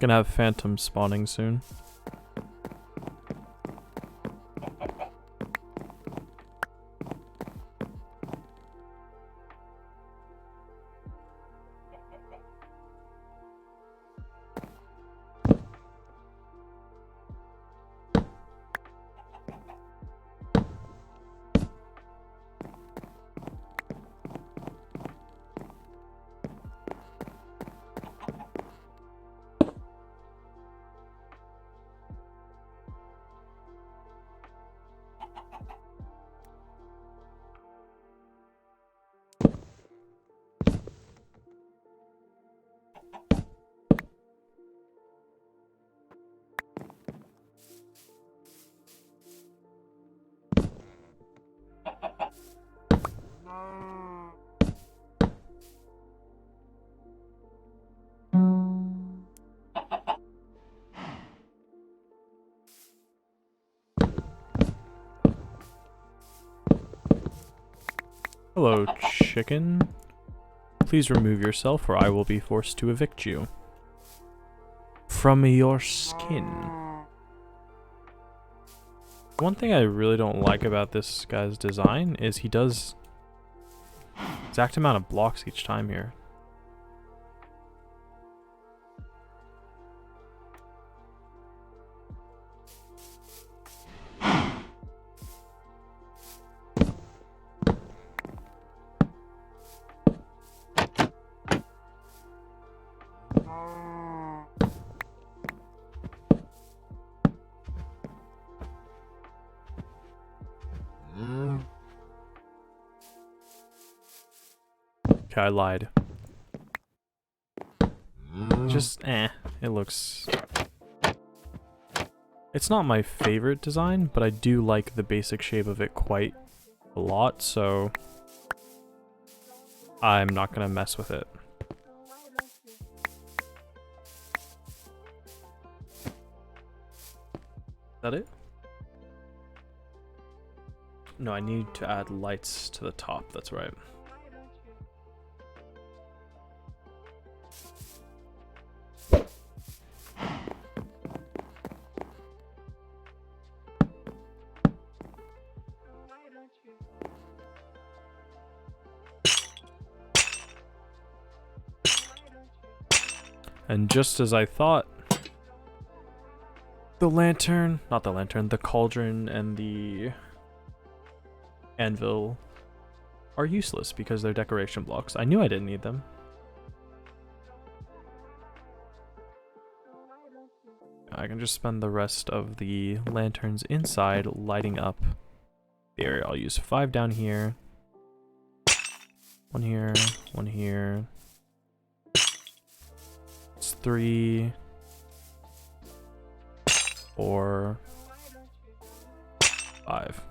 Gonna have phantom spawning soon. Hello, chicken. Please remove yourself or I will be forced to evict you from your skin. One thing I really don't like about this guy's design is he does exact amount of blocks each time here. Okay, I lied. Just, it looks... It's not my favorite design, but I do like the basic shape of it quite a lot, so I'm not gonna mess with it. Is that it? No, I need to add lights to the top, that's right. And just as I thought, the lantern, not the lantern, the cauldron and the anvil are useless because they're decoration blocks. I knew I didn't need them. I can just spend the rest of the lanterns inside lighting up the area. I'll use 5 down here. 1 here, 1 here. It's 3, 4, 5.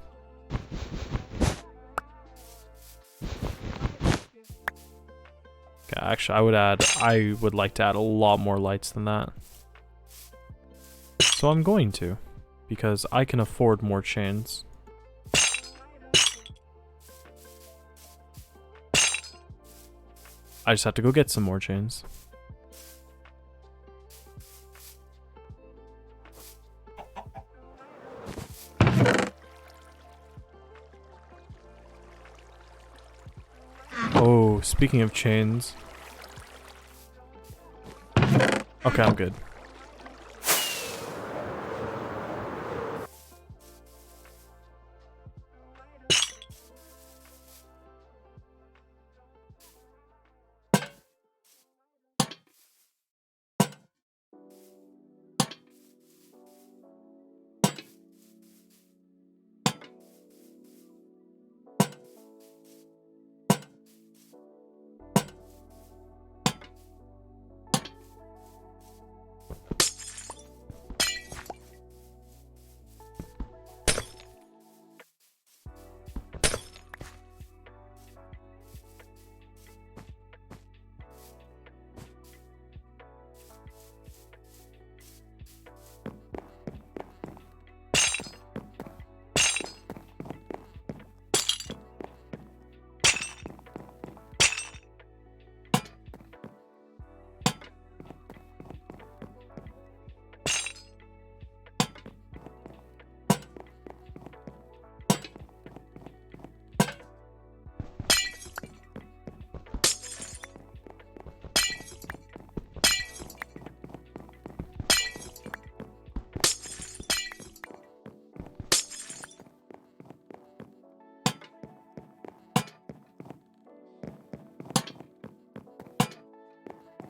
Okay, actually I would like to add a lot more lights than that. So I'm going to, because I can afford more chains. I just have to go get some more chains. Oh, speaking of chains. Okay, I'm good.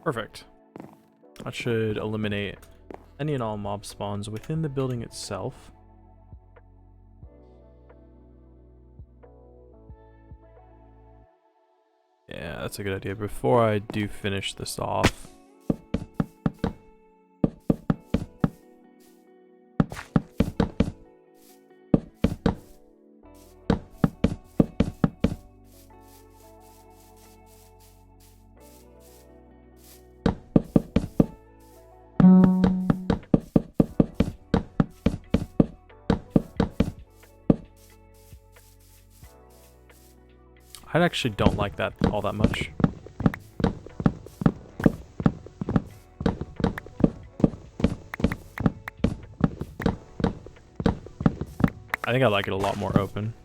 Perfect. That should eliminate any and all mob spawns within the building itself. Yeah, that's a good idea. Before I do finish this off, I actually don't like that all that much. I think I like it a lot more open.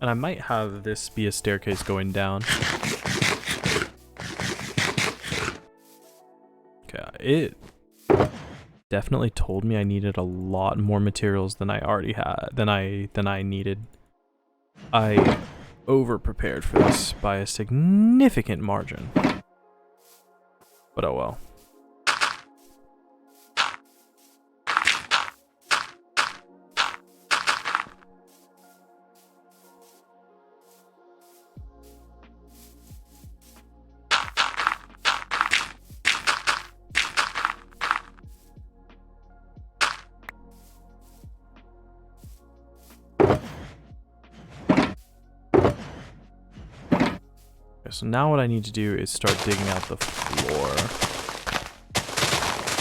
And I might have this be a staircase going down. Okay, it definitely told me I needed a lot more materials than I already had, than I needed. I over-prepared for this by a significant margin. But oh well. So now what I need to do is start digging out the floor.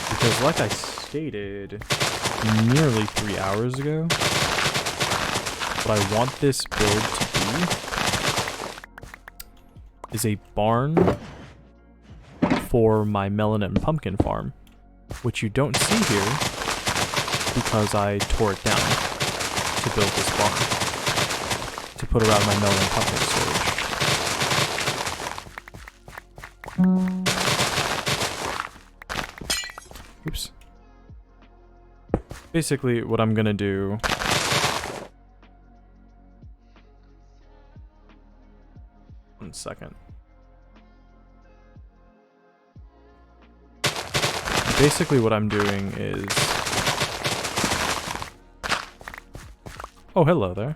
Because like I stated nearly 3 hours ago, what I want this build to be is a barn for my melon and pumpkin farm, which you don't see here because I tore it down to build this barn to put around my melon and pumpkin storage. Oops. basically what I'm gonna do. One second. Basically what I'm doing is... Oh, hello there.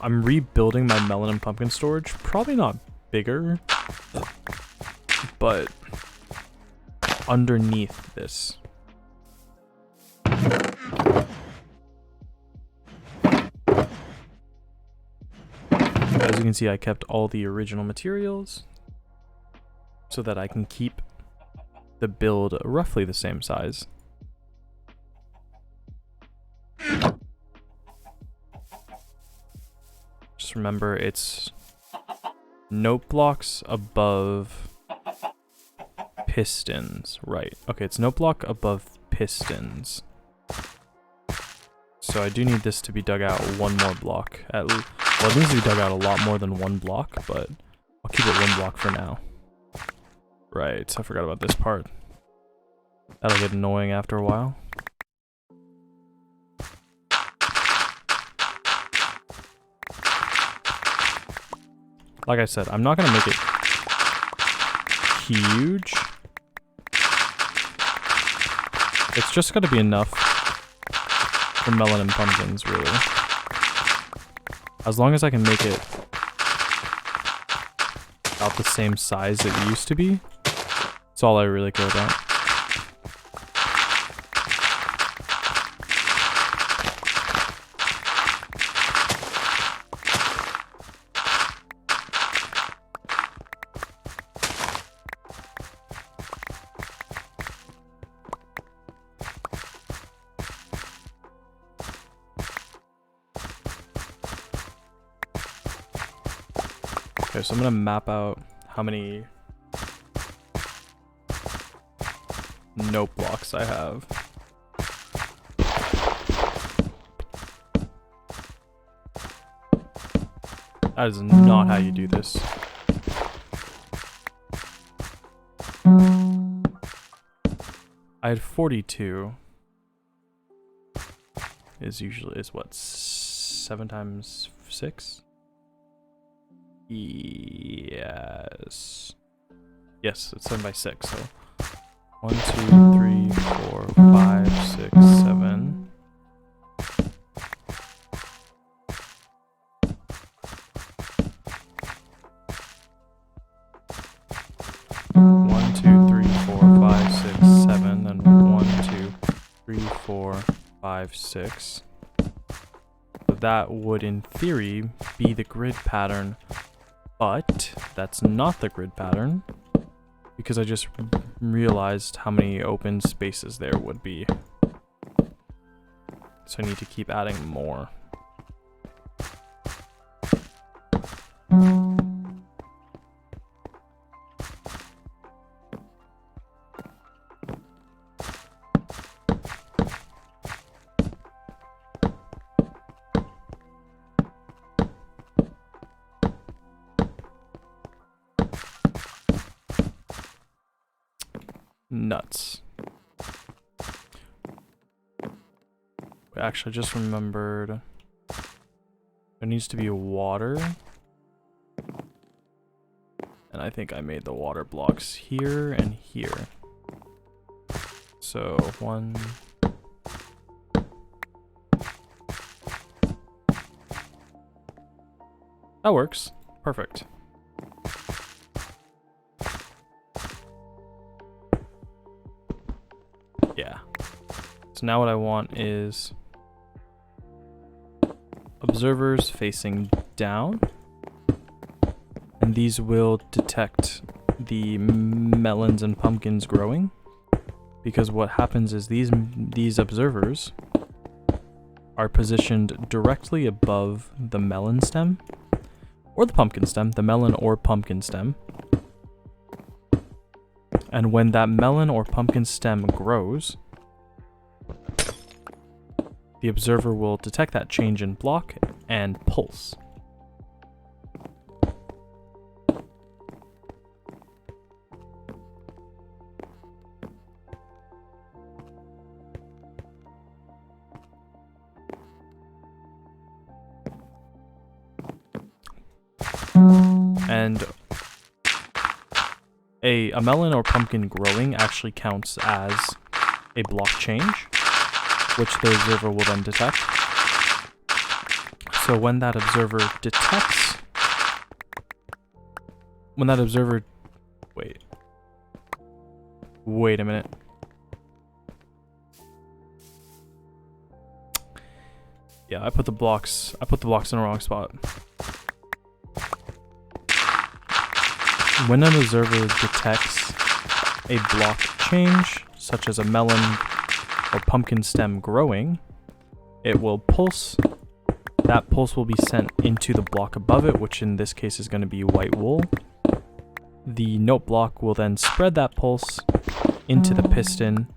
I'm rebuilding my melon and pumpkin storage. Probably not bigger, but underneath this. As you can see, I kept all the original materials so that I can keep the build roughly the same size. Just remember, it's note blocks above pistons. Right. Okay, it's note block above pistons. So I do need this to be dug out one more block. Well, it needs to be dug out a lot more than one block, but I'll keep it one block for now. Right, I forgot about this part. That'll get annoying after a while. Like I said, I'm not gonna make it huge. It's just gotta be enough for melon and pumpkins, really. As long as I can make it about the same size it used to be, that's all I really care about. Okay, so I'm gonna map out how many note blocks I have. That is not how you do this. I had 42. Is what, 7 times 6? Yes. Yes, it's 7 by 6, so 1, 2, 3, 4, 5, 6, 7. One, 2, 3, 4, 5, 6, 7, and 1, 2, 3, 4, 5, 6. So that would, in theory, be the grid pattern, but that's not the grid pattern because I just realized how many open spaces there would be. So I need to keep adding more. Nuts. Actually, I just remembered there needs to be water. And I think I made the water blocks here and here. So, 1... That works. Perfect. Yeah. So now what I want is observers facing down, and these will detect the melons and pumpkins growing, because what happens is these observers are positioned directly above the melon stem or the pumpkin stem, the melon or pumpkin stem. And when that melon or pumpkin stem grows, the observer will detect that change in block and pulse. And a melon or pumpkin growing actually counts as a block change, which the observer will then detect. So when that observer detects, wait a minute. Yeah, I put the blocks in the wrong spot. When an observer detects a block change, such as a melon or pumpkin stem growing, it will pulse. That pulse will be sent into the block above it, which in this case is going to be white wool. The note block will then spread that pulse into the piston.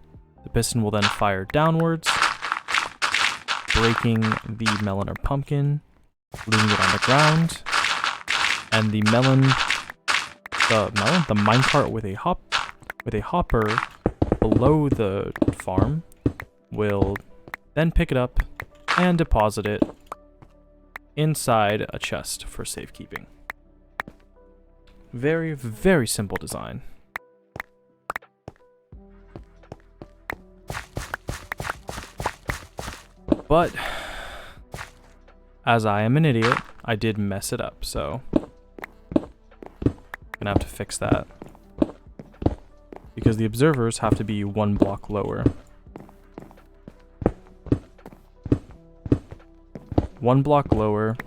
The piston will then fire downwards, breaking the melon or pumpkin, leaving it on the ground, and the minecart with a hopper below the farm will then pick it up and deposit it inside a chest for safekeeping. Very, very simple design. But as I am an idiot, I did mess it up, so gonna have to fix that. Because the observers have to be one block lower. One block lower,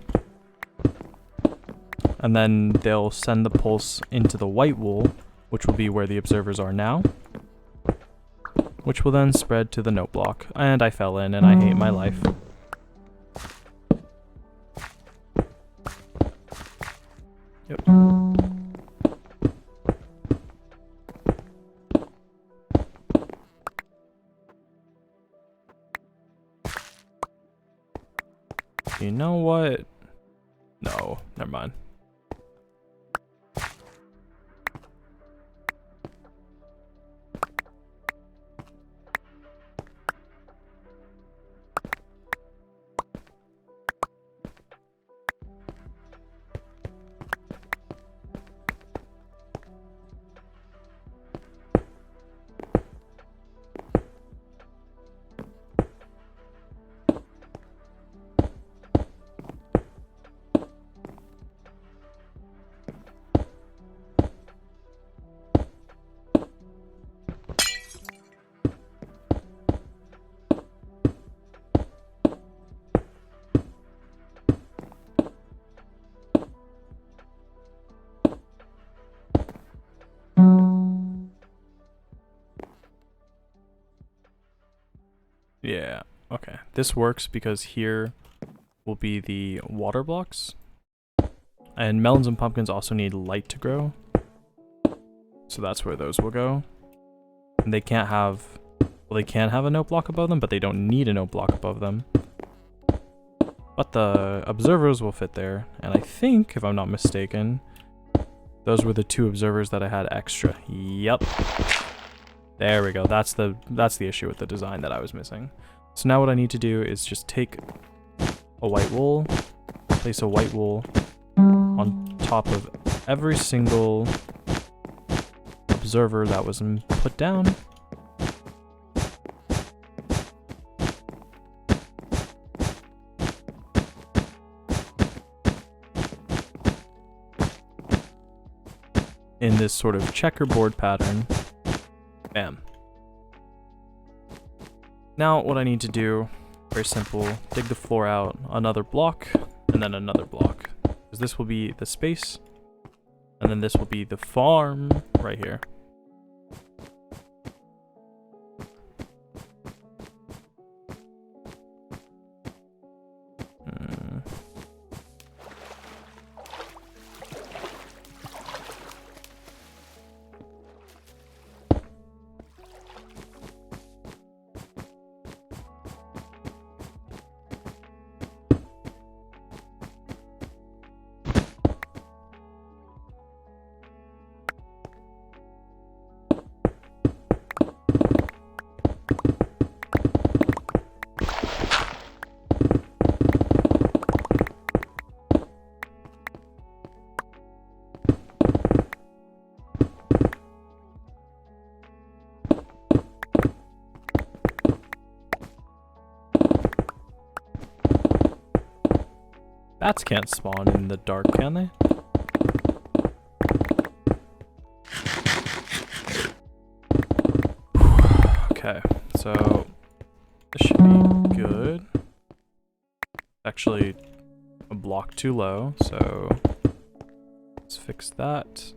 and then they'll send the pulse into the white wool, which will be where the observers are now, which will then spread to the note block. And I fell in, and I hate my life. Yep. You know what? No, never mind. Yeah, okay. This works because here will be the water blocks. And melons and pumpkins also need light to grow. So that's where those will go. And they can't have, well, they can have a note block above them, but they don't need a note block above them. But the observers will fit there. And I think, if I'm not mistaken, those were the two observers that I had extra. Yep. There we go. That's the issue with the design that I was missing. So now what I need to do is just take a white wool, place a white wool on top of every single observer that was put down. In this sort of checkerboard pattern. Bam. Now what I need to do, very simple, dig the floor out, another block, and then another block. Because this will be the space, and then this will be the farm right here. Bats can't spawn in the dark, can they? Okay, so this should be good. Actually, a block too low, so let's fix that.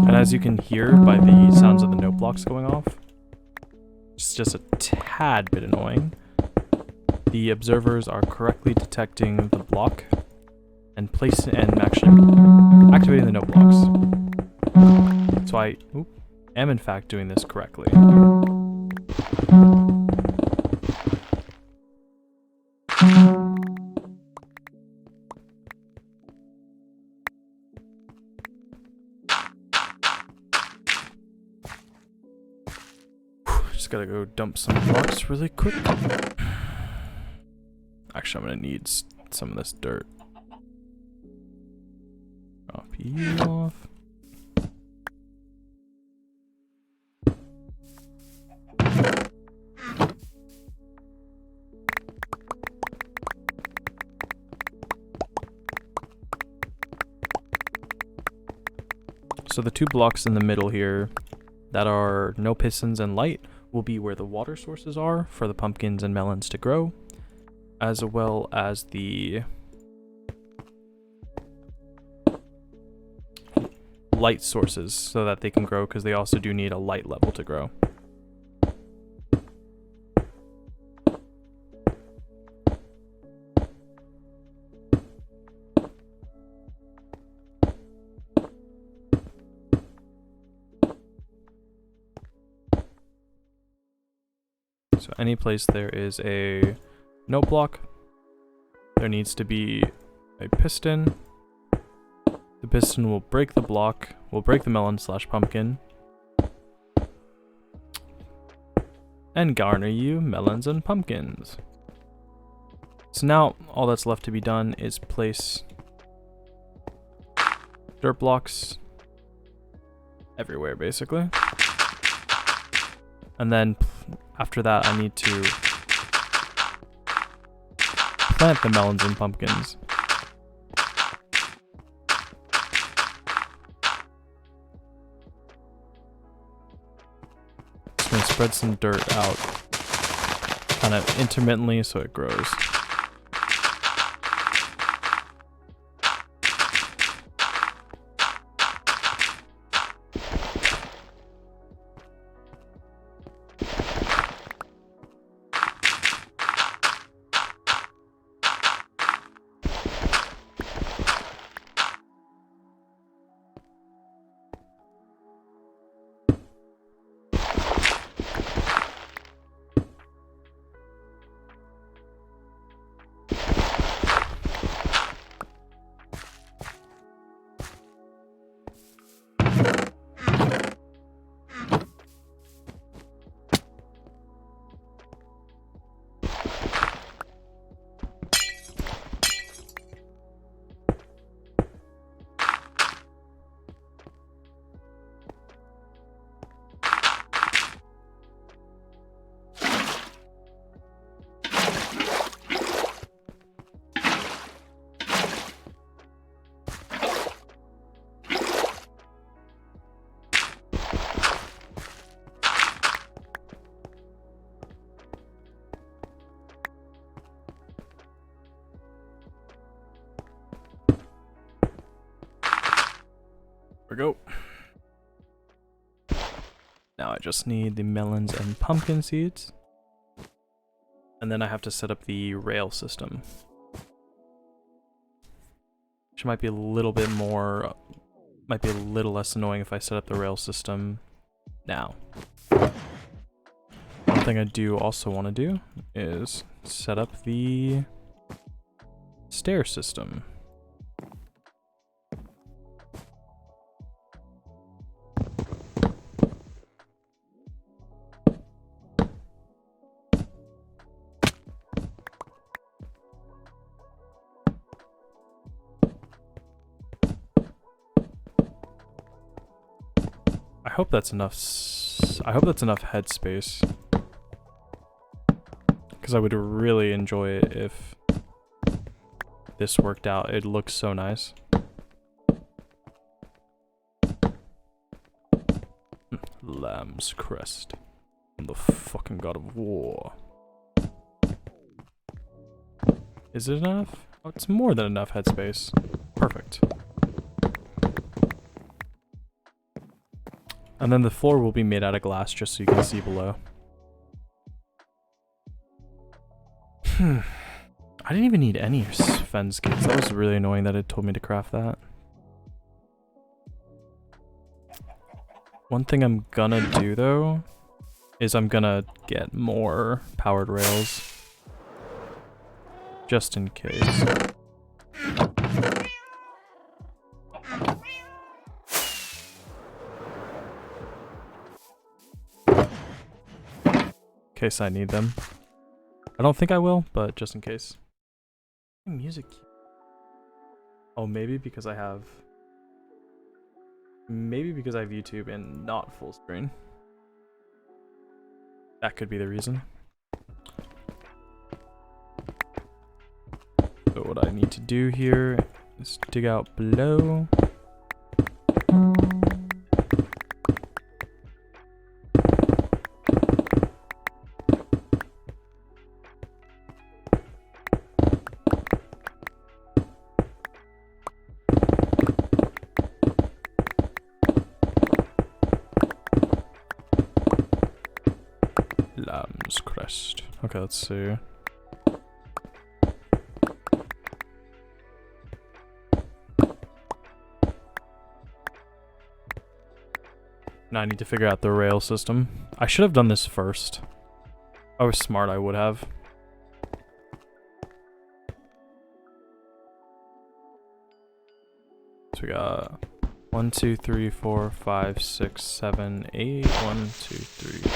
And as you can hear by the sounds of the note blocks going off, it's just a tad bit annoying. The observers are correctly detecting the block and actually activating the note blocks. So I am in fact doing this correctly. Just gotta go dump some blocks really quick. Actually, I'm gonna need some of this dirt. Drop you off. So the two blocks in the middle here that are no pistons and light will be where the water sources are for the pumpkins and melons to grow, as well as the light sources so that they can grow, because they also do need a light level to grow. So any place there is a note block, there needs to be a piston. The piston will break the block, will break the melon/pumpkin, and garner you melons and pumpkins. So now all that's left to be done is place dirt blocks everywhere, basically. And then after that, I need to plant the melons and pumpkins. Just gonna spread some dirt out kind of intermittently so it grows. There we go. Now I just need the melons and pumpkin seeds. And then I have to set up the rail system. which might be a little bit more, might be a little less annoying if I set up the rail system now. One thing I do also want to do is set up the stair system. I hope that's enough. I hope that's enough headspace, because I would really enjoy it if this worked out. It looks so nice. Lamb's crest. I'm the fucking god of war. Is it enough? Oh, it's more than enough headspace. Perfect. And then the floor will be made out of glass just so you can see below. I didn't even need any fence gates. That was really annoying that it told me to craft that. One thing I'm gonna do though is I'm gonna get more powered rails just in case. In case I need them. I don't think I will, but just in case. Music. Oh, maybe because I have YouTube and not full screen. That could be the reason. So what I need to do here is dig out below. Lamb's crest. Okay, let's see. Now I need to figure out the rail system. I should have done this first. If I was smart, I would have. So we got 1, 2, 3, 4, 5, 6, 7, 8. 1, 2, 3,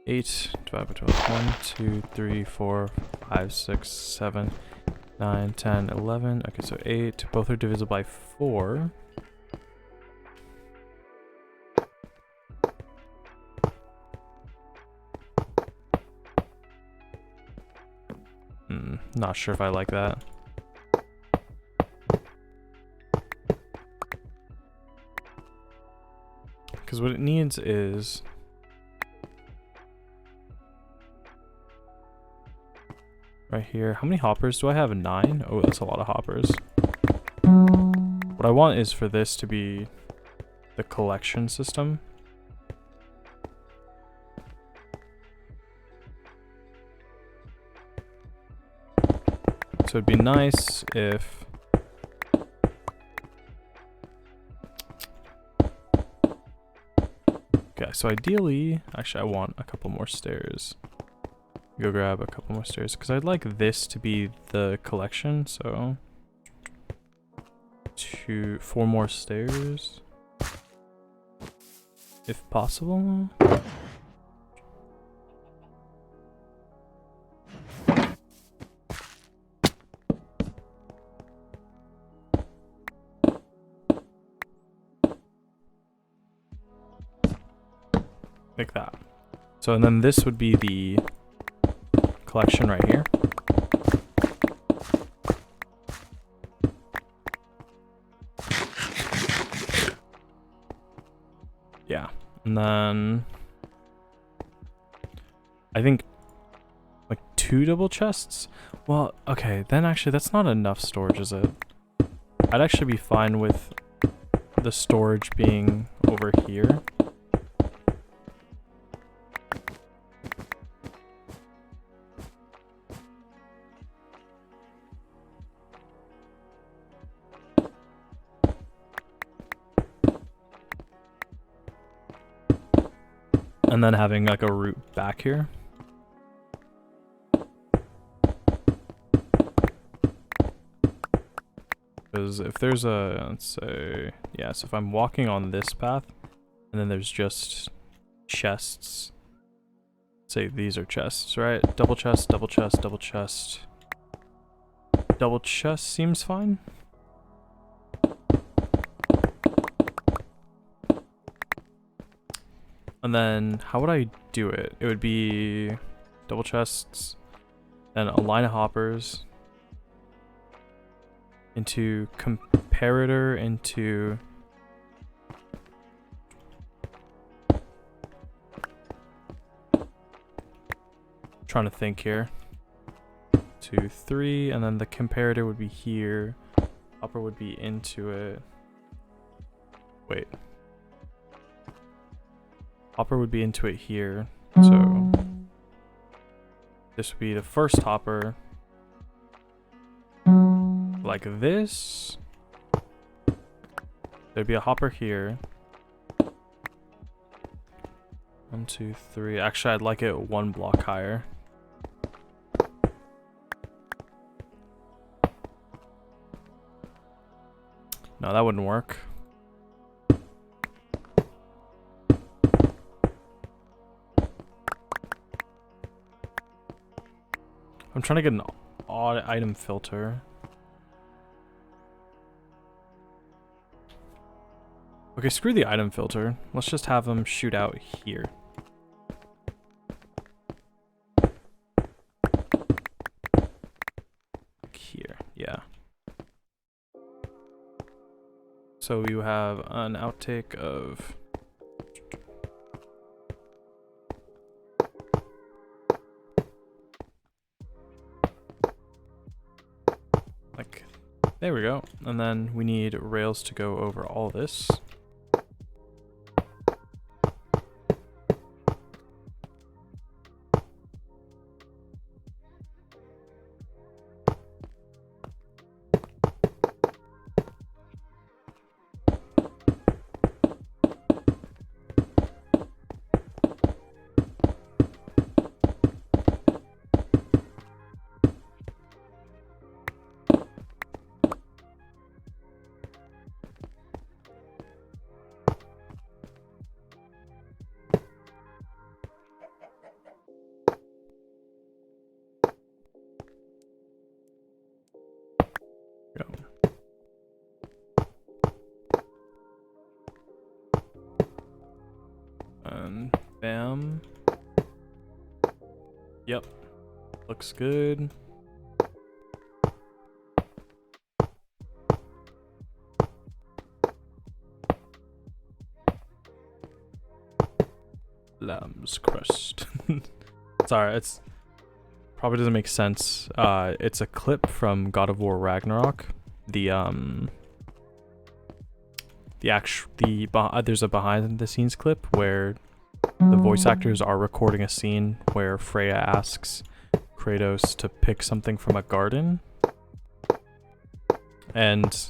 8 divided by 12. 1, 2, 3, 4, 5, 6, 7, 9, 10, 11. Okay, so 8. Both are divisible by 4. Not sure if I like that. Because what it needs is right here. How many hoppers do I have? 9? Oh, that's a lot of hoppers. What I want is for this to be the collection system. So it'd be nice if okay, so ideally, actually I want a couple more stairs. Go grab a couple more stairs because I'd like this to be the collection, so 4 more stairs if possible. Like that. So, and then this would be the collection right here. Yeah. And then I think like 2 double chests. Well, okay, then actually that's not enough storage, is it? I'd actually be fine with the storage being over here. And then having like a route back here. Because if there's a, let's say, yeah, so if I'm walking on this path, and then there's just chests, say these are chests, right? Double chest, double chest, double chest. Double chest seems fine. And then, how would I do it? It would be double chests, and a line of hoppers, into comparator, into... trying to think here. 2, 3, and then the comparator would be here. Hopper would be into it. Wait. Hopper would be into it here. So this would be the first hopper. Like this. There'd be a hopper here. 1, 2, 3. Actually, I'd like it 1 block higher. No, that wouldn't work. I'm trying to get an odd item filter. Okay, screw the item filter. Let's just have them shoot out here. Here, yeah. So you have an outtake of... like, there we go. And then we need rails to go over all this. And bam. Yep. Looks good. Lamb's crust. Sorry, it's probably doesn't make sense. It's a clip from God of War Ragnarok. There's a behind the scenes clip where the voice actors are recording a scene where Freya asks Kratos to pick something from a garden, and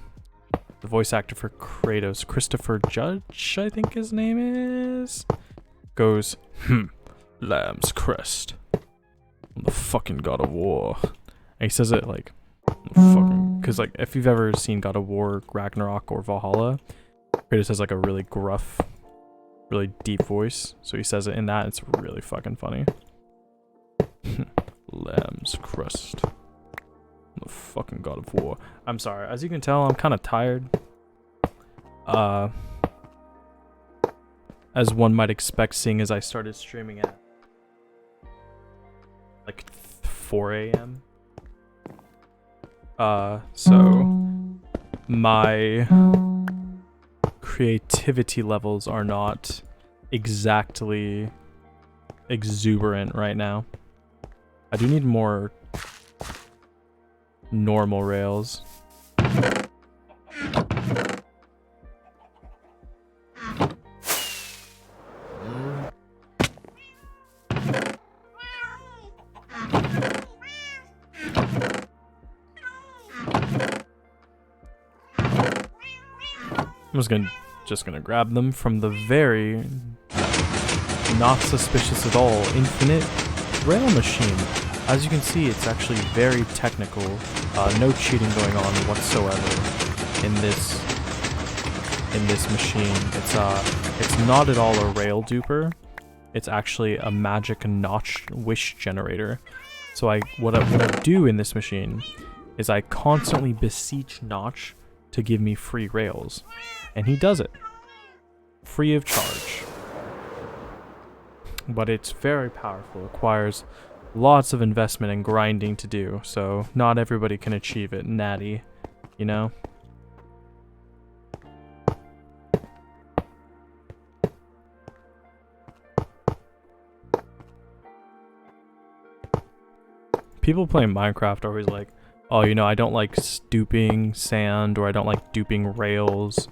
the voice actor for Kratos, Christopher Judge, I think his name is, goes, Lamb's crest. I'm the fucking God of War. And he says it like, fucking, because like, if you've ever seen God of War Ragnarok or Valhalla, Kratos has like a really gruff, really deep voice. So he says it in that, it's really fucking funny. Lamb's crust. I'm the fucking God of War. I'm sorry, as you can tell, I'm kind of tired. As one might expect, seeing as I started streaming at like 4 a.m. So my creativity levels are not exactly exuberant right now. I do need more normal rails. I'm just gonna grab them from the very not suspicious at all. Infinite rail machine. As you can see, it's actually very technical. No cheating going on whatsoever in this machine. It's not at all a rail duper. It's actually a magic notch wish generator. So what I do in this machine is I constantly beseech Notch to give me free rails, and he does it free of charge. But it's very powerful. It requires lots of investment and grinding to do, so not everybody can achieve it. Natty, you know? People playing Minecraft are always like, oh, you know, I don't like stooping sand, or I don't like duping rails,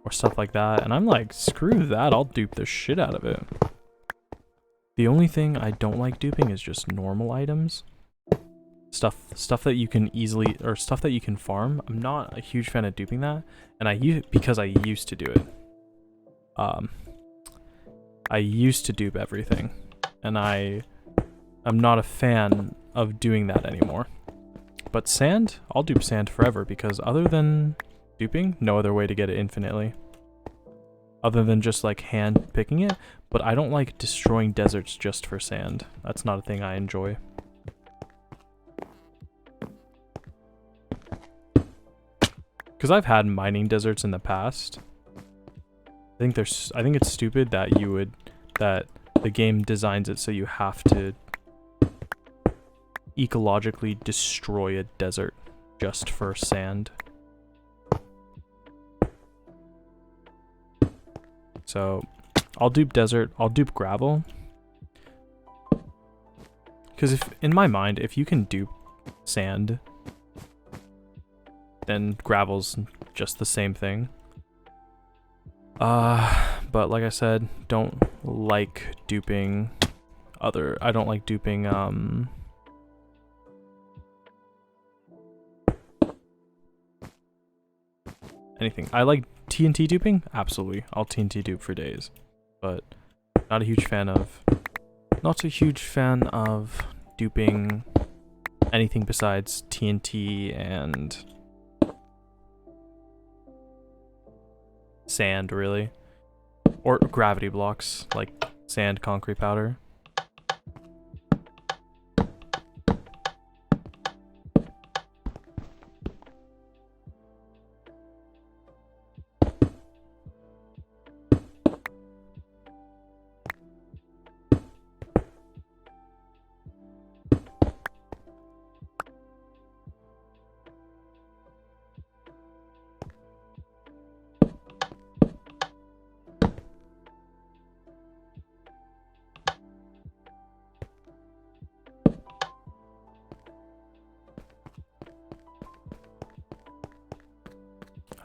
or stuff like that. And I'm like, screw that, I'll dupe the shit out of it. The only thing I don't like duping is just normal items. Stuff that you can easily, or stuff that you can farm. I'm not a huge fan of duping that, and because I used to do it. I used to dupe everything, and I'm not a fan of doing that anymore. But sand, I'll dupe sand forever, because other than duping, no other way to get it infinitely. Other than just like hand picking it, but I don't like destroying deserts just for sand. That's not a thing I enjoy. Because I've had mining deserts in the past. I think it's stupid that that the game designs it so you have to ecologically destroy a desert just for sand. So I'll dupe desert, I'll dupe gravel. Because in my mind, if you can dupe sand, then gravel's just the same thing. But like I said, don't like duping I don't like duping anything. I like TNT duping? Absolutely. I'll TNT dupe for days. But not a huge fan of duping anything besides TNT and sand, really. Or gravity blocks, like sand, concrete powder.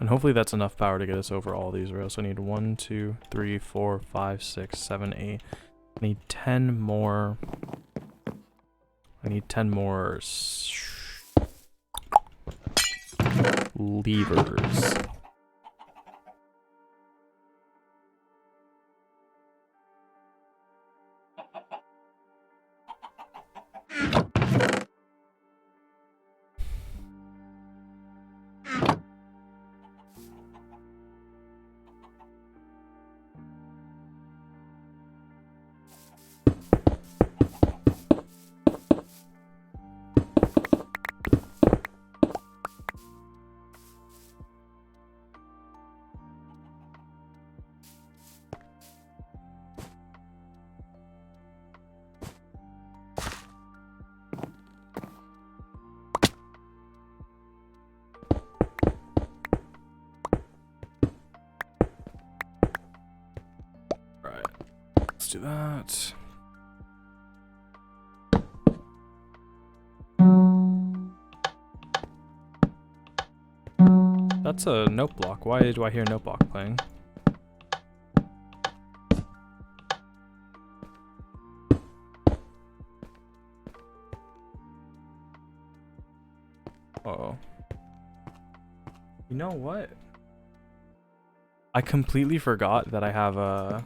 And hopefully that's enough power to get us over all these rails. So I need 1, 2, 3, 4, 5, 6, 7, 8. I need 10 more. I need 10 more levers. Do that. That's a note block. Why do I hear note block playing? Uh-oh. You know what? I completely forgot that I have a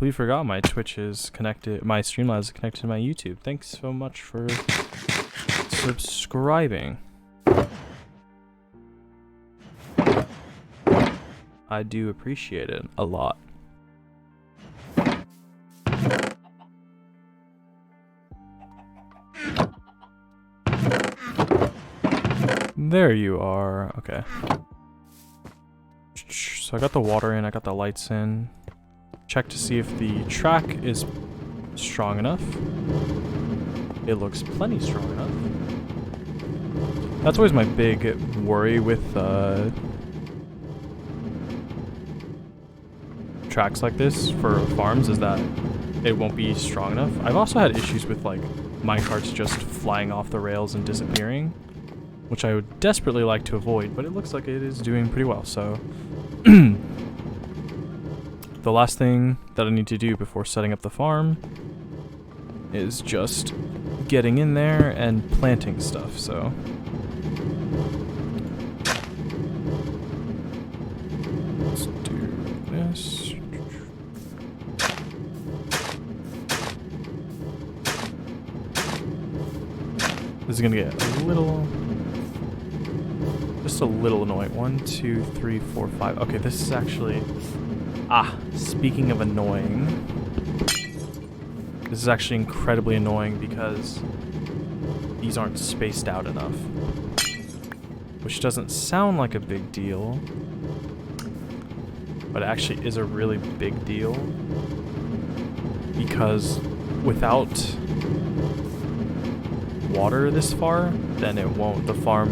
completely forgot my Twitch is connected, my Streamlabs is connected to my YouTube. Thanks so much for subscribing. I do appreciate it a lot. There you are. Okay. So I got the water in, I got the lights in. Check to see if the track is strong enough. It looks plenty strong enough. That's always my big worry with tracks like this for farms, is that it won't be strong enough. I've also had issues with like minecarts just flying off the rails and disappearing, which I would desperately like to avoid, but it looks like it is doing pretty well. So the last thing that I need to do before setting up the farm is just getting in there and planting stuff. So let's do this. This is gonna get a little, just a little annoying. 1, 2, 3, 4, 5. Okay, this is actually, speaking of annoying, this is actually incredibly annoying because these aren't spaced out enough, which doesn't sound like a big deal, but it actually is a really big deal, because without water this far, then it won't, the farm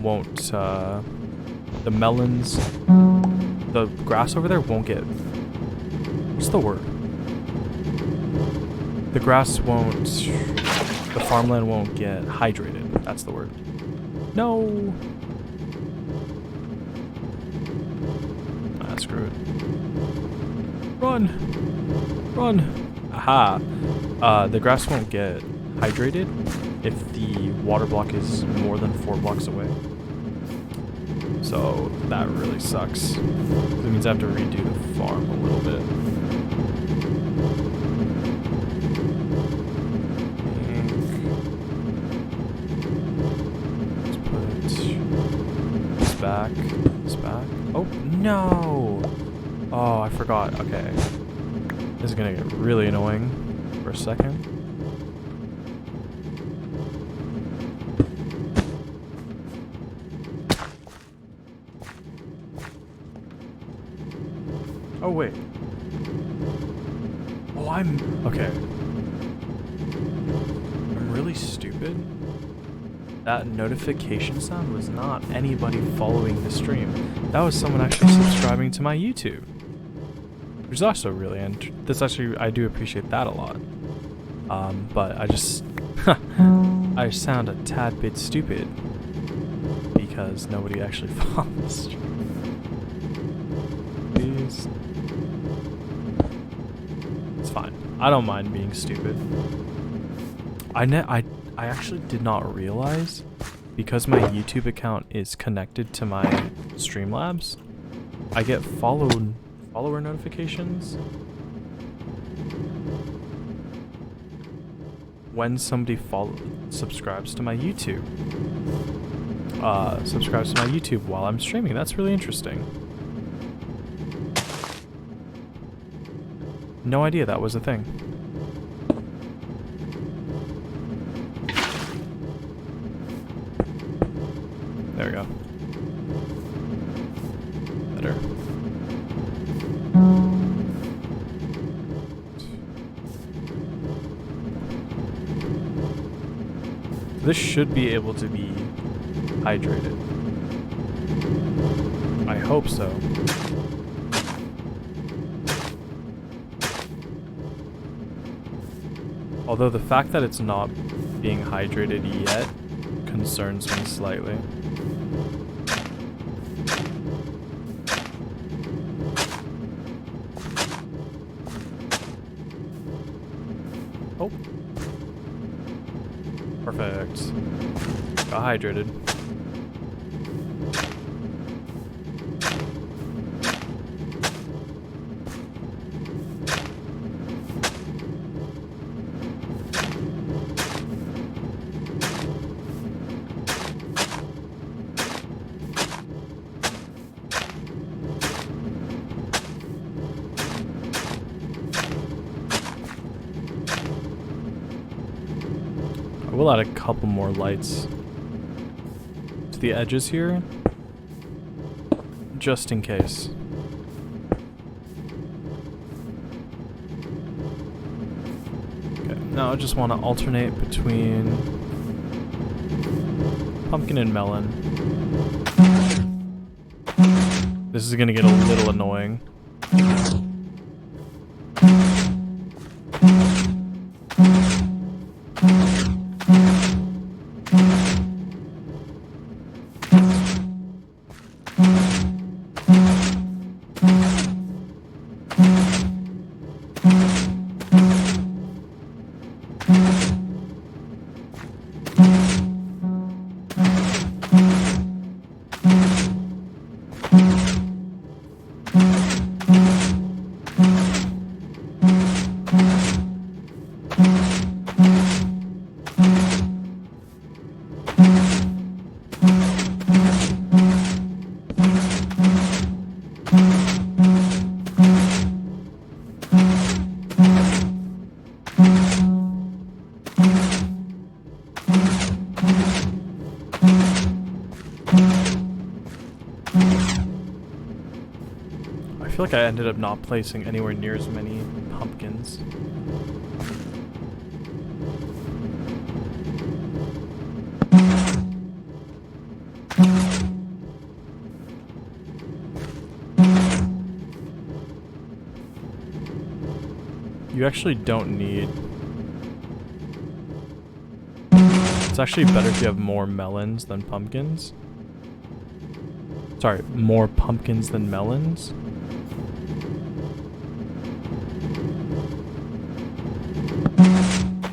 won't, the melons, the grass over there won't get, what's the word? The grass won't, the farmland won't get hydrated, that's the word. No! Screw it. Run! Run! Aha! The grass won't get hydrated if the water block is more than 4 blocks away. So that really sucks. It means I have to redo the farm a little bit. Let's put this back. This back. Oh no! Oh, I forgot. Okay. This is gonna get really annoying for a second. Oh, wait. Oh, okay. I'm really stupid. That notification sound was not anybody following the stream. That was someone actually subscribing to my YouTube. Which is also really, and this actually, I do appreciate that a lot. But I just, I sound a tad bit stupid because nobody actually followed the stream. Please. It's fine. I don't mind being stupid. I actually did not realize, because my YouTube account is connected to my Streamlabs, I get follower notifications when somebody subscribes to my YouTube. Subscribes to my YouTube while I'm streaming. That's really interesting. No idea that was a thing. There we go. Better. This should be able to be hydrated. I hope so. Although the fact that it's not being hydrated yet concerns me slightly. Oh. Perfect. Got hydrated. will add a couple more lights to the edges here, just in case. Okay, now I just want to alternate between pumpkin and melon. This is gonna get a little annoying. I feel like I ended up not placing anywhere near as many pumpkins. You actually don't need... It's actually better if you have more melons than pumpkins. Sorry, more pumpkins than melons.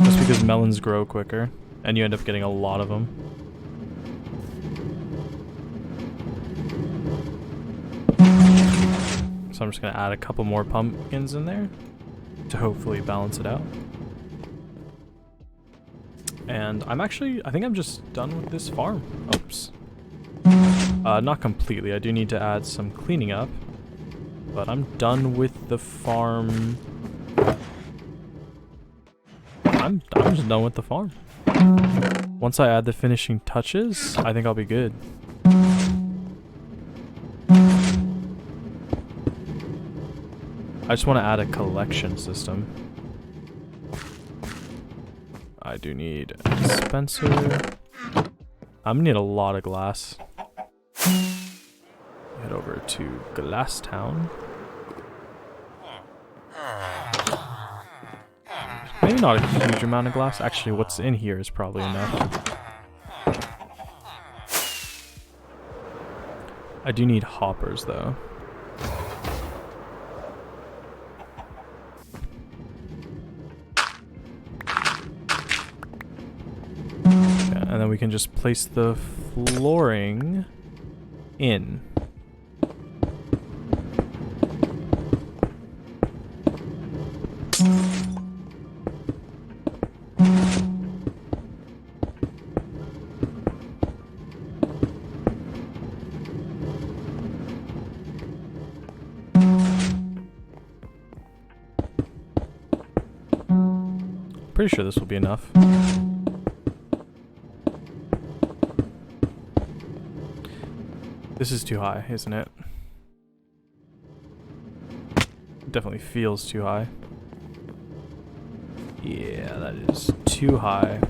Just because melons grow quicker, and you end up getting a lot of them. So I'm just gonna add a couple more pumpkins in there to hopefully balance it out. And I think I'm just done with this farm. Oops. Not completely, I do need to add some cleaning up, but I'm done with the farm. I'm just done with the farm. Once I add the finishing touches, I think I'll be good. I just want to add a collection system. I do need a dispenser. I'm gonna need a lot of glass. Head over to Glass Town. Maybe not a huge amount of glass. Actually, what's in here is probably enough. I do need hoppers, though. Okay, and then we can just place the flooring in. Pretty sure this will be enough. This is too high, isn't it? Definitely feels too high. Yeah, that is too high.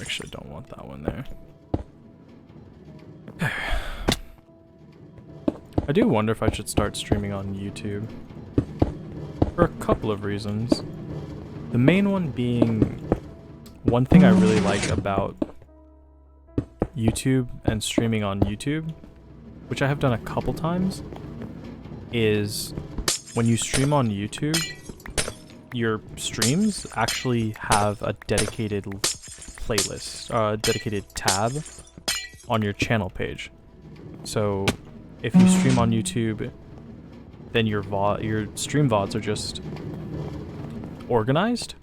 Actually, don't want that one there. I do wonder if I should start streaming on YouTube. For a couple of reasons. The main one being one thing I really like about YouTube and streaming on YouTube, which I have done a couple times, is when you stream on YouTube, your streams actually have a dedicated playlist, a dedicated tab on your channel page. So if you stream on YouTube, then your stream VODs are just organized.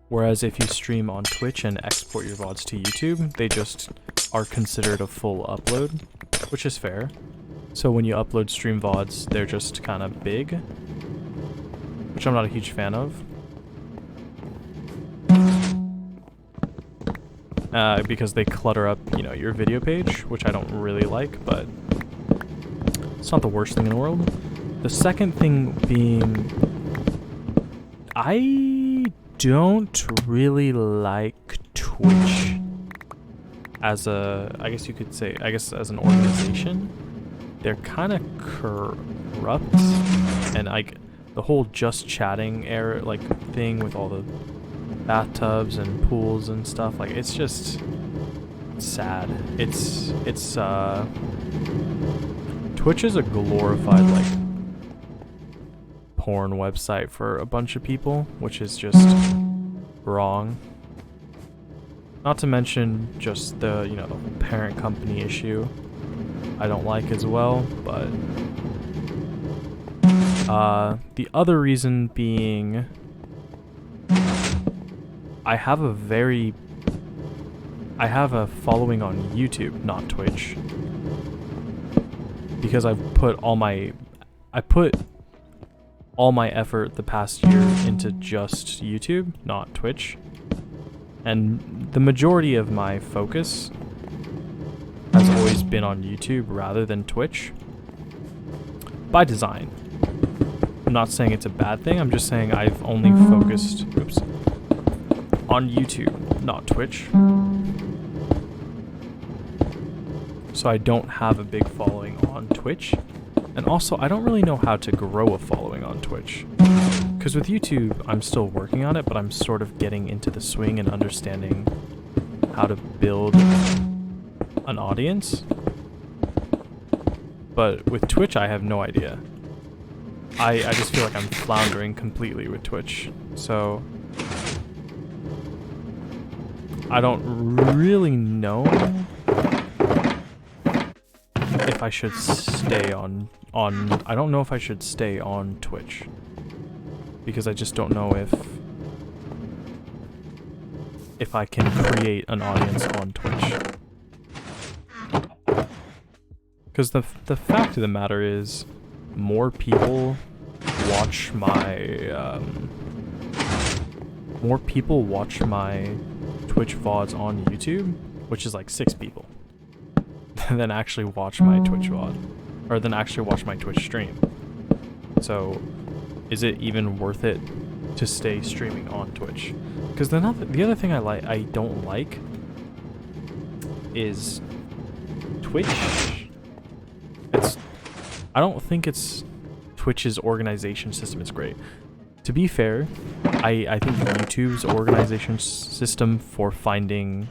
Whereas if you stream on Twitch and export your VODs to YouTube, they just are considered a full upload, which is fair. So when you upload stream VODs, they're just kind of big, which I'm not a huge fan of. Because they clutter up, you know, your video page, which I don't really like, but it's not the worst thing in the world. The second thing being, I don't really like Twitch as a, I guess you could say, as an organization. They're kind of corrupt, and like the whole just chatting era, like thing with all the bathtubs and pools and stuff, like it's just sad. It's Twitch is a glorified like porn website for a bunch of people, which is just wrong. Not to mention just the, you know, the whole parent company issue I don't like as well, but the other reason being I have a following on YouTube, not Twitch, because I put all my effort the past year into just YouTube, not Twitch. And the majority of my focus has always been on YouTube rather than Twitch. By design. I'm not saying it's a bad thing, I'm just saying I've only focused on YouTube, not Twitch. So I don't have a big following on Twitch. And also, I don't really know how to grow a following on Twitch. Because with YouTube, I'm still working on it, but I'm sort of getting into the swing and understanding how to build an audience. But with Twitch, I have no idea. I just feel like I'm floundering completely with Twitch. So I don't really know if I should stay on I don't know if I should stay on Twitch, because I just don't know if I can create an audience on Twitch. Because the fact of the matter is, more people watch my Twitch VODs on YouTube, which is like 6 people, than actually watch my Twitch VOD, or than actually watch my Twitch stream. So, is it even worth it to stay streaming on Twitch? Because the other thing I don't like is Twitch. I don't think Twitch's organization system is great. To be fair, I think YouTube's organization system for finding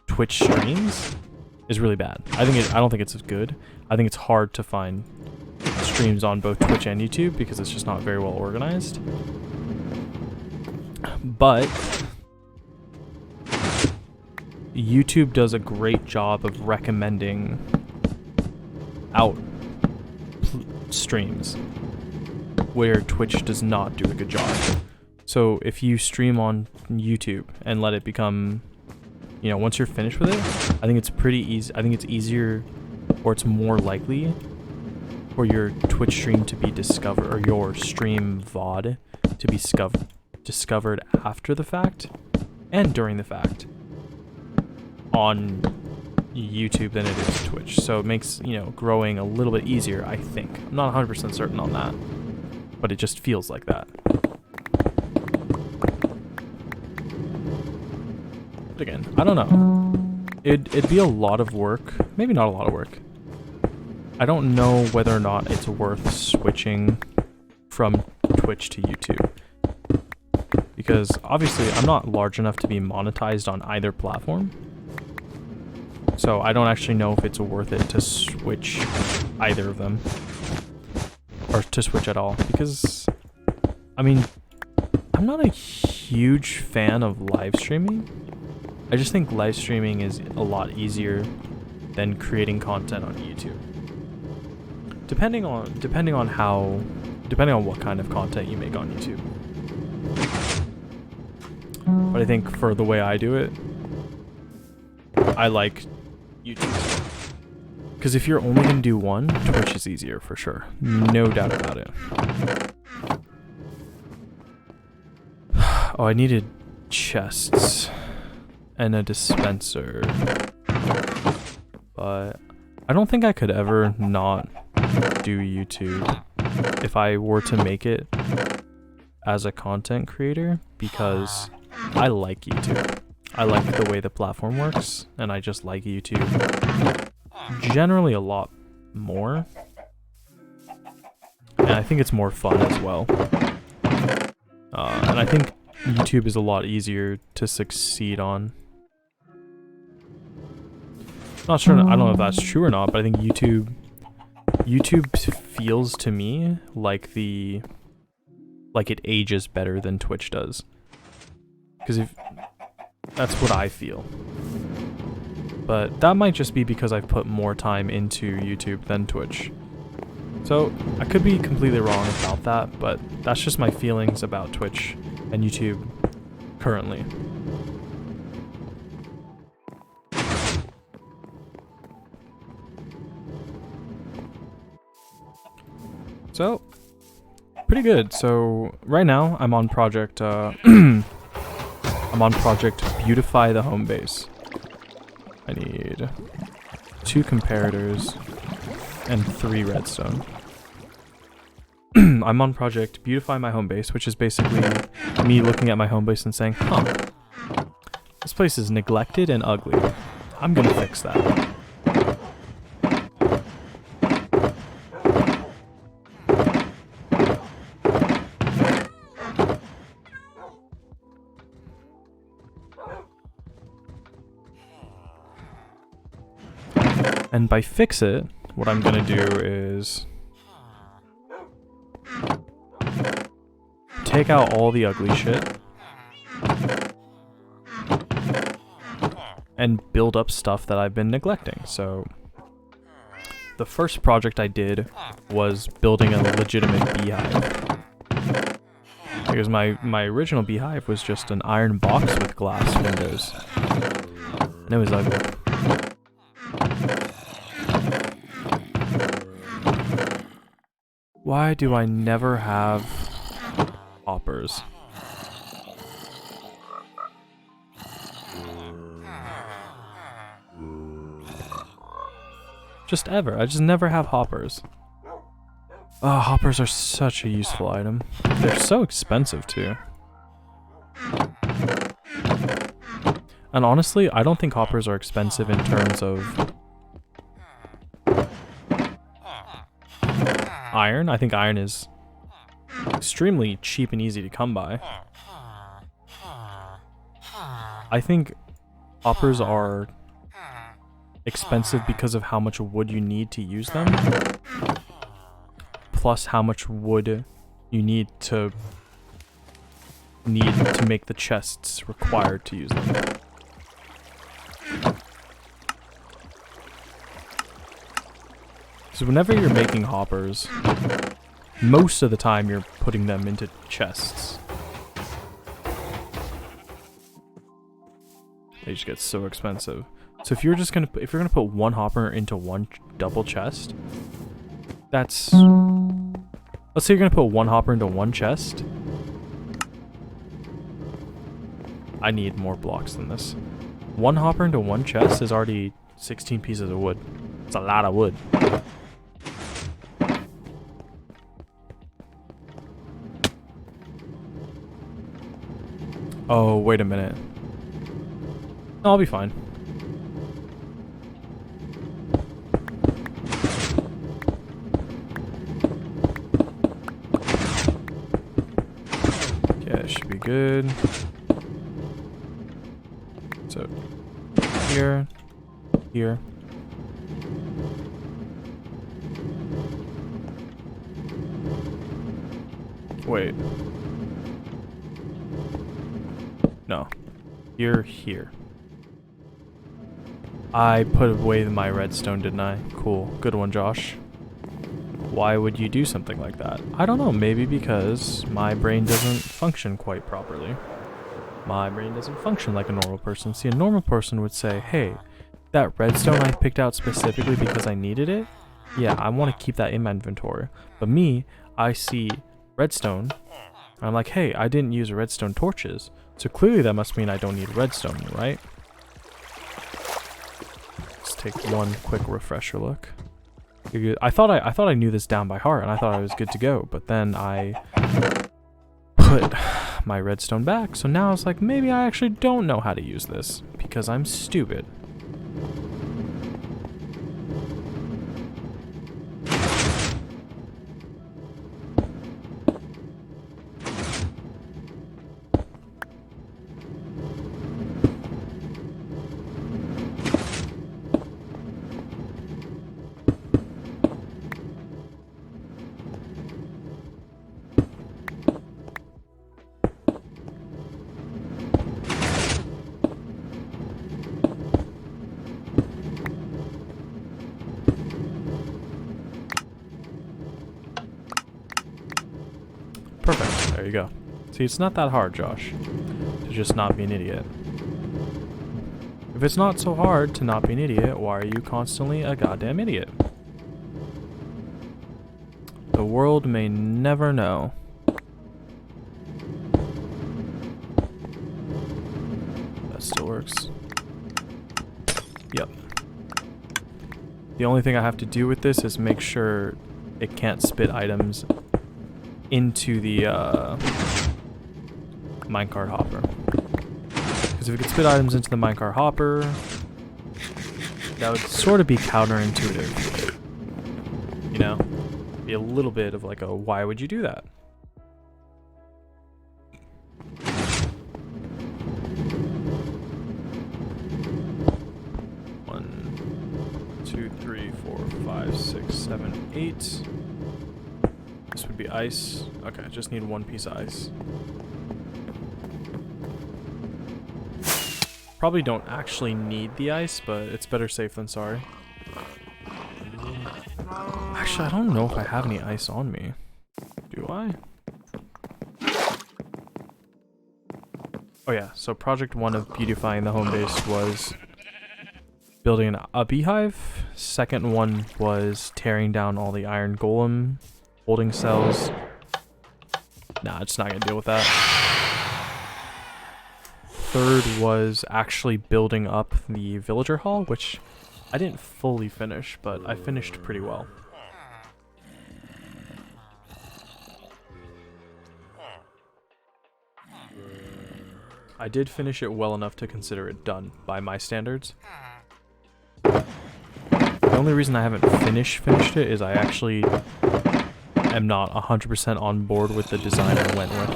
Twitch streams is really bad. I don't think it's as good. I think it's hard to find streams on both Twitch and YouTube because it's just not very well organized. But YouTube does a great job of recommending out streams where Twitch does not do a good job. So if you stream on YouTube and let it become, you know, once you're finished with it, I think it's pretty easy. I think it's easier, or it's more likely for your Twitch stream to be discovered, or your stream VOD to be discovered after the fact and during the fact on YouTube than it is Twitch. So it makes, you know, growing a little bit easier, I think. I'm not 100% certain on that, but it just feels like that. But again, I don't know. It'd be a lot of work. Maybe not a lot of work. I don't know whether or not it's worth switching from Twitch to YouTube, because obviously I'm not large enough to be monetized on either platform. So I don't actually know if it's worth it to switch either of them. Or to switch at all. Because, I mean, I'm not a huge fan of live streaming. I just think live streaming is a lot easier than creating content on YouTube. Depending on what kind of content you make on YouTube. But I think for the way I do it, I like YouTube. Because if you're only gonna do one, Twitch is easier for sure. No doubt about it. Oh, I needed chests and a dispenser. But I don't think I could ever not do YouTube if I were to make it as a content creator, because I like YouTube. I like the way the platform works, and I just like YouTube generally a lot more. And I think it's more fun as well. And I think YouTube is a lot easier to succeed on. Not sure, I don't know if that's true or not, but I think YouTube feels to me like it ages better than Twitch does. Because that's what I feel. But that might just be because I've put more time into YouTube than Twitch. So I could be completely wrong about that, but that's just my feelings about Twitch and YouTube currently. So, pretty good. So right now I'm on project I'm on project Beautify the Home Base. I need 2 comparators and 3 redstone. I'm on project Beautify my home base, which is basically me looking at my home base and saying, huh, this place is neglected and ugly. I'm gonna fix that. And by fix it, what I'm gonna do is take out all the ugly shit and build up stuff that I've been neglecting. So the first project I did was building a legitimate beehive. Because my original beehive was just an iron box with glass windows. And it was ugly. Why do I never have hoppers? Just ever. I just never have hoppers. Oh, hoppers are such a useful item. They're so expensive too. And honestly, I don't think hoppers are expensive in terms of iron. I think iron is extremely cheap and easy to come by. I think hoppers are expensive because of how much wood you need to use them, plus how much wood you need to make the chests required to use them. So whenever you're making hoppers, most of the time you're putting them into chests. They just get so expensive. So if you're gonna put one hopper into one double chest, let's say you're gonna put one hopper into one chest. I need more blocks than this. One hopper into one chest is already 16 pieces of wood. It's a lot of wood. Oh, wait a minute. No, I'll be fine. Yeah, it should be good. good. So here, here. Wait. No. Here. I put away my redstone, didn't I? Cool. Good one, Josh. Why would you do something like that? I don't know. Maybe because my brain doesn't function quite properly. My brain doesn't function like a normal person. See, a normal person would say, hey, that redstone I picked out specifically because I needed it, yeah, I want to keep that in my inventory. But me, I see redstone, and I'm like, hey, I didn't use redstone torches, so clearly that must mean I don't need redstone, right? Let's take one quick refresher look. I thought I knew this down by heart, and I thought I was good to go, but then I put my redstone back, so now it's like, maybe I actually don't know how to use this, because I'm stupid. Perfect. There you go. See, it's not that hard, Josh, to just not be an idiot. If it's not so hard to not be an idiot, why are you constantly a goddamn idiot? The world may never know. That still works. Yep. The only thing I have to do with this is make sure it can't spit items into the minecart hopper. Because if it could spit items into the minecart hopper, that would sort of be counterintuitive. You know? Be a little bit of like a, why would you do that? One, two, three, 4, 5, 6, 7, 8. This would be ice. Okay, just need one piece of ice. Probably don't actually need the ice, but it's better safe than sorry. Actually, I don't know if I have any ice on me. Do I? Oh yeah, so project 1 of beautifying the home base was building a beehive. Second one was tearing down all the iron golem holding cells. Nah, it's not gonna deal with that. Third was actually building up the villager hall, which I didn't fully finish, but I finished pretty well. I did finish it well enough to consider it done by my standards. The only reason I haven't finished it is I actually am not 100% on board with the design I went with.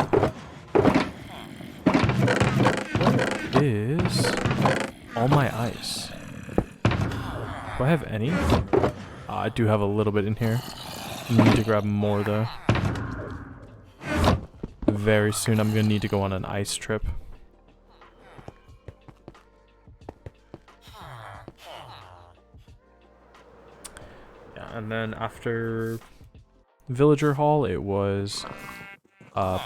What is all my ice? Do I have any? I do have a little bit in here. Need to grab more though. Very soon I'm gonna need to go on an ice trip. Yeah, and then after Villager Hall, it was oh,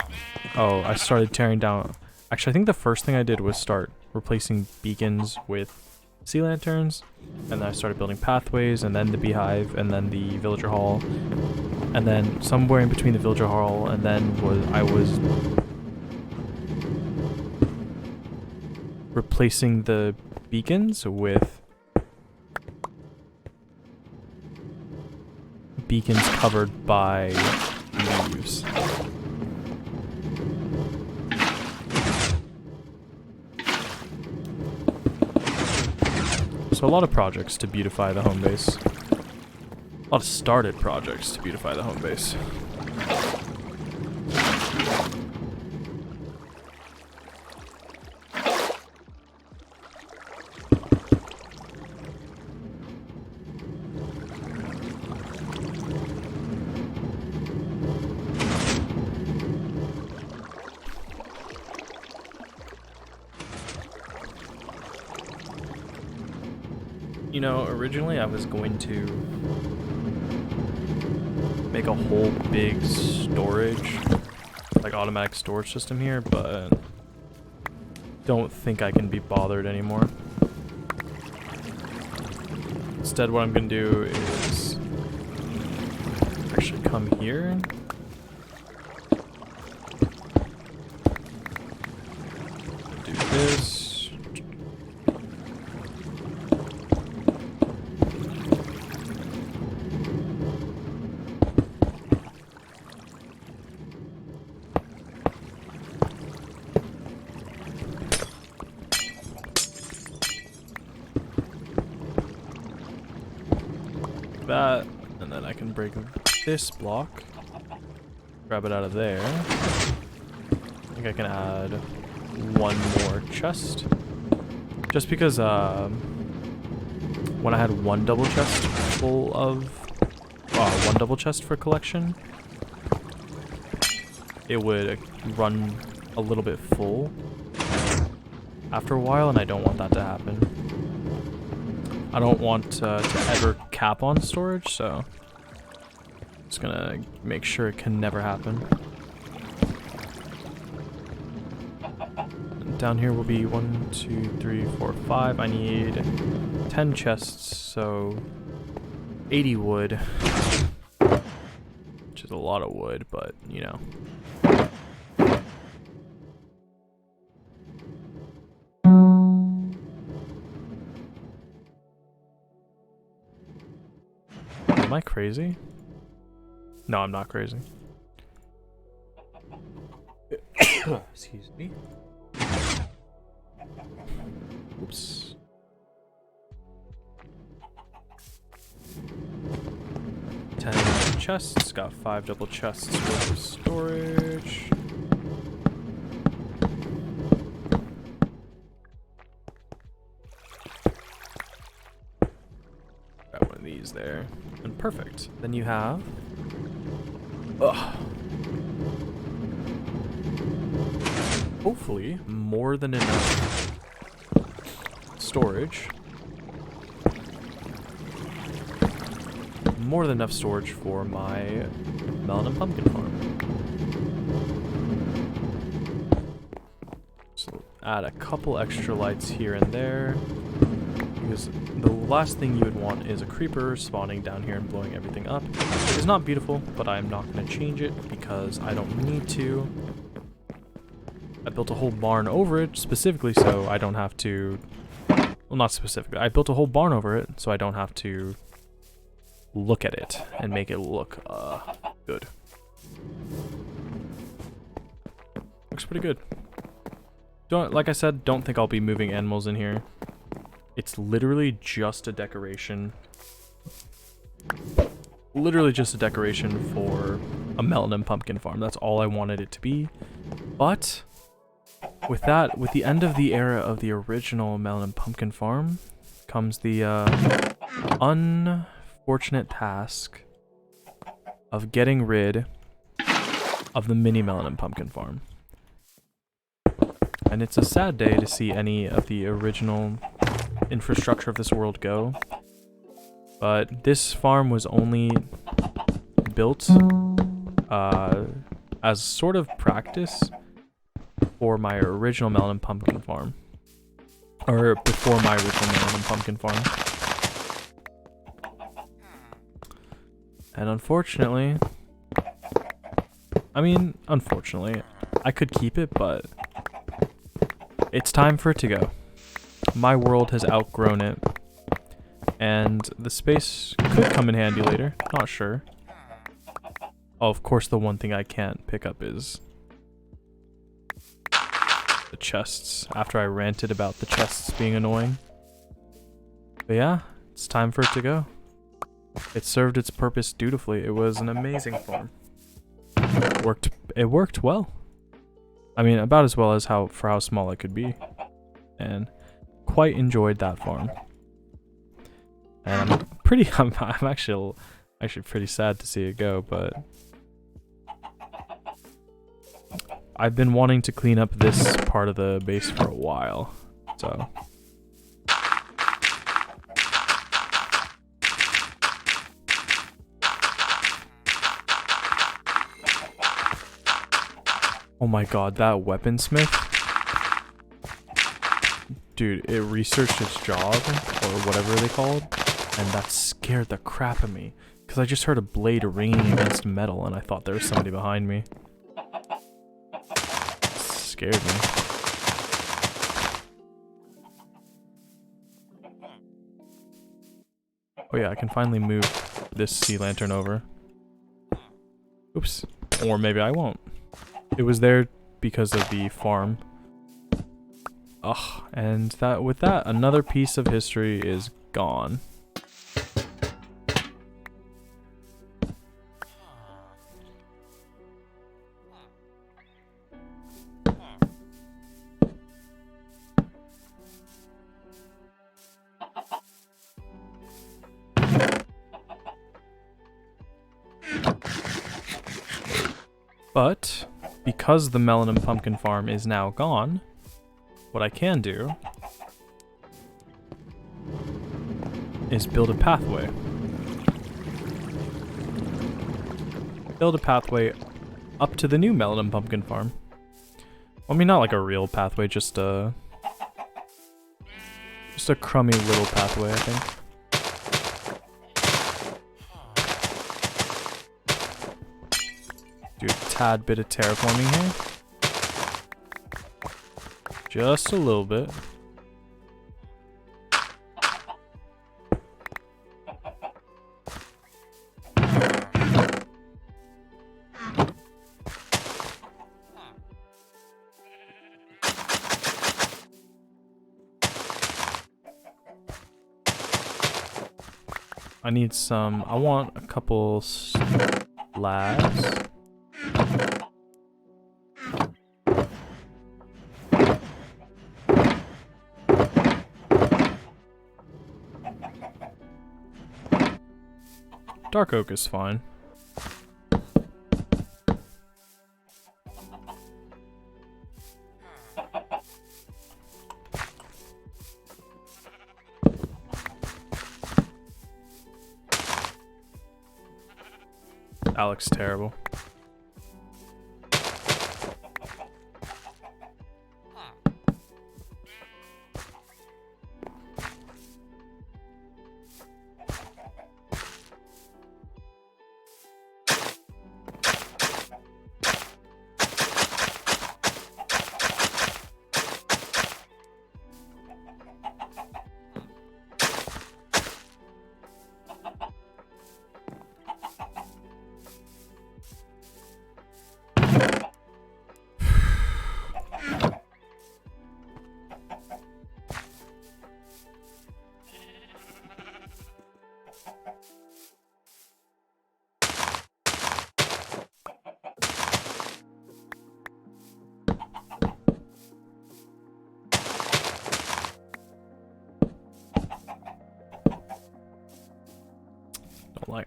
I started tearing down. Actually, I think the first thing I did was start replacing beacons with sea lanterns, and then I started building pathways, and then the beehive, and then the Villager Hall, and then somewhere in between the Villager Hall, and then I was replacing the beacons with beacons covered by leaves. So a lot of projects to beautify the home base. A lot of started projects to beautify the home base. You know, originally I was going to make a whole big storage, like automatic storage system here, but don't think I can be bothered anymore. Instead, what I'm gonna do is actually come here. Do this. That, and then I can break this block, grab it out of there. I think I can add one more chest, just because when I had one double chest full of one double chest for collection, it would run a little bit full after a while, and I don't want that to happen. I don't want to ever cap on storage, so I'm just gonna make sure it can never happen. And down here will be 1, 2, 3, 4, 5. I need 10 chests, so 80 wood, which is a lot of wood, but you know. Am I crazy? No, I'm not crazy. Excuse me. Oops. Ten chests. Got 5 double chests worth of storage. Got one of these there. And perfect. Then you have... hopefully more than enough storage. More than enough storage for my melon and pumpkin farm. So add a couple extra lights here and there, because the last thing you would want is a creeper spawning down here and blowing everything up. It is not beautiful, but I'm not going to change it because I don't need to. I built a whole barn over it specifically so I don't have to... Well, not specifically. I built a whole barn over it so I don't have to look at it and make it look good. Looks pretty good. Like I said, don't think I'll be moving animals in here. It's literally just a decoration. Literally just a decoration for a melon and pumpkin farm. That's all I wanted it to be. But with the end of the era of the original melon and pumpkin farm comes the unfortunate task of getting rid of the mini melon and pumpkin farm. And it's a sad day to see any of the original infrastructure of this world go. But this farm was only built as sort of practice for my original melon and pumpkin farm. Or before my original melon and pumpkin farm. And unfortunately, I could keep it, but it's time for it to go. My world has outgrown it, and the space could come in handy later, not sure. Oh, of course the one thing I can't pick up is the chests, after I ranted about the chests being annoying. But yeah, it's time for it to go. It served its purpose dutifully. It was an amazing farm. It worked well. I mean, about as well as for how small it could be. And quite enjoyed that farm. And I'm actually pretty sad to see it go, but I've been wanting to clean up this part of the base for a while, so Oh my god, that weaponsmith? Dude, it researched its job, or whatever they called, and that scared the crap out of me. Because I just heard a blade ringing against metal, and I thought there was somebody behind me. It scared me. Oh yeah, I can finally move this sea lantern over. Oops. Or maybe I won't. It was there because of the farm. Ugh, and that with that, another piece of history is gone. But because the melon and pumpkin farm is now gone, what I can do is build a pathway. Build a pathway up to the new melon and pumpkin farm. I mean, not like a real pathway, just a crummy little pathway, I think. Do a tad bit of terraforming here. Just a little bit. I need some, I want a couple slabs. Dark oak is fine. That looks terrible.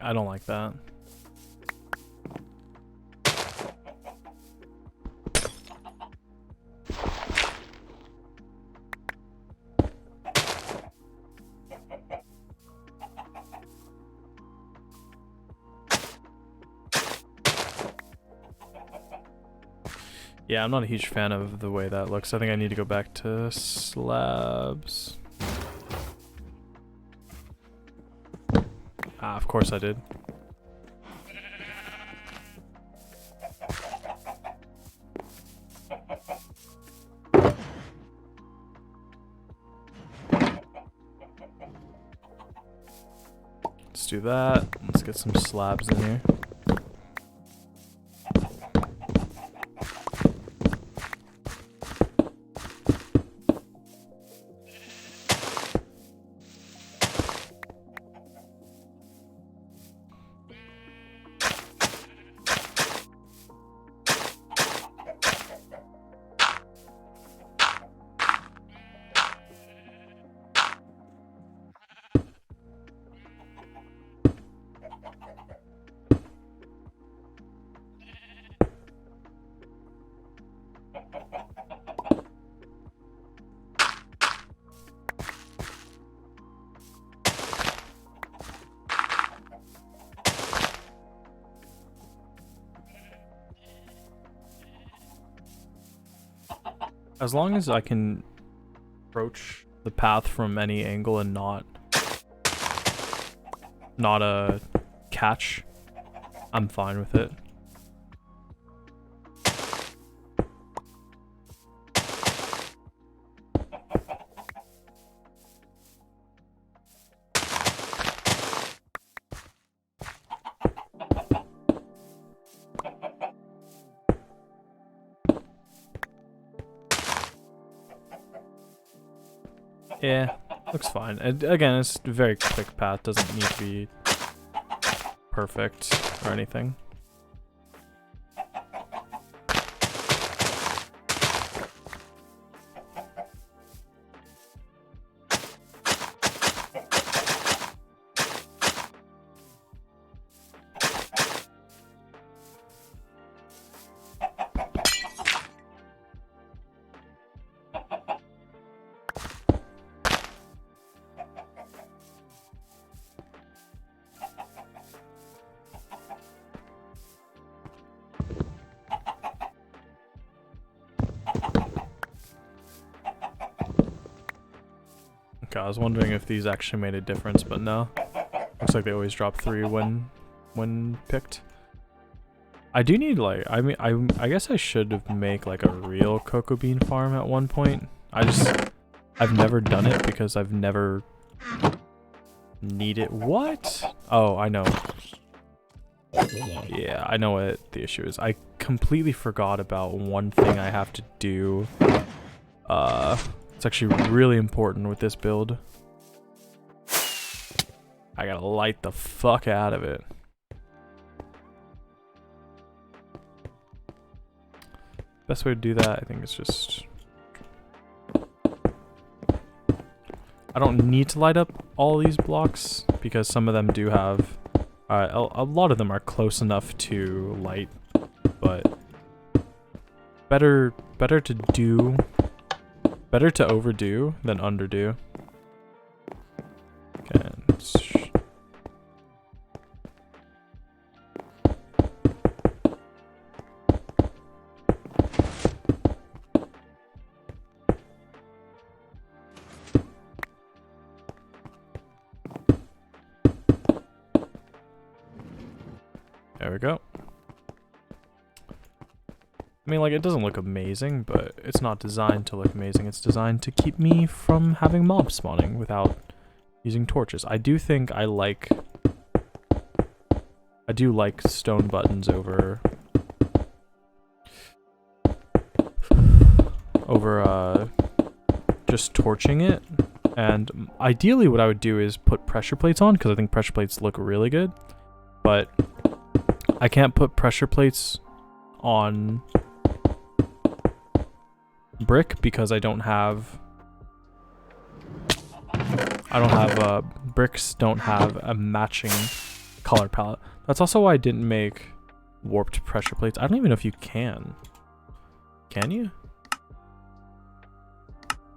I don't like that. Yeah, I'm not a huge fan of the way that looks. I think I need to go back to slabs. Ah, of course I did. Let's do that. Let's get some slabs in here. As long as I can approach the path from any angle and not a catch, I'm fine with it. Yeah, looks fine. Again, it's a very quick path, doesn't need to be perfect or anything. Okay, I was wondering if these actually made a difference, but no. Looks like they always drop 3 when picked. I do need like, I guess I should make like a real cocoa bean farm at one point. I've never done it because I've never needed. What? Oh, I know. Yeah, I know what the issue is. I completely forgot about one thing I have to do. It's actually really important with this build. I gotta light the fuck out of it. Best way to do that, I think, is just... I don't need to light up all these blocks because some of them do have... a lot of them are close enough to light, but better to overdo than underdo. Okay. There we go. I mean, like, it doesn't look amazing, but it's not designed to look amazing. It's designed to keep me from having mobs spawning without using torches. I do think I do like stone buttons over just torching it. And ideally what I would do is put pressure plates on, because I think pressure plates look really good. But I can't put pressure plates on brick because bricks don't have a matching color palette. That's also why I didn't make warped pressure plates. I don't even know if you can. Can you?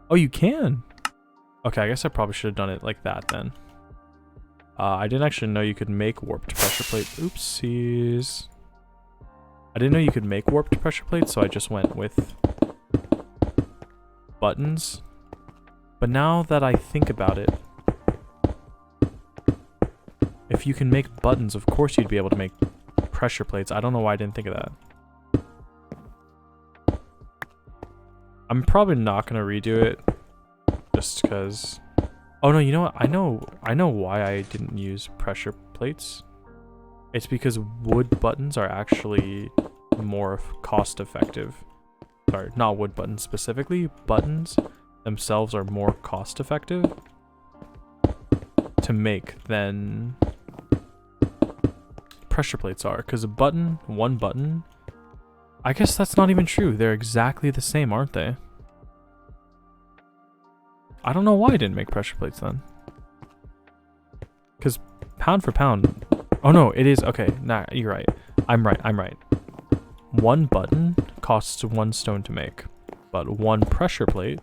Oh, you can. Okay, I guess I probably should have done it like that then. I didn't actually know you could make warped pressure plates. Oopsies. I didn't know you could make warped pressure plates, so I just went with buttons. But now that I think about it, if you can make buttons, of course you'd be able to make pressure plates. I don't know why I didn't think of that. I'm probably not going to redo it just because... Oh no, you know what? I know why I didn't use pressure plates. It's because wood buttons are actually more cost effective. Sorry, not wood buttons specifically. Buttons themselves are more cost effective to make than pressure plates are. Because one button, I guess that's not even true. They're exactly the same, aren't they? I don't know why I didn't make pressure plates then. Because pound for pound... Oh no, it is... Okay, nah, you're right. I'm right. One button costs 1 stone to make. But 1 pressure plate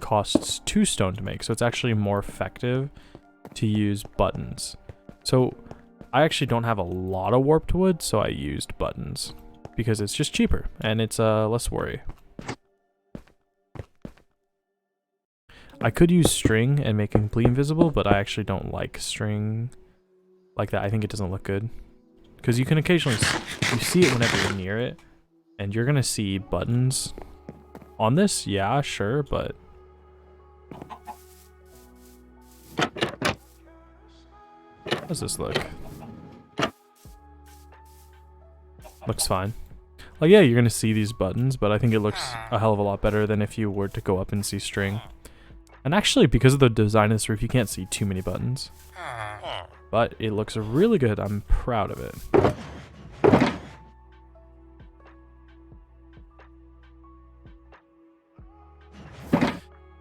costs 2 stone to make. So it's actually more effective to use buttons. So I actually don't have a lot of warped wood, so I used buttons. Because it's just cheaper. And it's less worry. I could use string and make it completely invisible, but I actually don't like string like that. I think it doesn't look good. Because you can occasionally, you see it whenever you're near it, and you're gonna see buttons on this, yeah, sure, but how does this look? Looks fine. Like, yeah, you're gonna see these buttons, but I think it looks a hell of a lot better than if you were to go up and see string. And actually, because of the design of this roof, you can't see too many buttons. But it looks really good. I'm proud of it.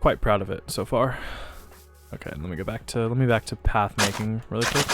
Quite proud of it so far. Okay, let me back to path making really quick.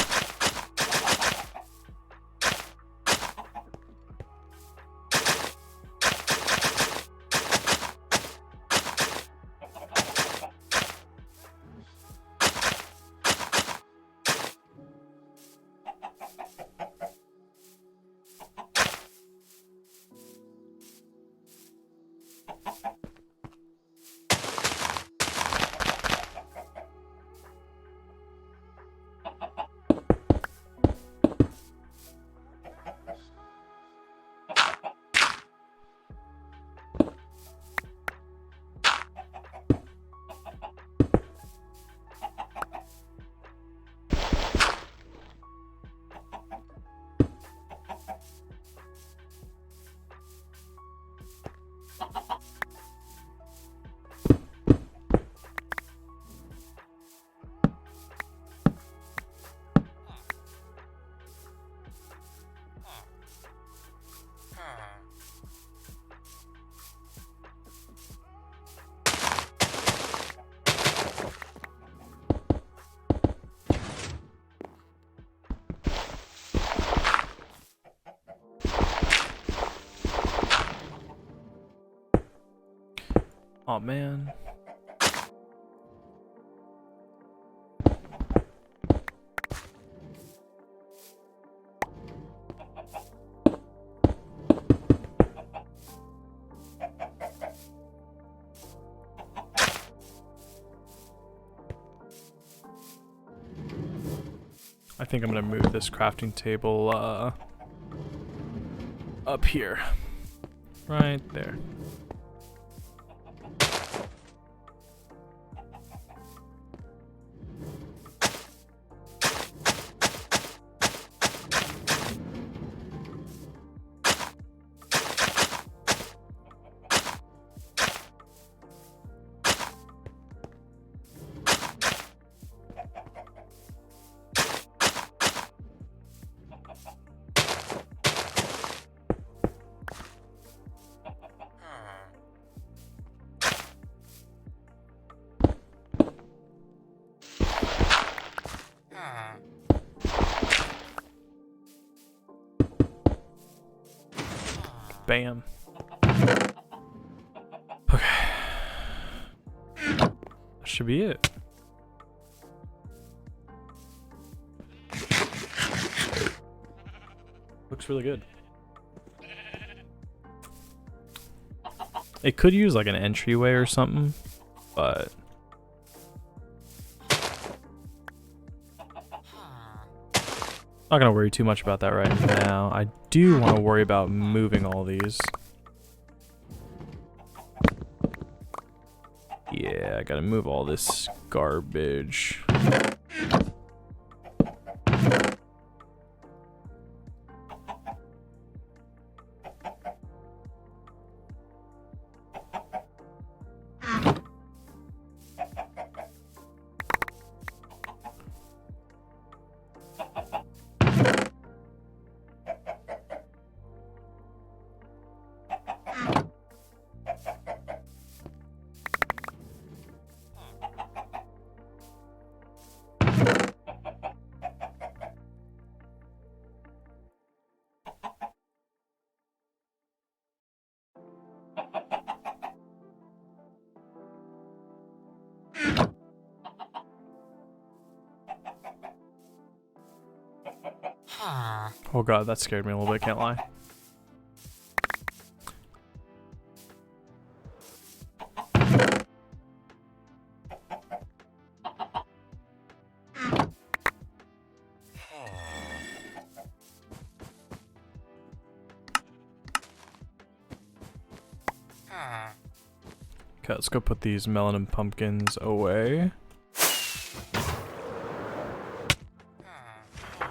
Oh man. I think I'm gonna move this crafting table up here. Right there. Bam. Okay. That should be it. Looks really good. It could use like an entryway or something, but not gonna worry too much about that right now. I do want to worry about moving all these. Yeah, I gotta move all this garbage. Oh god, that scared me a little bit, can't lie. Okay, let's go put these melon and pumpkins away.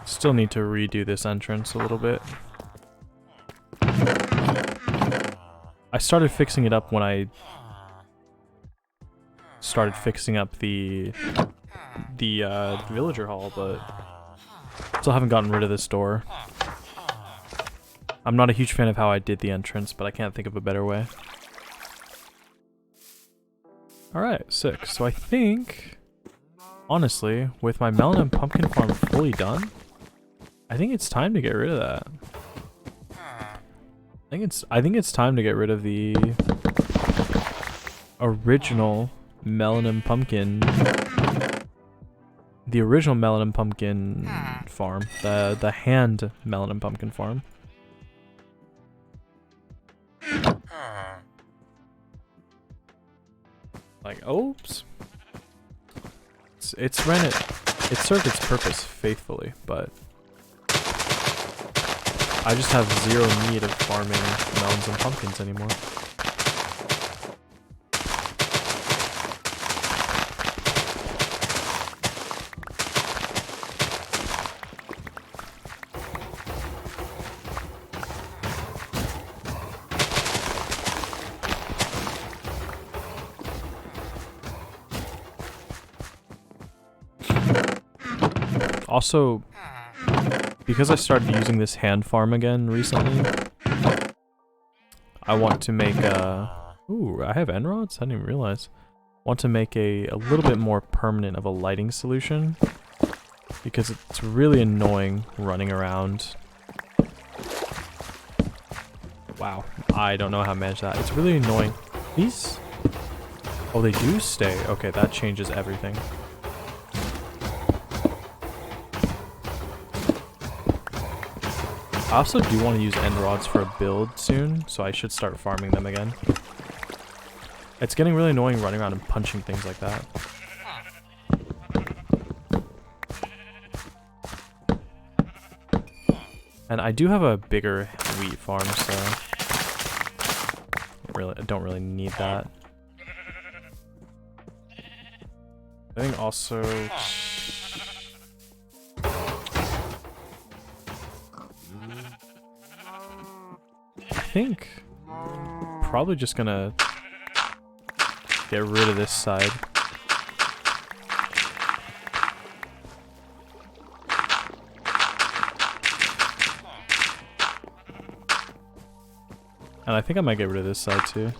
Still need to redo this entrance a little bit. I started fixing it up when I started fixing up the villager hall, but still haven't gotten rid of this door. I'm not a huge fan of how I did the entrance, but I can't think of a better way. Alright, sick. So I think, honestly, with my melon and pumpkin farm fully done, I think it's time to get rid of that. I think it's time to get rid of the original melon and pumpkin. The original melon and pumpkin farm. The hand melon and pumpkin farm. Like, oops. It served its purpose faithfully, but I just have zero need of farming melons and pumpkins anymore. Also, because I started using this hand farm again recently, I want to make a... Ooh, I have end rods? I didn't even realize. Want to make a little bit more permanent of a lighting solution, because it's really annoying running around. Wow, I don't know how to manage that. It's really annoying. These... Oh, they do stay. Okay, that changes everything. I also do want to use end rods for a build soon, so I should start farming them again. It's getting really annoying running around and punching things like that. And I do have a bigger wheat farm, so I don't really need that. I think also... I think probably just gonna get rid of this side. And I think I might get rid of this side too.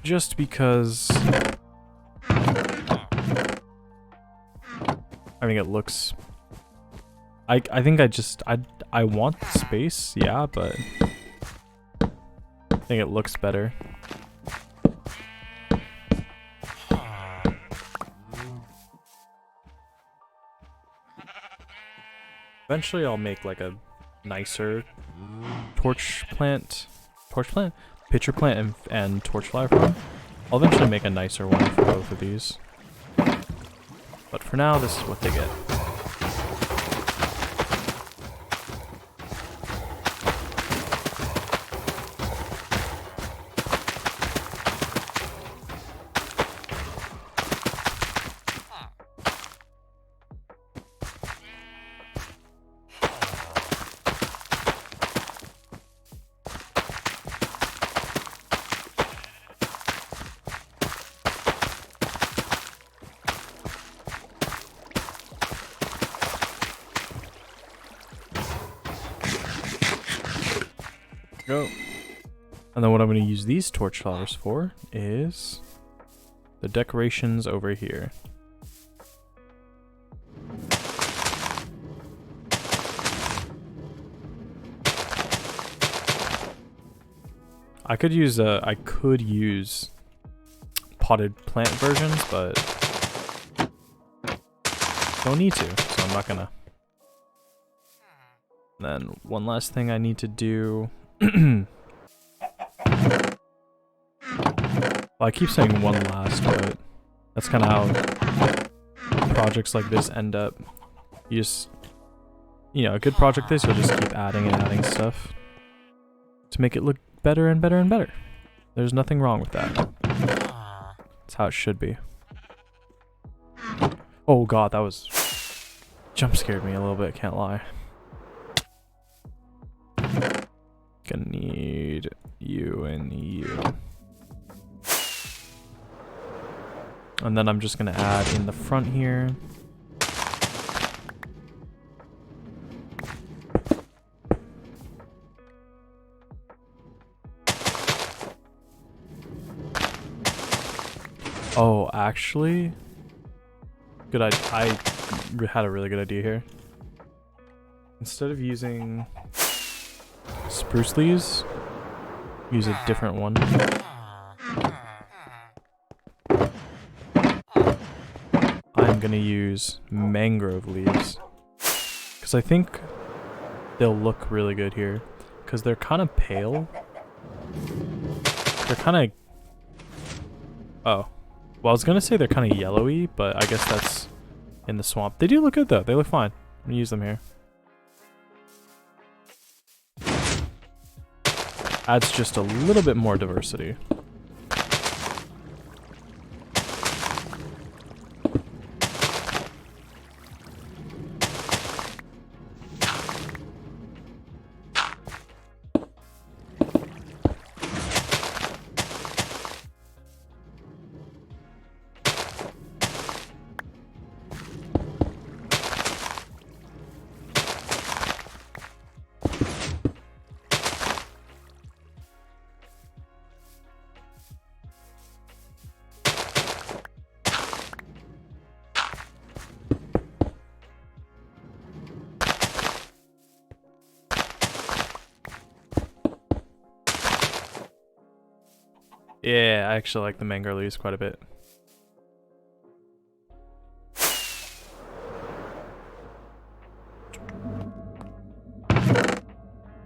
Just because I think it looks... I think I want the space, yeah, but I think it looks better. Eventually I'll make like a nicer pitcher plant and torchflower farm. I'll eventually make a nicer one for both of these. But for now, this is what they get. Go. And then what I'm going to use these torch flowers for is the decorations over here. I could use potted plant versions, but don't need to, so I'm not gonna. And then one last thing I need to do. Well, I keep saying one last, but That's kind of how projects like this end up. You just, you know, a good project this, you'll just keep adding and adding stuff to make it look better and better and better. There's nothing wrong with that. That's how it should be. Oh god, that was... jump scared me a little bit, can't lie. Gonna need you and you. And then I'm just gonna add in the front here. Oh, actually, good. I had a really good idea here. Instead of using spruce leaves, use a different one. I'm gonna use mangrove leaves because I think they'll look really good here because they're kind of pale. They're kind of... oh. Well, I was gonna say they're kind of yellowy, but I guess that's in the swamp. They do look good though. They look fine. I'm gonna use them here. Adds just a little bit more diversity. Yeah, I actually like the mango leaves quite a bit.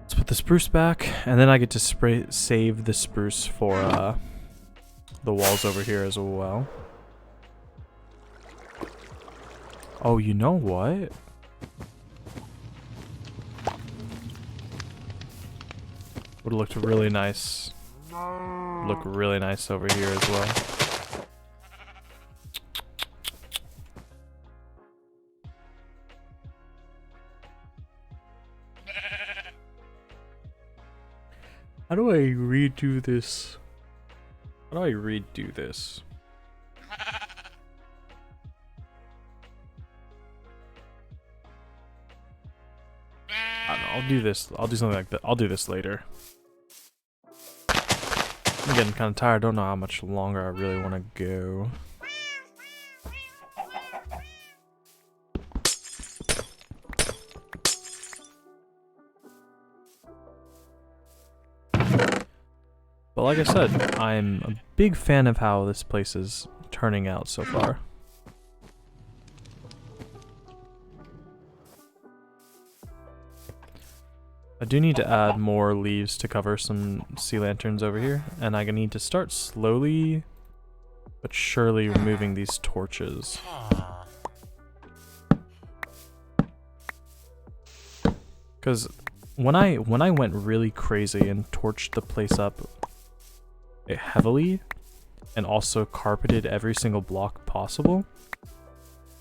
Let's put the spruce back, and then I get to save the spruce for the walls over here as well. Oh, you know what? Would have looked really nice. Look really nice over here as well. How do I redo this? How do I redo this? I don't know, I'll do this. I'll do something like that. I'll do this later. I'm getting kind of tired. I don't know how much longer I really want to go. But like I said, I'm a big fan of how this place is turning out so far. I do need to add more leaves to cover some sea lanterns over here, and I need to start slowly but surely removing these torches. Because when I went really crazy and torched the place up heavily and also carpeted every single block possible,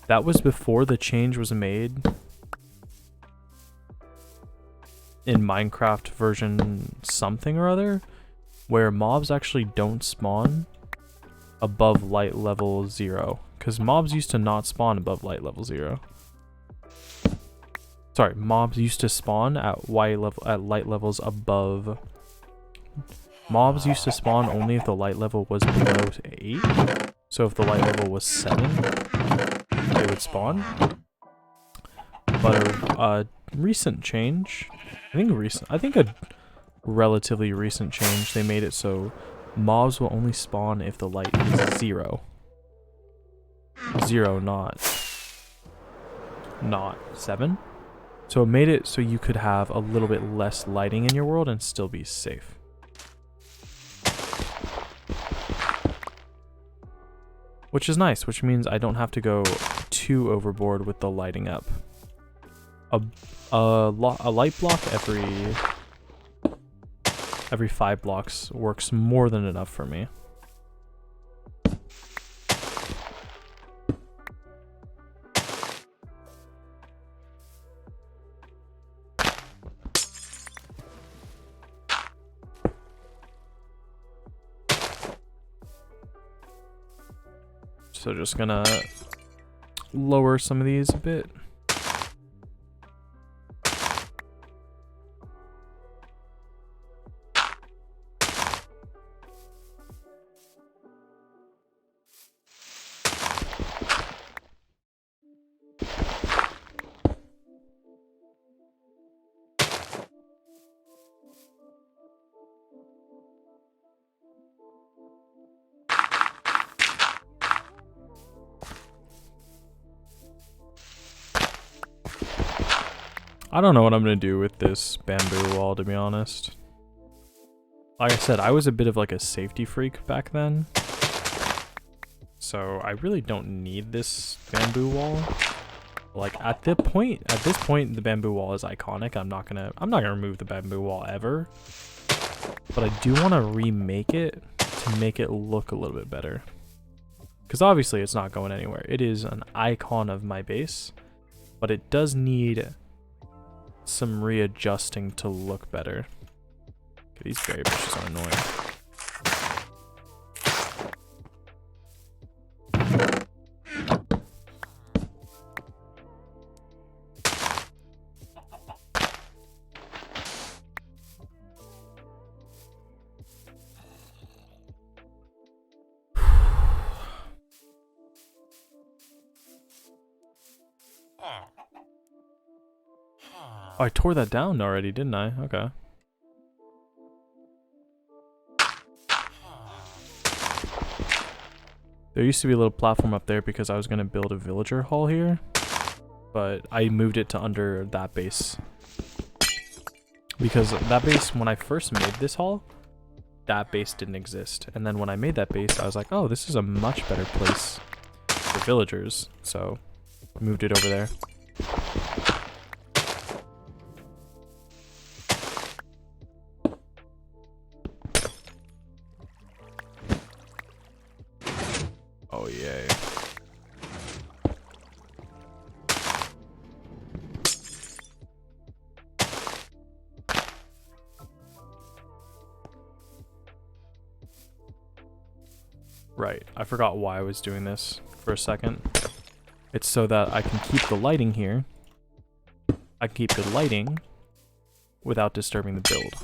that was before the change was made in Minecraft version something or other, where mobs actually don't spawn above light level 0. Because mobs used to not spawn above light level 0. Sorry, mobs used to spawn at light levels above. Mobs used to spawn only if the light level was below 8. So if the light level was 7, they would spawn. But a recent change, I think a relatively recent change, they made it so mobs will only spawn if the light is 0. 0, not 7. So it made it so you could have a little bit less lighting in your world and still be safe. which is nice, which means I don't have to go too overboard with the lighting up. A light block every 5 blocks works more than enough for me. So just gonna lower some of these a bit. I don't know what I'm gonna do with this bamboo wall, to be honest. Like I said, I was a bit of like a safety freak back then. So I really don't need this bamboo wall. Like at this point, the bamboo wall is iconic. I'm not gonna remove the bamboo wall ever. But I do want to remake it to make it look a little bit better. Because obviously it's not going anywhere. It is an icon of my base, but it does need some readjusting to look better. Okay, these berry bushes are annoying. Oh, I tore that down already, didn't I? Okay. There used to be a little platform up there because I was going to build a villager hall here, but I moved it to under that base. Because that base, when I first made this hall, that base didn't exist. And then when I made that base, I was like, oh, this is a much better place for villagers. So I moved it over there. Oh, yay. Right, I forgot why I was doing this for a second. It's so that I can keep the lighting here. I can keep the lighting without disturbing the build.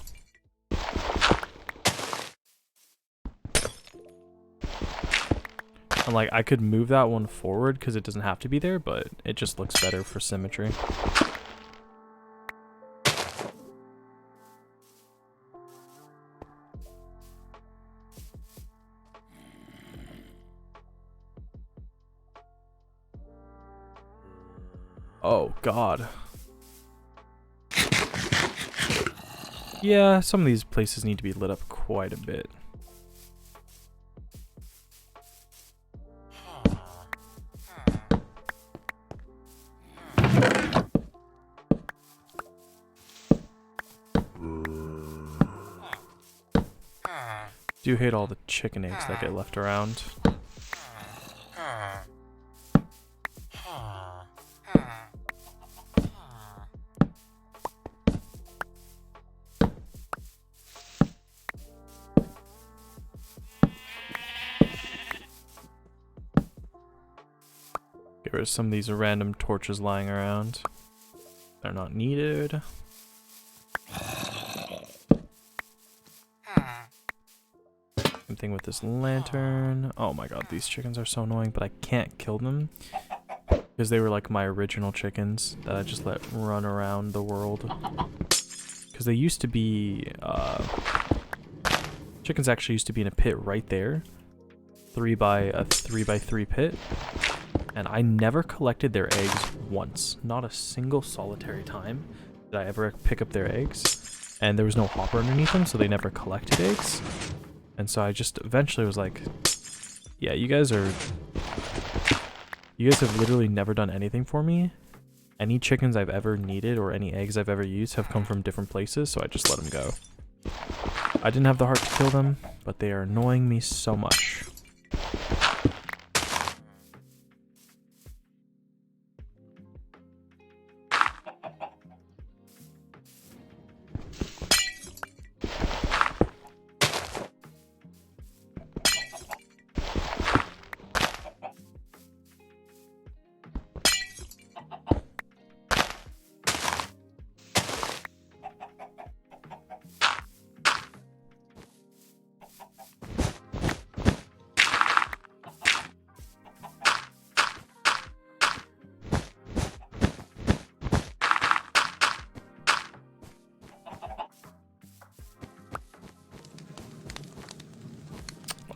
And like, I could move that one forward because it doesn't have to be there, but it just looks better for symmetry. Oh, God. Yeah, some of these places need to be lit up quite a bit. Do hate all the chicken eggs that get left around. Get rid of some of these random torches lying around. They're not needed. Same thing with this lantern. Oh my god, these chickens are so annoying, but I can't kill them because they were like my original chickens that I just let run around the world. Because they used to be, chickens actually used to be in a pit right there, 3x3 pit, and I never collected their eggs once. Not a single solitary time did I ever pick up their eggs, and there was no hopper underneath them, so they never collected eggs. And so I just eventually was like, Yeah, you guys have literally never done anything for me. Any chickens I've ever needed or any eggs I've ever used have come from different places, so I just let them go. I didn't have the heart to kill them, but they are annoying me so much.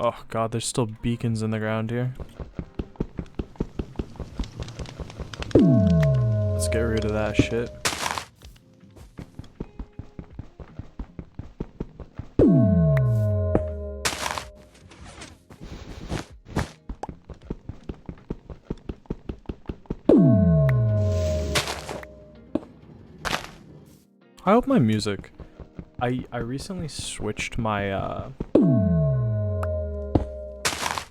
Oh god, there's still beacons in the ground here. Let's get rid of that shit. I hope my music... I recently switched my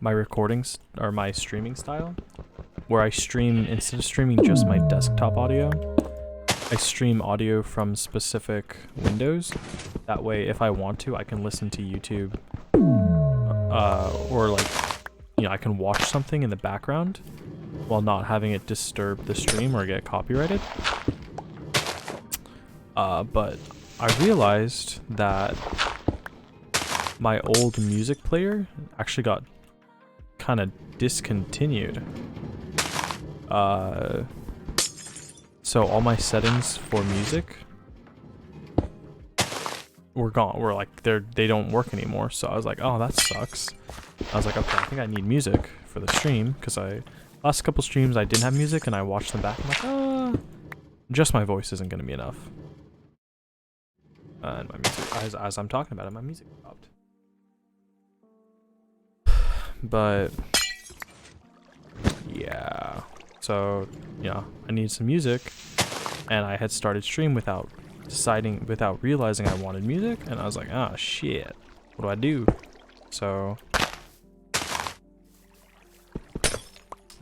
my recordings or my streaming style, where I stream, instead of streaming just my desktop audio, I stream audio from specific windows. That way, if I want to, I can listen to YouTube, or like, you know, I can watch something in the background while not having it disturb the stream or get copyrighted. But I realized that my old music player actually got kind of discontinued. So all my settings for music were gone. Were like they don't work anymore. So I was like, oh, that sucks. I was like, okay, I think I need music for the stream, because last couple streams I didn't have music and I watched them back. I'm like, just my voice isn't gonna be enough. And my music, as I'm talking about it, my music stopped. But yeah, so yeah, I need some music, and I had started stream without realizing I wanted music, and I was like, ah, shit, what do I do? So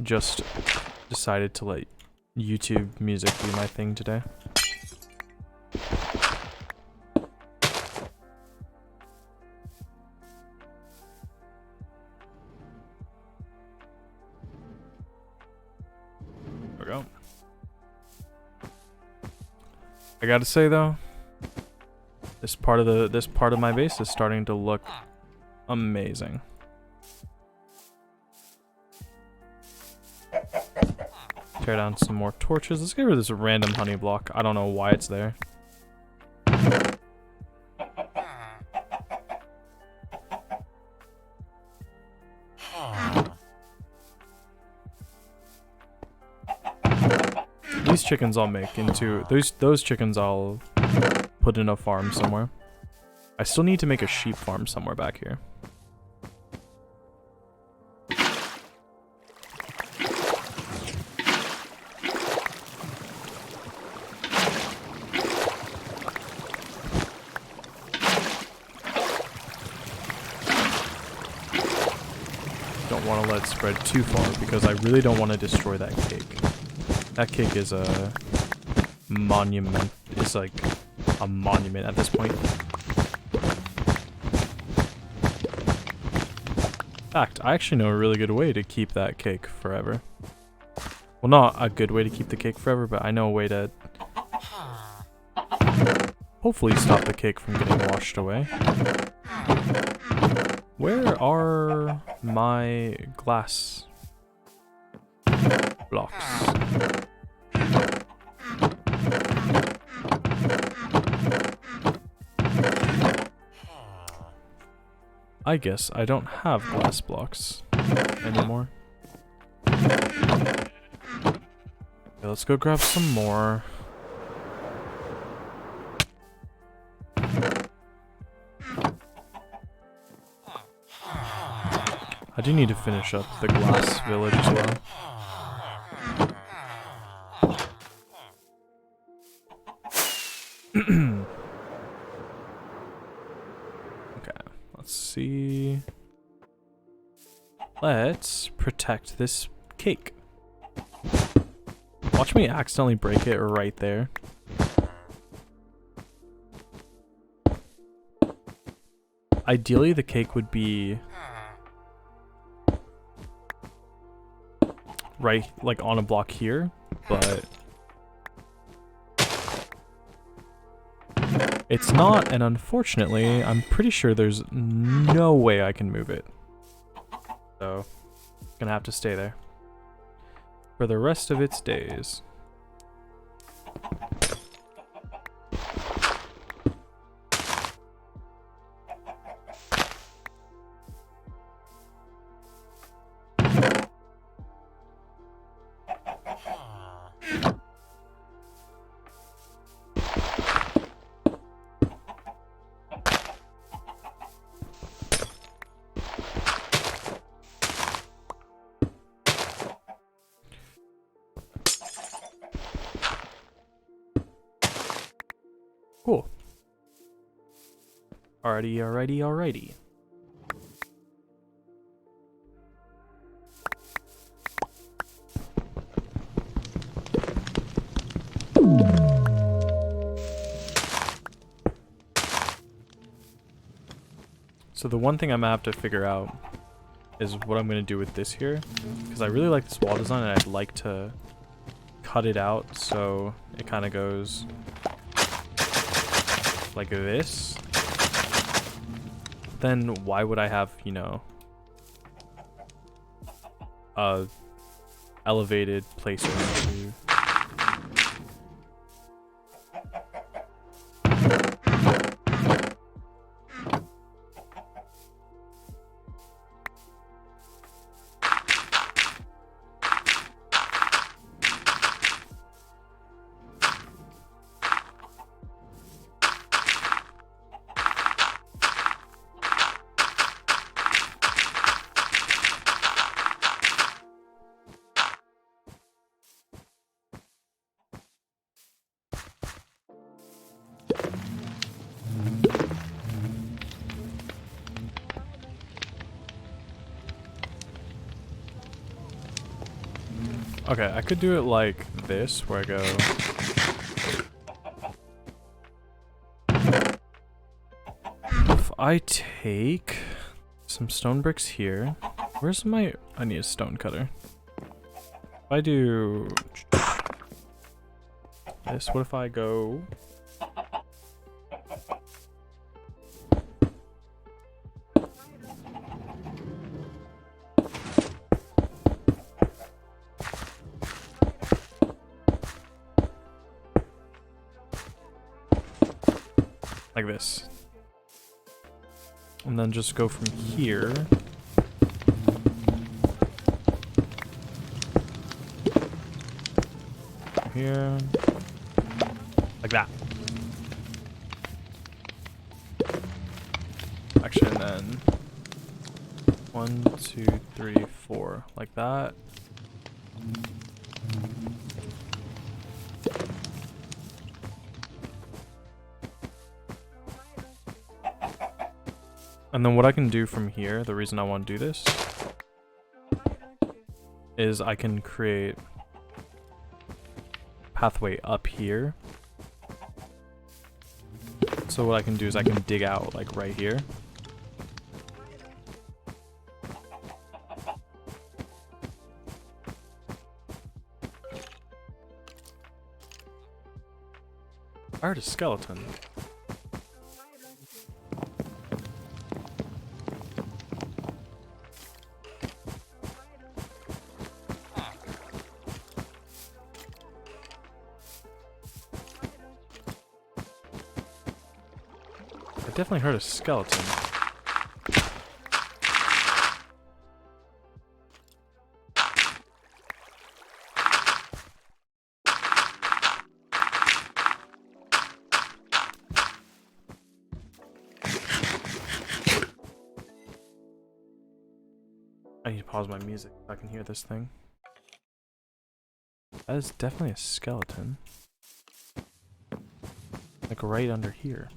just decided to let YouTube music be my thing today. Go. I gotta say though, this part of my base is starting to look amazing. Tear down some more torches. Let's get rid of this random honey block. I don't know why it's there. These chickens I'll make into those chickens I'll put in a farm somewhere. I still need to make a sheep farm somewhere back here. Don't want to let it spread too far because I really don't want to destroy that cake. That cake is a monument. It's like a monument at this point. In fact, I actually know a really good way to keep that cake forever. Well, not a good way to keep the cake forever, but I know a way to hopefully stop the cake from getting washed away. Where are my glass blocks? I guess I don't have glass blocks anymore. Okay, let's go grab some more. I do need to finish up the glass village as well. Okay, let's see. Let's protect this cake. Watch me accidentally break it right there. Ideally, the cake would be right, like on a block here, but it's not, and unfortunately, I'm pretty sure there's no way I can move it. So, gonna have to stay there for the rest of its days. Cool. Alrighty. So the one thing I'm gonna have to figure out is what I'm gonna do with this here, because I really like this wall design and I'd like to cut it out so it kind of goes like this. Then why would I have, you know, a elevated place to Okay, I could do it like this, where I go... If I take some stone bricks here... Where's my... I need a stone cutter. If I do... this, what if I go... like this. And then just go from here. Here. Like that. Actually, and then 1, 2, 3, 4. Like that. And then what I can do from here, the reason I want to do this, is I can create pathway up here. So what I can do is I can dig out like right here. I heard a skeleton. Definitely heard a skeleton. I need to pause my music so I can hear this thing. That is definitely a skeleton. Like right under here.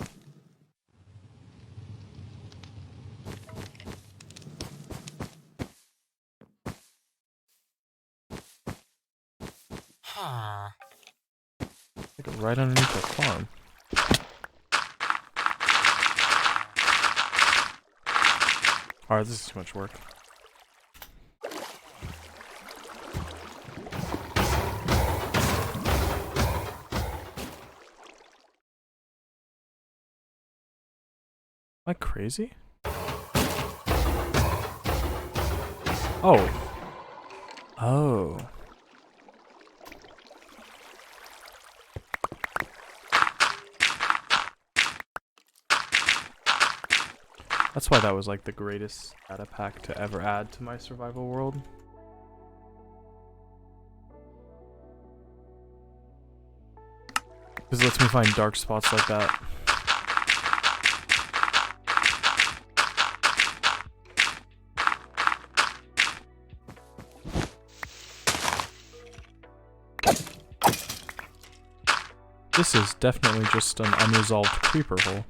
Like right underneath the farm. Alright, this is too much work. Am I crazy? Oh. Oh. That's why that was like the greatest data pack to ever add to my survival world. Because it lets me find dark spots like that. This is definitely just an unresolved creeper hole.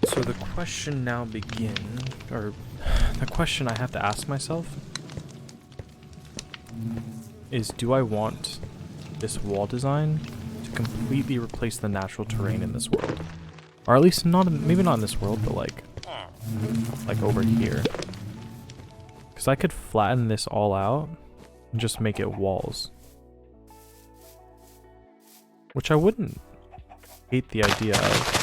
So the question now begins, or the question I have to ask myself is, do I want this wall design to completely replace the natural terrain in this world? Or at least not, maybe not in this world, but like over here. Because I could flatten this all out and just make it walls. Which I wouldn't hate the idea of.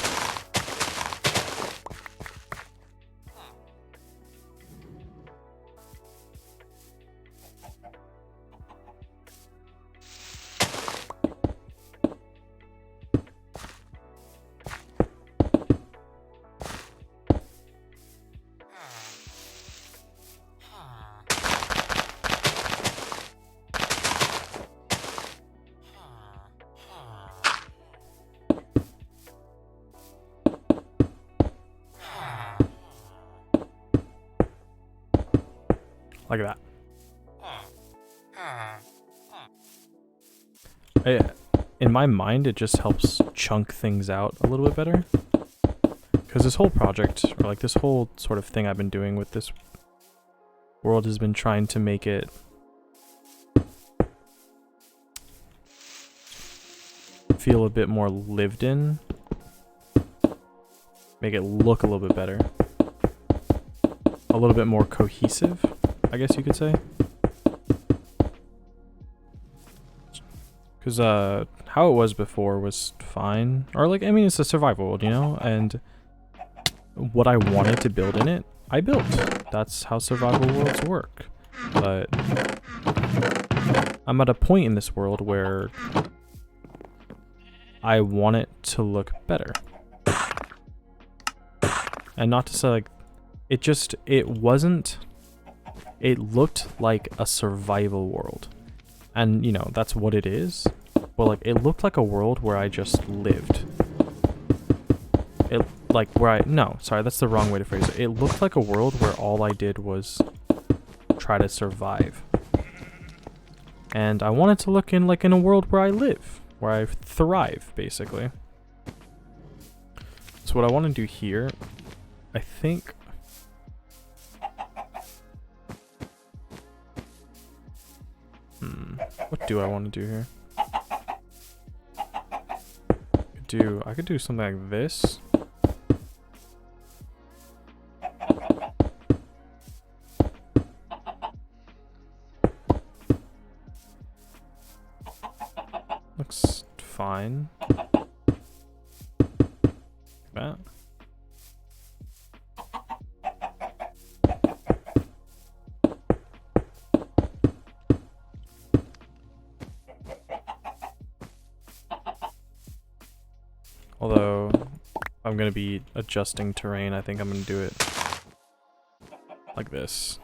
Like that. In my mind, it just helps chunk things out a little bit better. Because this whole project, or like this whole sort of thing I've been doing with this world has been trying to make it feel a bit more lived in. Make it look a little bit better. A little bit more cohesive, I guess you could say. Because how it was before was fine. Or like, I mean, it's a survival world, you know? And what I wanted to build in it, I built. That's how survival worlds work. But I'm at a point in this world where I want it to look better. And not to say like, it looked like a survival world. And, you know, that's what it is. But, like, it looked like a world where I just lived. No, sorry, that's the wrong way to phrase it. It looked like a world where all I did was try to survive. And I wanted to look in, like, in a world where I live. Where I thrive, basically. So what I want to do here, I think... What do I want to do here? I could do something like this. fine. Like that. Although, I'm going to be adjusting terrain, I think I'm going to do it like this.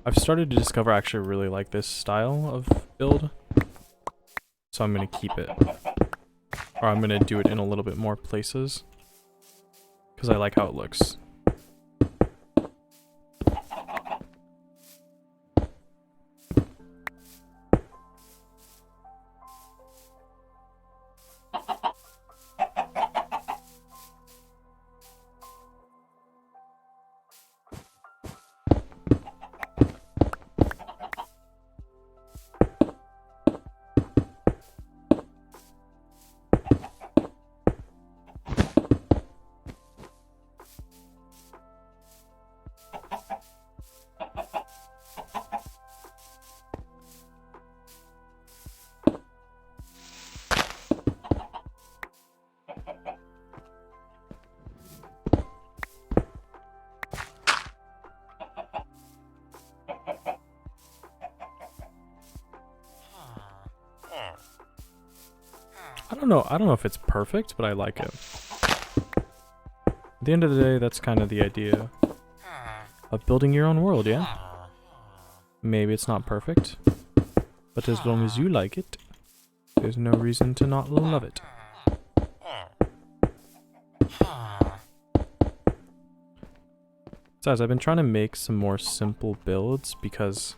I've started to discover I actually really like this style of build, so I'm going to keep it. Or I'm going to do it in a little bit more places, because I like how it looks. I don't know if it's perfect, but I like it. At the end of the day, that's kind of the idea of building your own world, yeah? Maybe it's not perfect, but as long as you like it, there's no reason to not love it. Besides, I've been trying to make some more simple builds because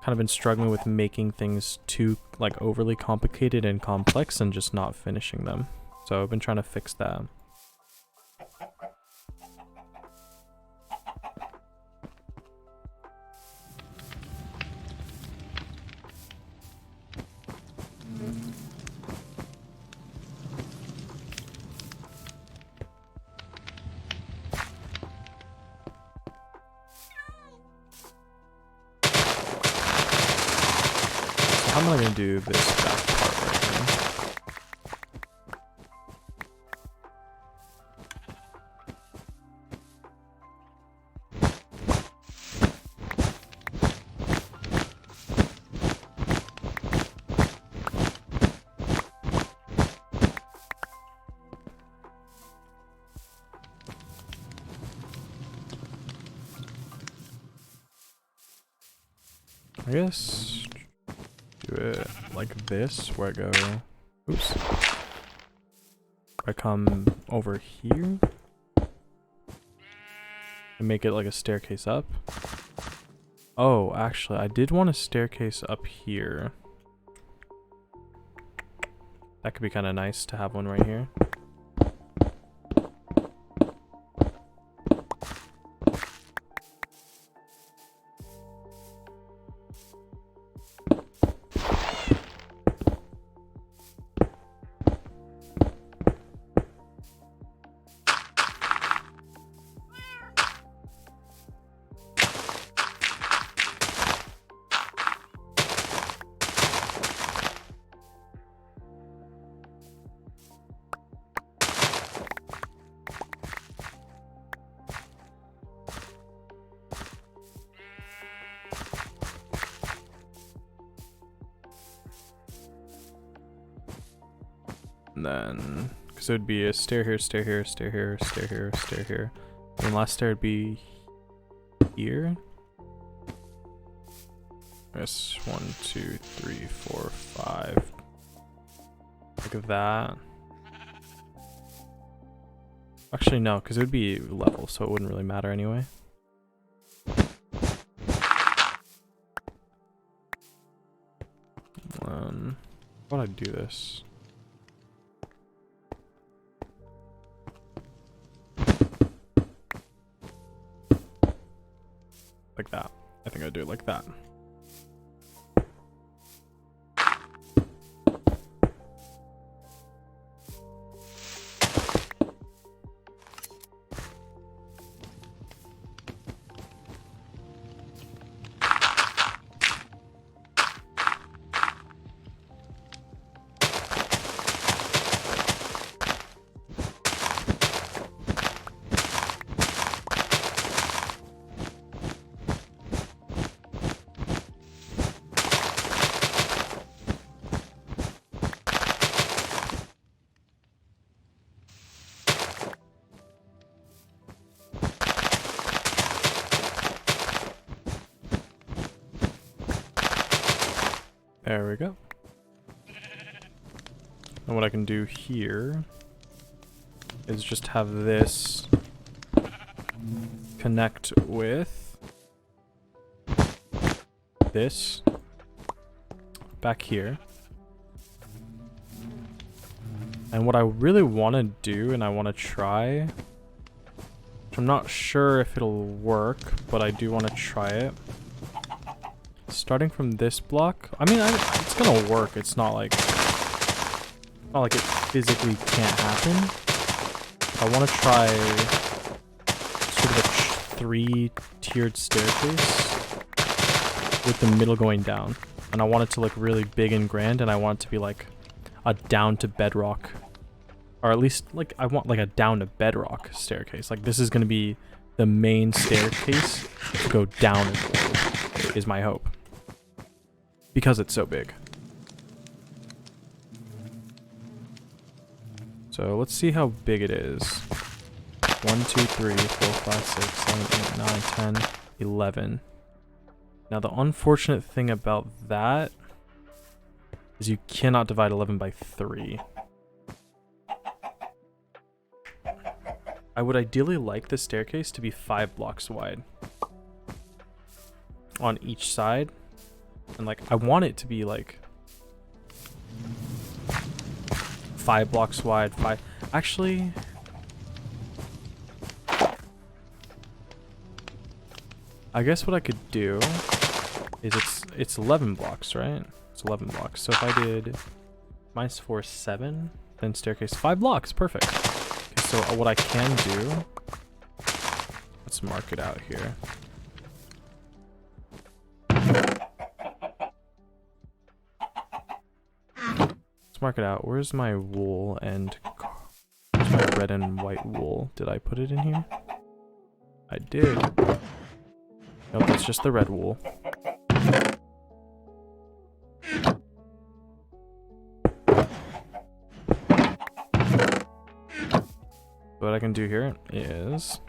kind of been struggling with making things too like overly complicated and complex and just not finishing them. So I've been trying to fix that. How am I going to do this back part right here? I guess do it like this, where I go, oops, I come over here and make it like a staircase up. Oh, actually, I did want a staircase up here. That could be kind of nice to have one right here. And then, because it would be a stair here, stair here, stair here, stair here, stair here. And the last stair would be here. I guess 1, 2, 3, 4, 5. Like that. Actually, no, because it would be level, so it wouldn't really matter anyway. How would I do this? Like that. I think I'd do it like that. There we go. And what I can do here is just have this connect with this back here. And what I really want to do, and I want to try, which I'm not sure if it'll work, but I do want to try it. Starting from this block, I mean, it's gonna work. It's not like it physically can't happen. I want to try sort of a three-tiered staircase with the middle going down, and I want it to look really big and grand, and I want it to be like a down to bedrock, or at least like I want like a down to bedrock staircase. Like this is gonna be the main staircase to go down as well, is my hope, because it's so big. So let's see how big it is. 1, 2, 3, 4, 5, 6, 7, 8, 9, 10, 11. Now the unfortunate thing about that is you cannot divide 11 by 3. I would ideally like the staircase to be 5 blocks wide on each side. And like, I want it to be like 5 blocks wide, actually, I guess what I could do is it's 11 blocks, right? It's 11 blocks. So if I did -4, 7, then staircase 5 blocks, perfect. Okay, so what I can do, let's mark it out here. Let's mark it out. Where's my wool and where's my red and white wool? Did I put it in here? I did. Nope, that's just the red wool. What I can do here is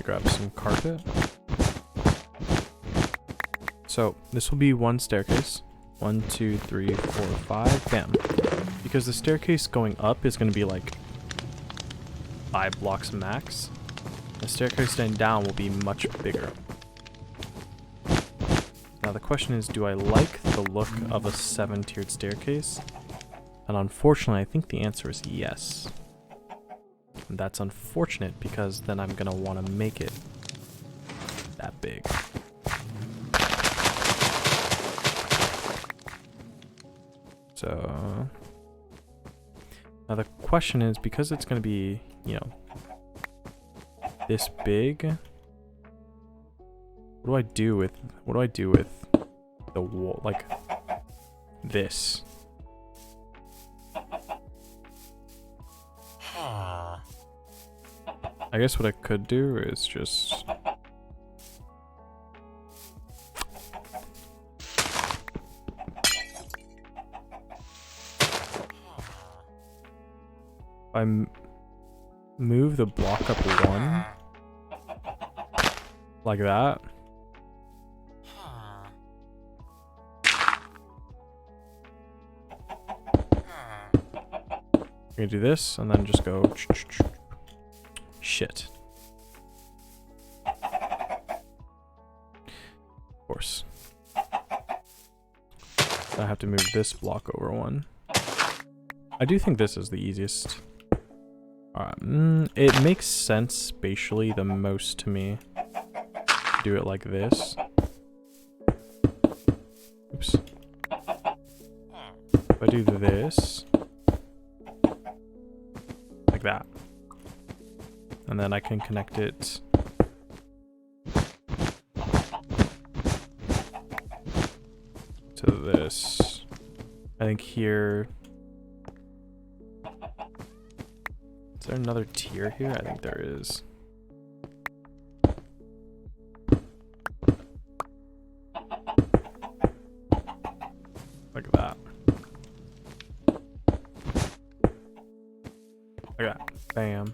grab some carpet. So this will be one staircase. 1, 2, 3, 4, 5. Bam. Because the staircase going up is going to be like 5 blocks max. The staircase staying down will be much bigger. Now the question is, do I like the look of a 7-tiered staircase? And unfortunately, I think the answer is yes. And that's unfortunate because then I'm gonna want to make it that big. So now the question is, because it's gonna be, you know, this big, what do I do with the wall, like this? I guess what I could do is just move the block up 1 like that. I'm gonna do this and then just go shit. Of course. I have to move this block over 1. I do think this is the easiest. It makes sense spatially the most to me. Do it like this. Oops. If I do this, like that, and then I can connect it to this. I think here. Is there another tier here? I think there is. Like that. Bam.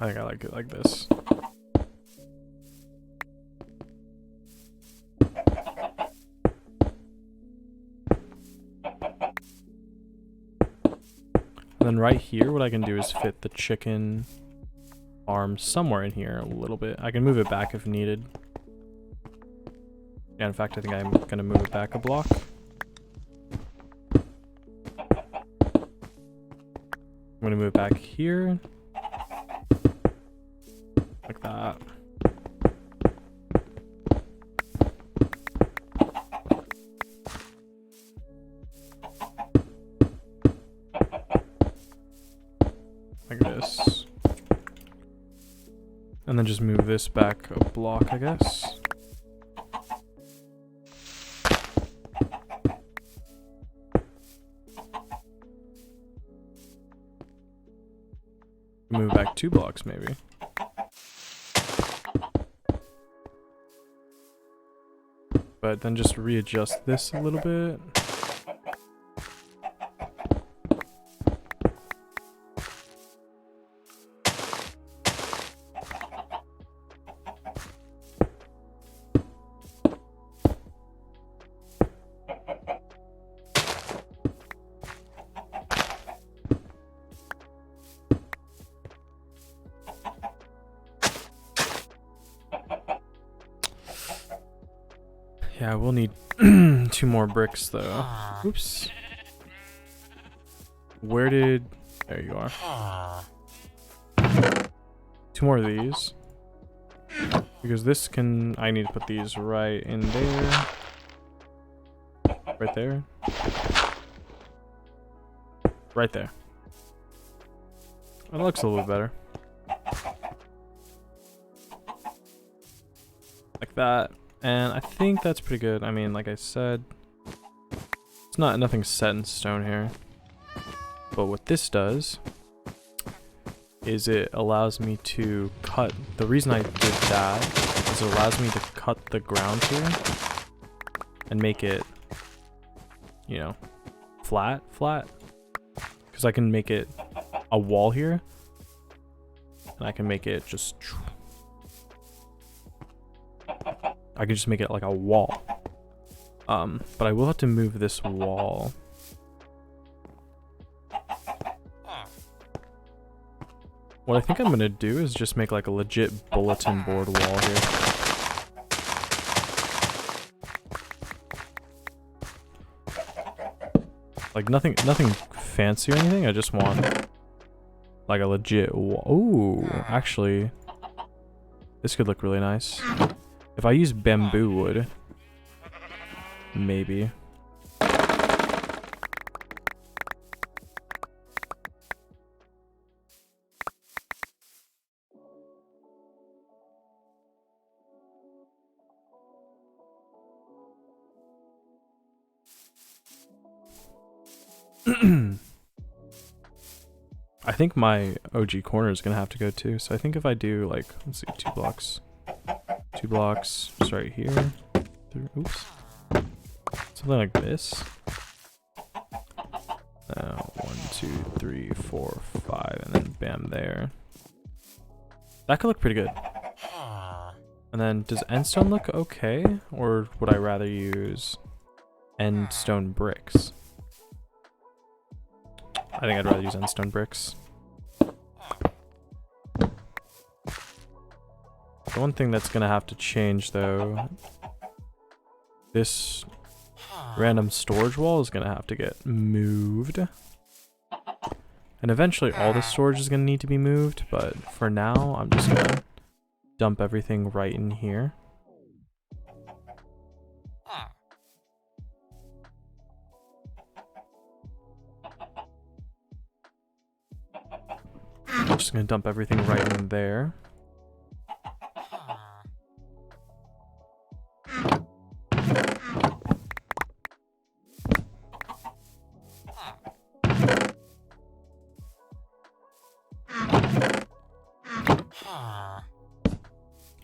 I think I like it like this. And then right here, what I can do is fit the chicken farm somewhere in here a little bit. I can move it back if needed. Yeah, in fact, I think I'm gonna move it back a block. I'm gonna move it back here. Like that. Like this. And then just move this back a block, I guess. Move back 2 blocks, maybe. But then just readjust this a little bit. Yeah, we'll need 2 more bricks though. Oops. Where did... There you are. 2 more of these. Because this can... I need to put these right in there. Right there. Right there. That looks a little better. Like that. And I think that's pretty good. I mean, like I said, it's nothing set in stone here. But what this does is it allows me to cut. The reason I did that is it allows me to cut the ground here and make it, you know, flat. Because I can make it a wall here. And I can make it just... I can just make it like a wall. But I will have to move this wall. What I think I'm gonna do is just make like a legit bulletin board wall here. Like nothing fancy or anything, I just want like a legit wall. Ooh, actually, this could look really nice. If I use bamboo wood, maybe. I think my OG corner is gonna have to go too. So I think if I do like, let's see, 2 blocks. 2 blocks, just right here. Oops. Something like this. 1, 2, 3, 4, 5, and then bam there. That could look pretty good. And then, does endstone look okay? Or would I rather use endstone bricks? I think I'd rather use endstone bricks. The one thing that's gonna have to change though, this random storage wall is gonna have to get moved. And eventually all the storage is gonna need to be moved, but for now I'm just gonna dump everything right in here. Just gonna dump everything right in there.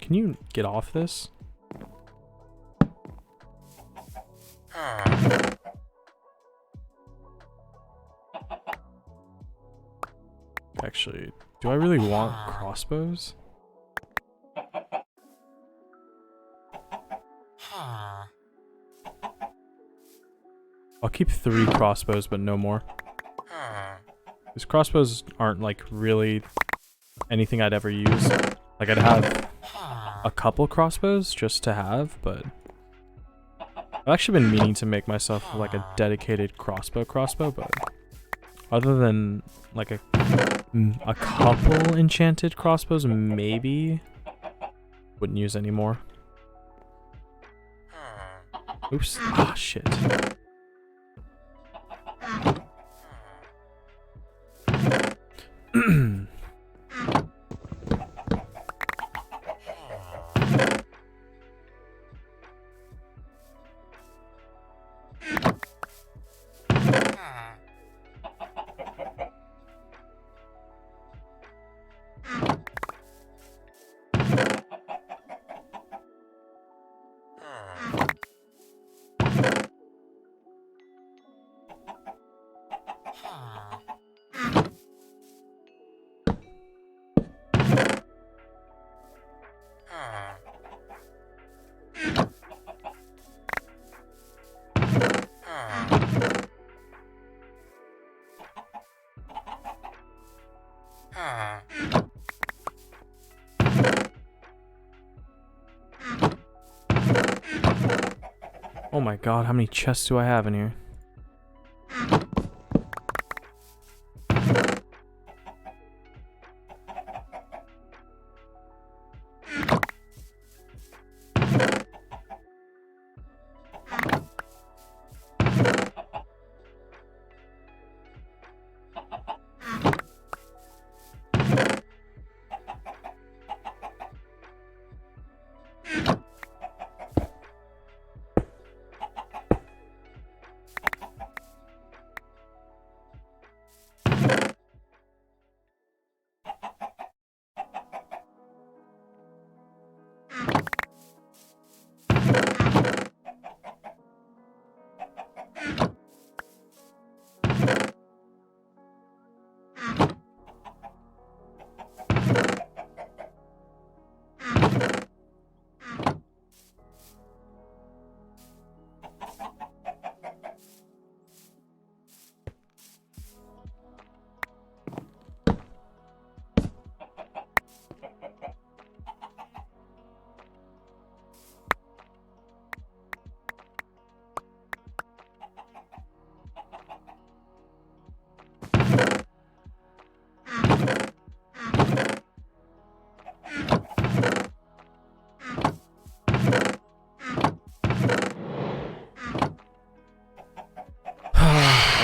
Can you get off this? Actually, do I really want crossbows? I'll keep 3 crossbows, but no more. These crossbows aren't like really anything I'd ever use. Like I'd have a couple crossbows just to have, but I've actually been meaning to make myself like a dedicated crossbow, but other than like a couple enchanted crossbows, maybe wouldn't use anymore. Oops. Ah, shit. Oh my god, how many chests do I have in here?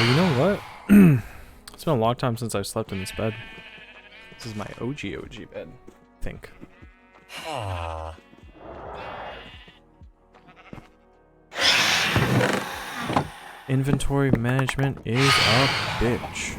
You know what? It's been a long time since I've slept in this bed. This is my OG bed, I think. Inventory management is a bitch.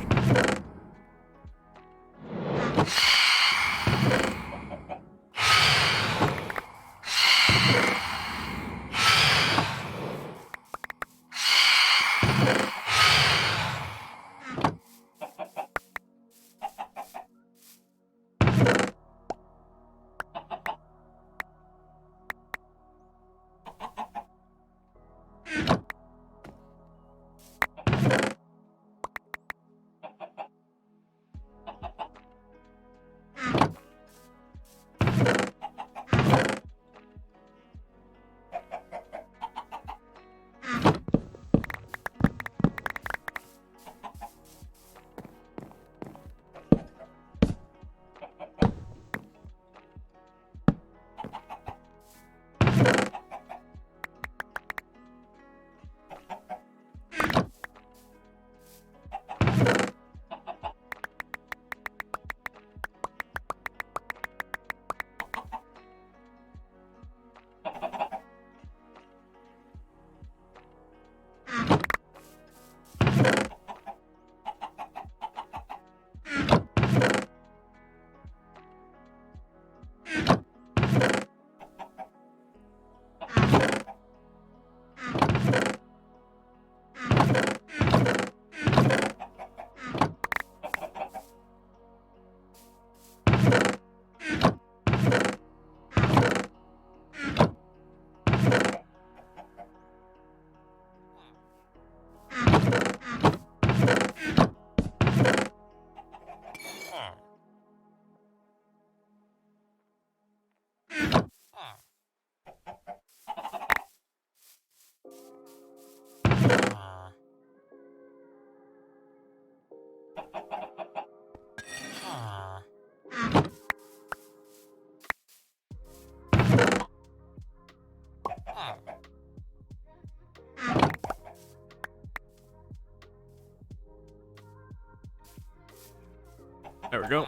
There we go.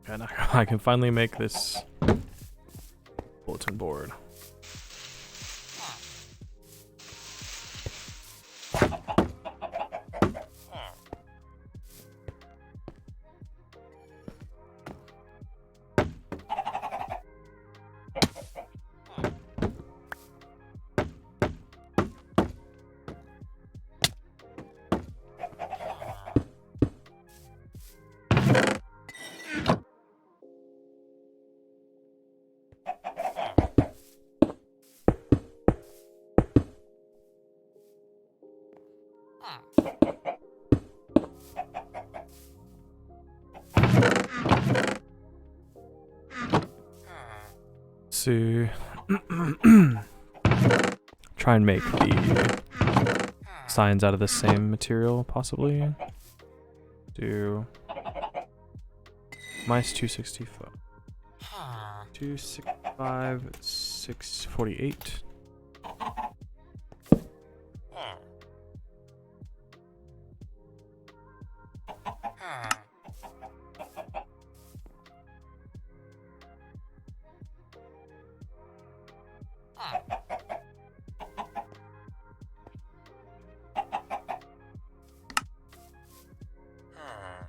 And I can finally make this bulletin board. To try and make the signs out of the same material, possibly. Do minus 265, 265, 648.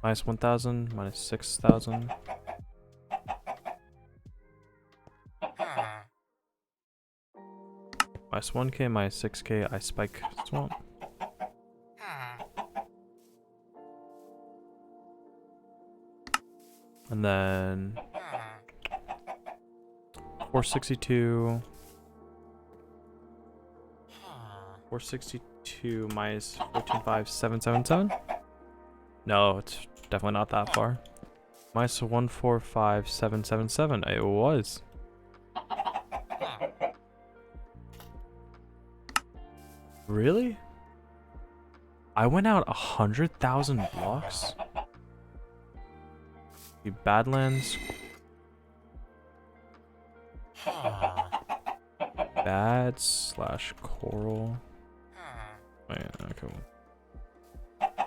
Minus 1,000, minus 6,000. Minus 1k, minus 6k, I spike swamp. And then 462. 462 minus 145777. No, it's definitely not that far. Minus 145777. It was. Really? I went out 100,000 blocks? The Badlands. Bad slash coral. Wait, okay.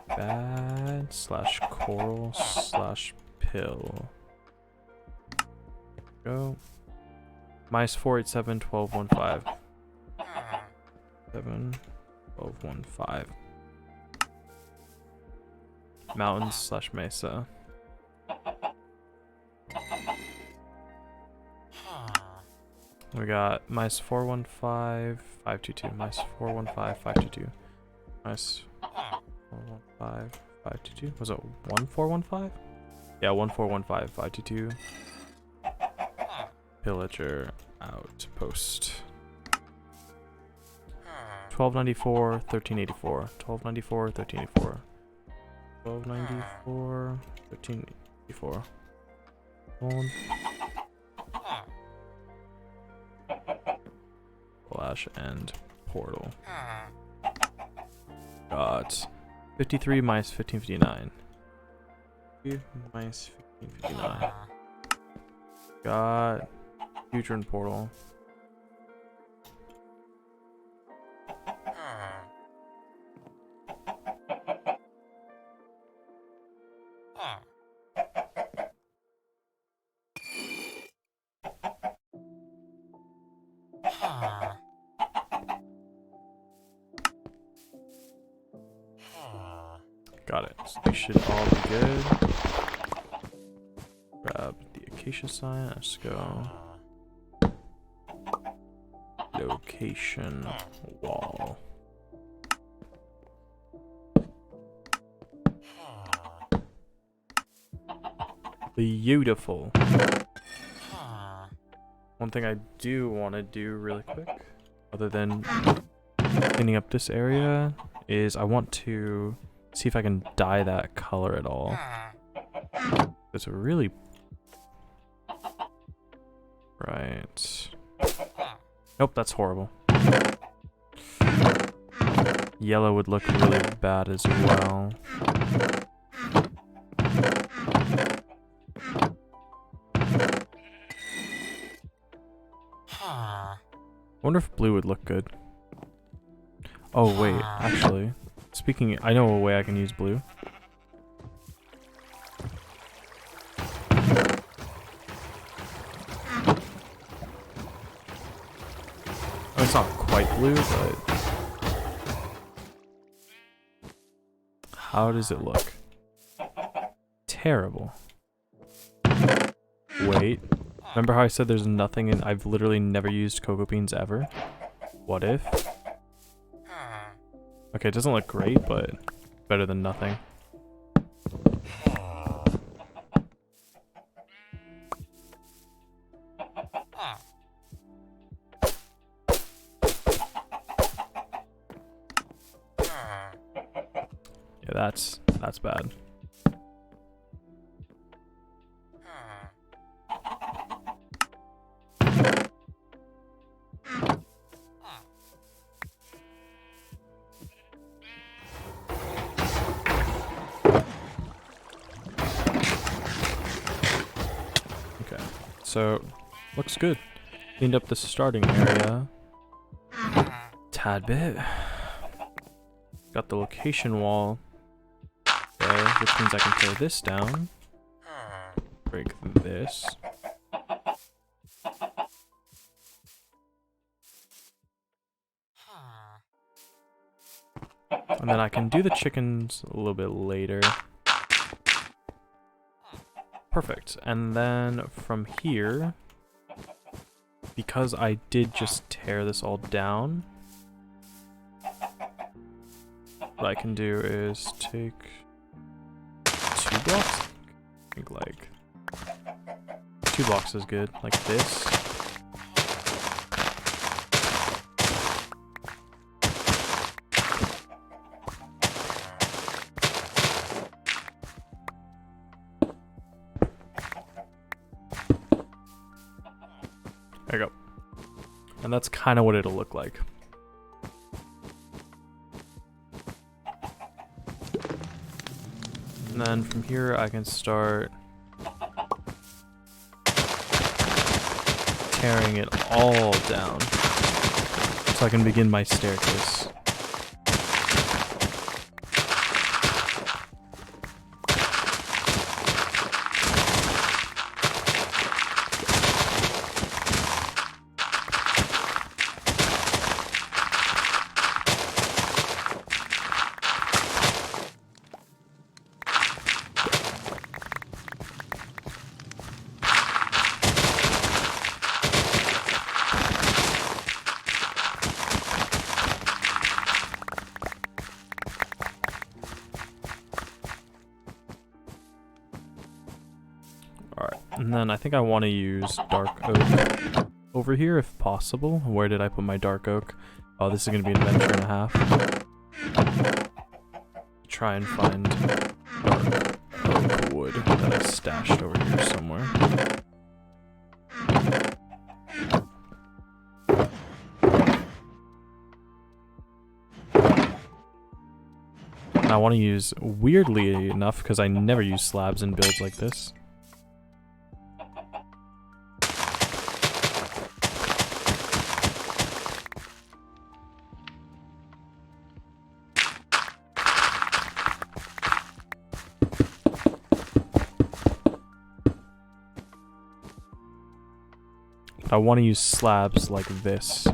Bad slash coral slash pill. Go. Minus 487 1215. 7 1215. Mountains slash mesa. We got minus 415 522. Minus 415 522. Minus 415 522. Was it 1415? Yeah, 1415 522. Pillager outpost. 1294 1384. 1294 1384. 1294 1384. Hold. Flash and portal. Got 53 minus 1559. Minus 1559. Got future and portal. Got it. So they should all be good. Grab the acacia sign. Let's go. Location wall. Beautiful. One thing I do want to do really quick, other than cleaning up this area, is I want to see if I can dye that color at all. It's a really... Right. Nope, that's horrible. Yellow would look really bad as well. Wonder if blue would look good. Oh wait, actually, speaking, I know a way I can use blue. it's not quite blue, but how does it look? Terrible. Wait. Remember how I said there's nothing in... I've literally never used cocoa beans ever? What if? Okay, it doesn't look great, but better than nothing. Yeah, that's bad. Okay, so looks good. Cleaned up the starting area. Tad bit. Got the location wall there, which means I can tear this down. Break this. And then I can do the chickens a little bit later. Perfect. And then from here, because I did just tear this all down, what I can do is take 2 blocks. I think like 2 blocks is good, like this. There you go. And that's kind of what it'll look like. And then from here I can start tearing it all down so I can begin my staircase. And then I think I want to use dark oak over here if possible. Where did I put my dark oak? Oh, this is going to be an adventure and a half. Try and find dark oak wood that I stashed over here somewhere. And I want to use, weirdly enough, because I never use slabs in builds like this, I want to use slabs like this.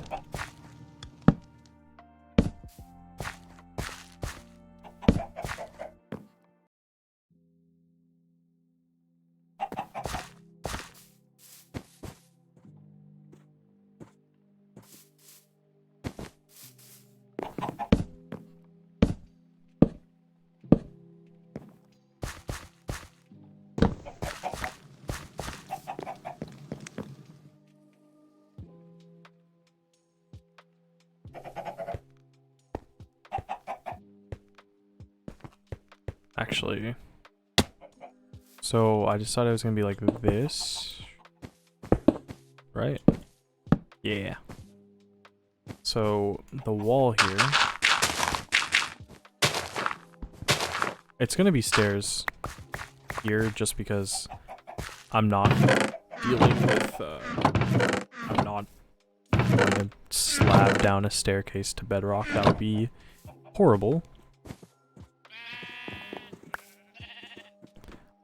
Actually, so I decided it was gonna be like this, right? Yeah. So the wall here, it's gonna be stairs here just because I'm not dealing with, I'm not going to slab down a staircase to bedrock. That would be horrible.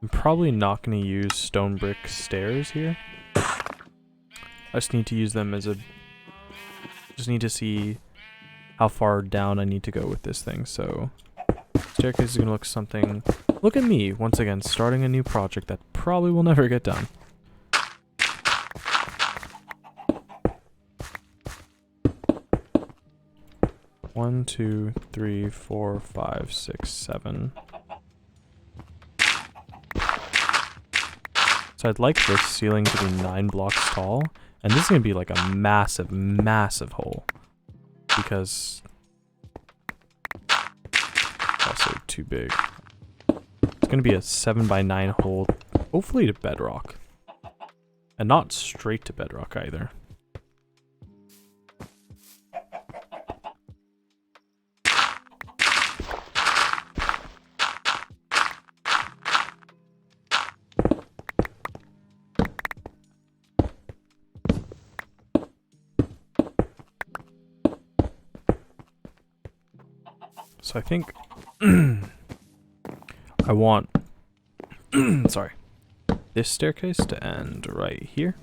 I'm probably not going to use stone brick stairs here. I just need to use them as a just need to see how far down I need to go with this thing. So staircase is gonna look something. Look at me once again starting a new project that probably will never get done. One, two, three, 4, 5, 6, 7. So I'd like this ceiling to be 9 blocks tall, and this is gonna be like a massive, massive hole because also too big. It's gonna be a 7 by 9 hole, hopefully to bedrock, and not straight to bedrock either. So I think I want sorry, this staircase to end right here.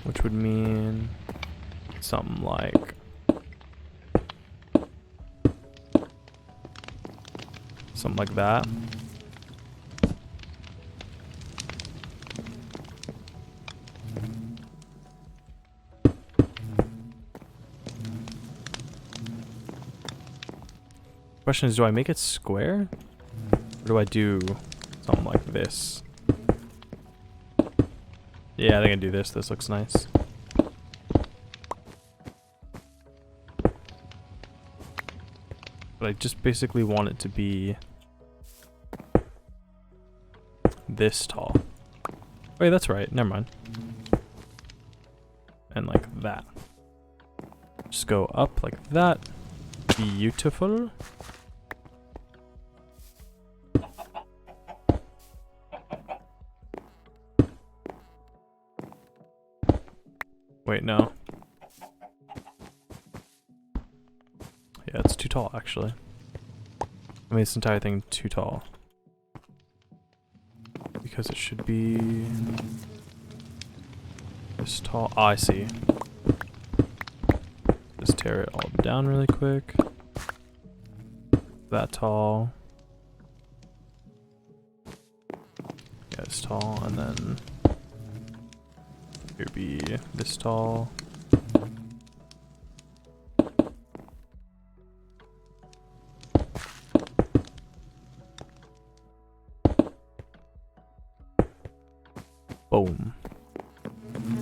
Which would mean something like that. Question is, do I make it square? Or do I do something like this? Yeah, I think I do this. This looks nice. But I just basically want it to be this tall. Wait, that's right. Never mind. And like that. Just go up like that. Beautiful. Wait, no. Yeah, it's too tall, actually. I made this entire thing too tall. Because it should be this tall. Oh, I see. Just tear it all down really quick. That tall. Yeah, it's tall, and then here be this tall. Boom.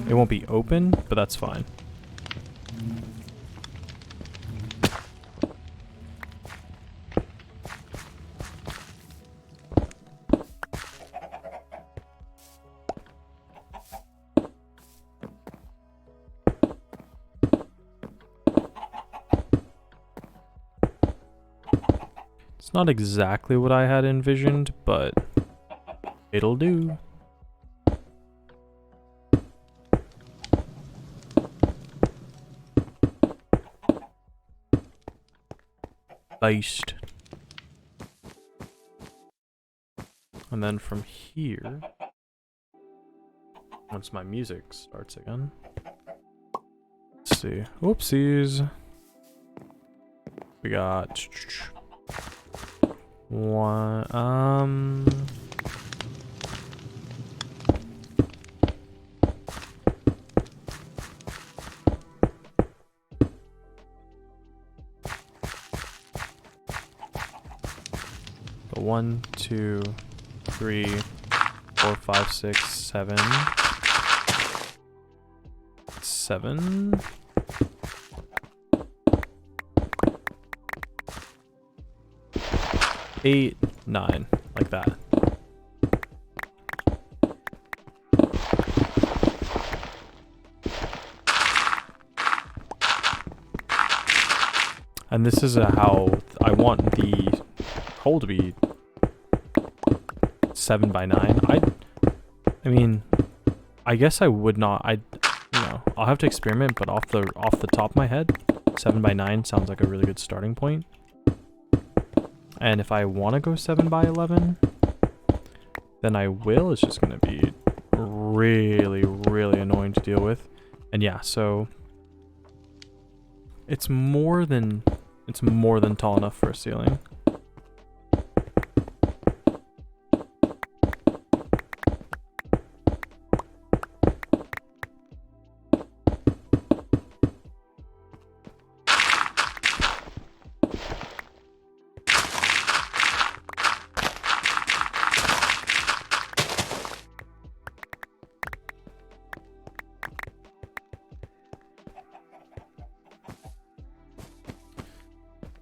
It won't be open, but that's fine. It's not exactly what I had envisioned, but it'll do. Based. And then from here, once my music starts again, let's see. Whoopsies. We got one, the 1, 2, 3, 4, 5, 6, 7, 7. 8, 9, like that. And this is how I want the hole to be 7 by 9. I mean, I guess I would not. I'll have to experiment, but off the top of my head, 7 by 9 sounds like a really good starting point. And if I want to go 7 by 11, then I will. It's just going to be really, really annoying to deal with. And yeah, so it's more than tall enough for a ceiling.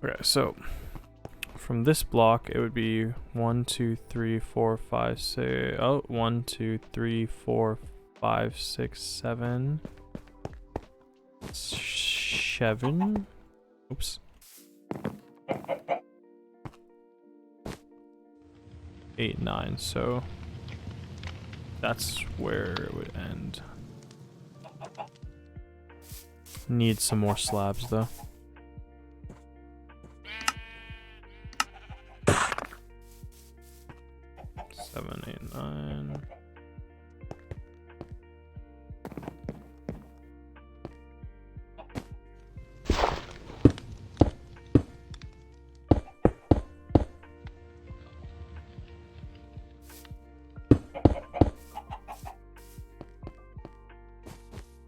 Okay, so from this block, it would be 1, 2, 3, 4, 5, 6. Oh, 1, 2, 3, 4, 5, 6, 7. 7. Oops. 8, 9. So that's where it would end. Need some more slabs though. 7, 8, 9.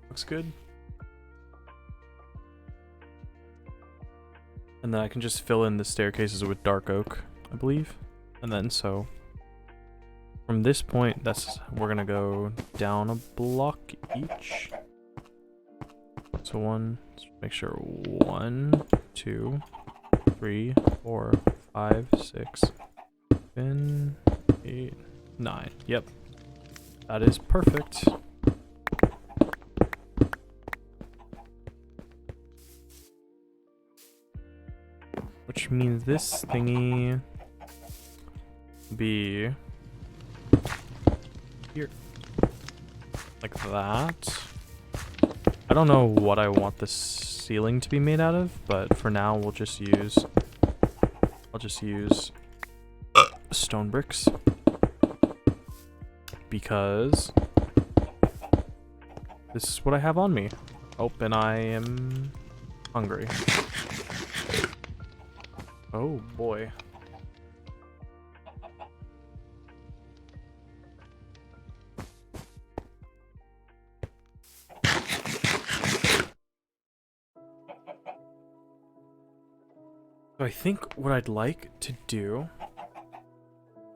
Looks good. And then I can just fill in the staircases with dark oak, I believe. And then so from this point, we're gonna go down a block each. So let's make sure 1, 2, 3, 4, 5, 6, 7, 8, 9. Yep. That is perfect. Which means this thingy will be here. Like that. I don't know what I want this ceiling to be made out of, but for now I'll just use stone bricks. Because this is what I have on me. Oh, and I am hungry. Oh boy. So I think what I'd like to do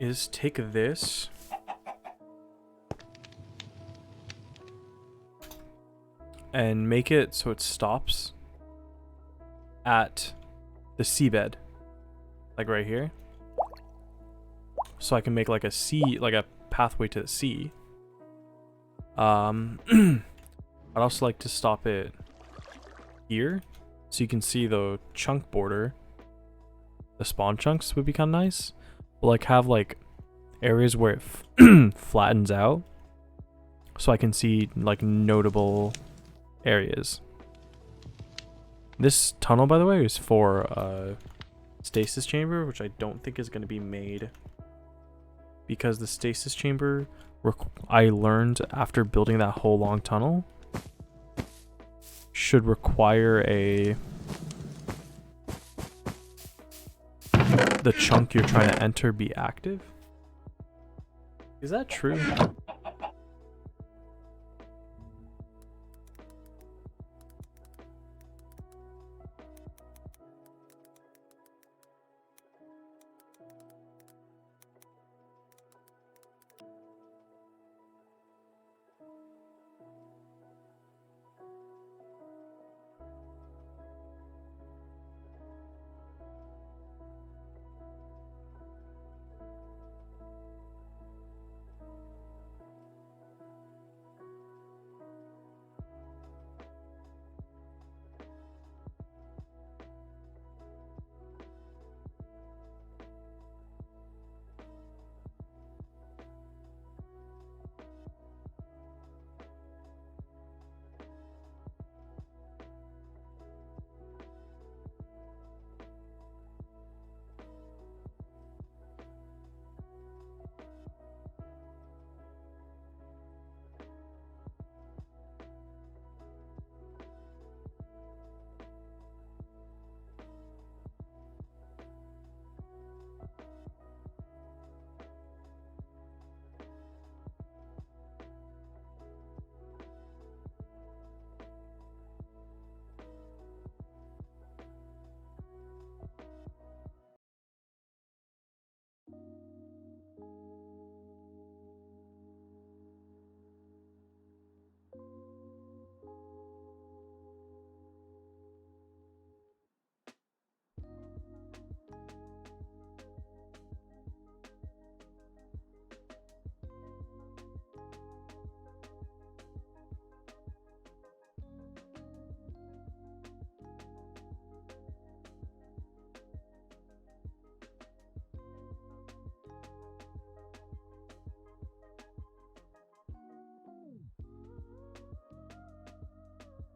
is take this and make it so it stops at the seabed. Like right here. So I can make like a pathway to the sea. I'd also like to stop it here. So you can see the chunk border. The spawn chunks would be kind of nice. But like have like areas where it flattens out. So I can see like notable areas. This tunnel, by the way, is for stasis chamber, which I don't think is going to be made because the stasis chamber I learned after building that whole long tunnel should require the chunk you're trying to enter be active. Is that true?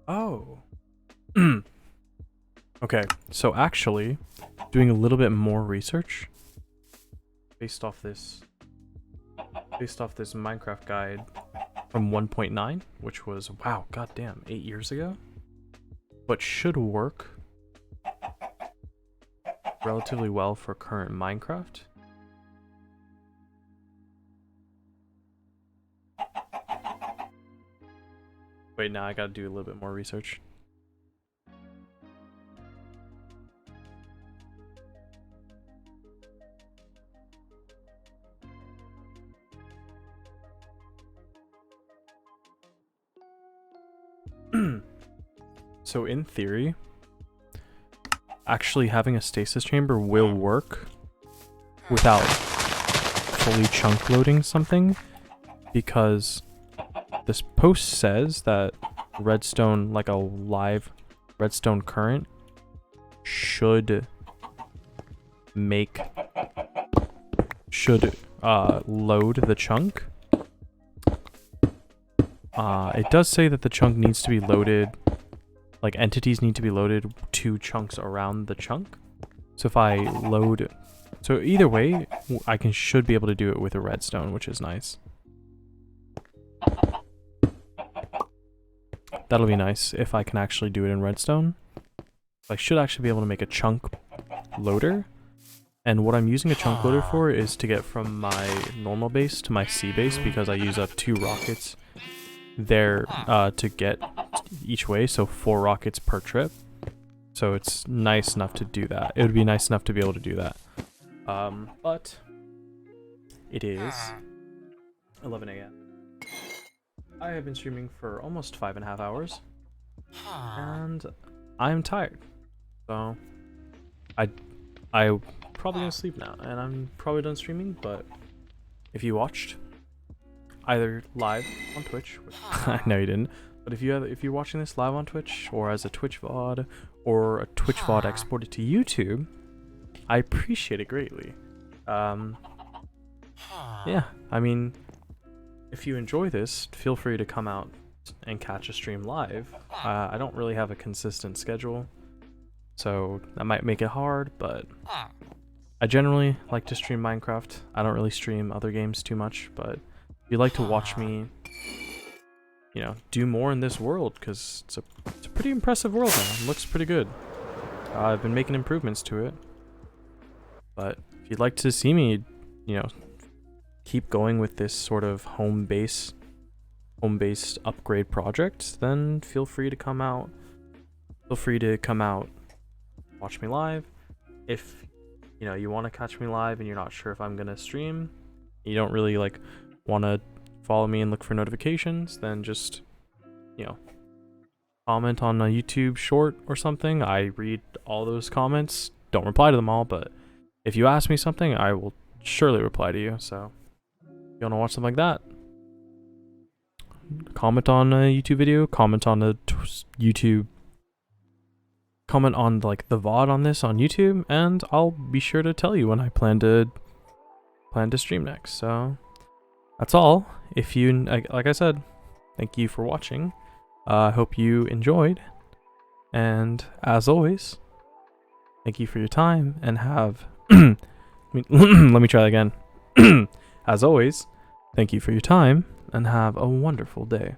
Oh. Okay, so actually, doing a little bit more research based off this Minecraft guide from 1.9, which was, wow, goddamn, 8 years ago, but should work relatively well for current Minecraft. Wait, now I gotta do a little bit more research. So in theory, actually having a stasis chamber will work without fully chunk loading something, because this post says that redstone, like a live redstone current, should load the chunk. It does say that the chunk needs to be loaded, like entities need to be loaded 2 chunks around the chunk. So if I load, so either way, I should be able to do it with a redstone, which is nice. That'll be nice if I can actually do it in redstone. I should actually be able to make a chunk loader. And what I'm using a chunk loader for is to get from my normal base to my sea base, because I use up 2 rockets there to get each way, so 4 rockets per trip. So it's nice enough to do that. It would be nice enough to be able to do that. But it is 11 a.m. I have been streaming for almost 5.5 hours, and I'm tired. So I probably gonna sleep now, and I'm probably done streaming. But if you watched either live on Twitch, which I know you didn't, but if you're watching this live on Twitch or as a Twitch VOD or a Twitch VOD exported to YouTube, I appreciate it greatly. Yeah, I mean, if you enjoy this, feel free to come out and catch a stream live. I don't really have a consistent schedule, so that might make it hard, but I generally like to stream Minecraft. I don't really stream other games too much, but if you'd like to watch me, you know, do more in this world, because it's a pretty impressive world now. It looks pretty good. I've been making improvements to it, but if you'd like to see me, you know, keep going with this sort of home-based upgrade project, then feel free to come out. Watch me live. If you know you want to catch me live and you're not sure if I'm gonna stream, you don't really like want to follow me and look for notifications, then just, you know, comment on a YouTube short or something. I read all those comments, don't reply to them all, but if you ask me something, I will surely reply to you. So if you want to watch something like that, comment on a YouTube video, comment on the comment on like the VOD on this on YouTube, and I'll be sure to tell you when I plan to stream next. So that's all. If you, like I said, thank you for watching. I hope you enjoyed, and as always, thank you for your time, and have let me try that again. As always, thank you for your time, and have a wonderful day.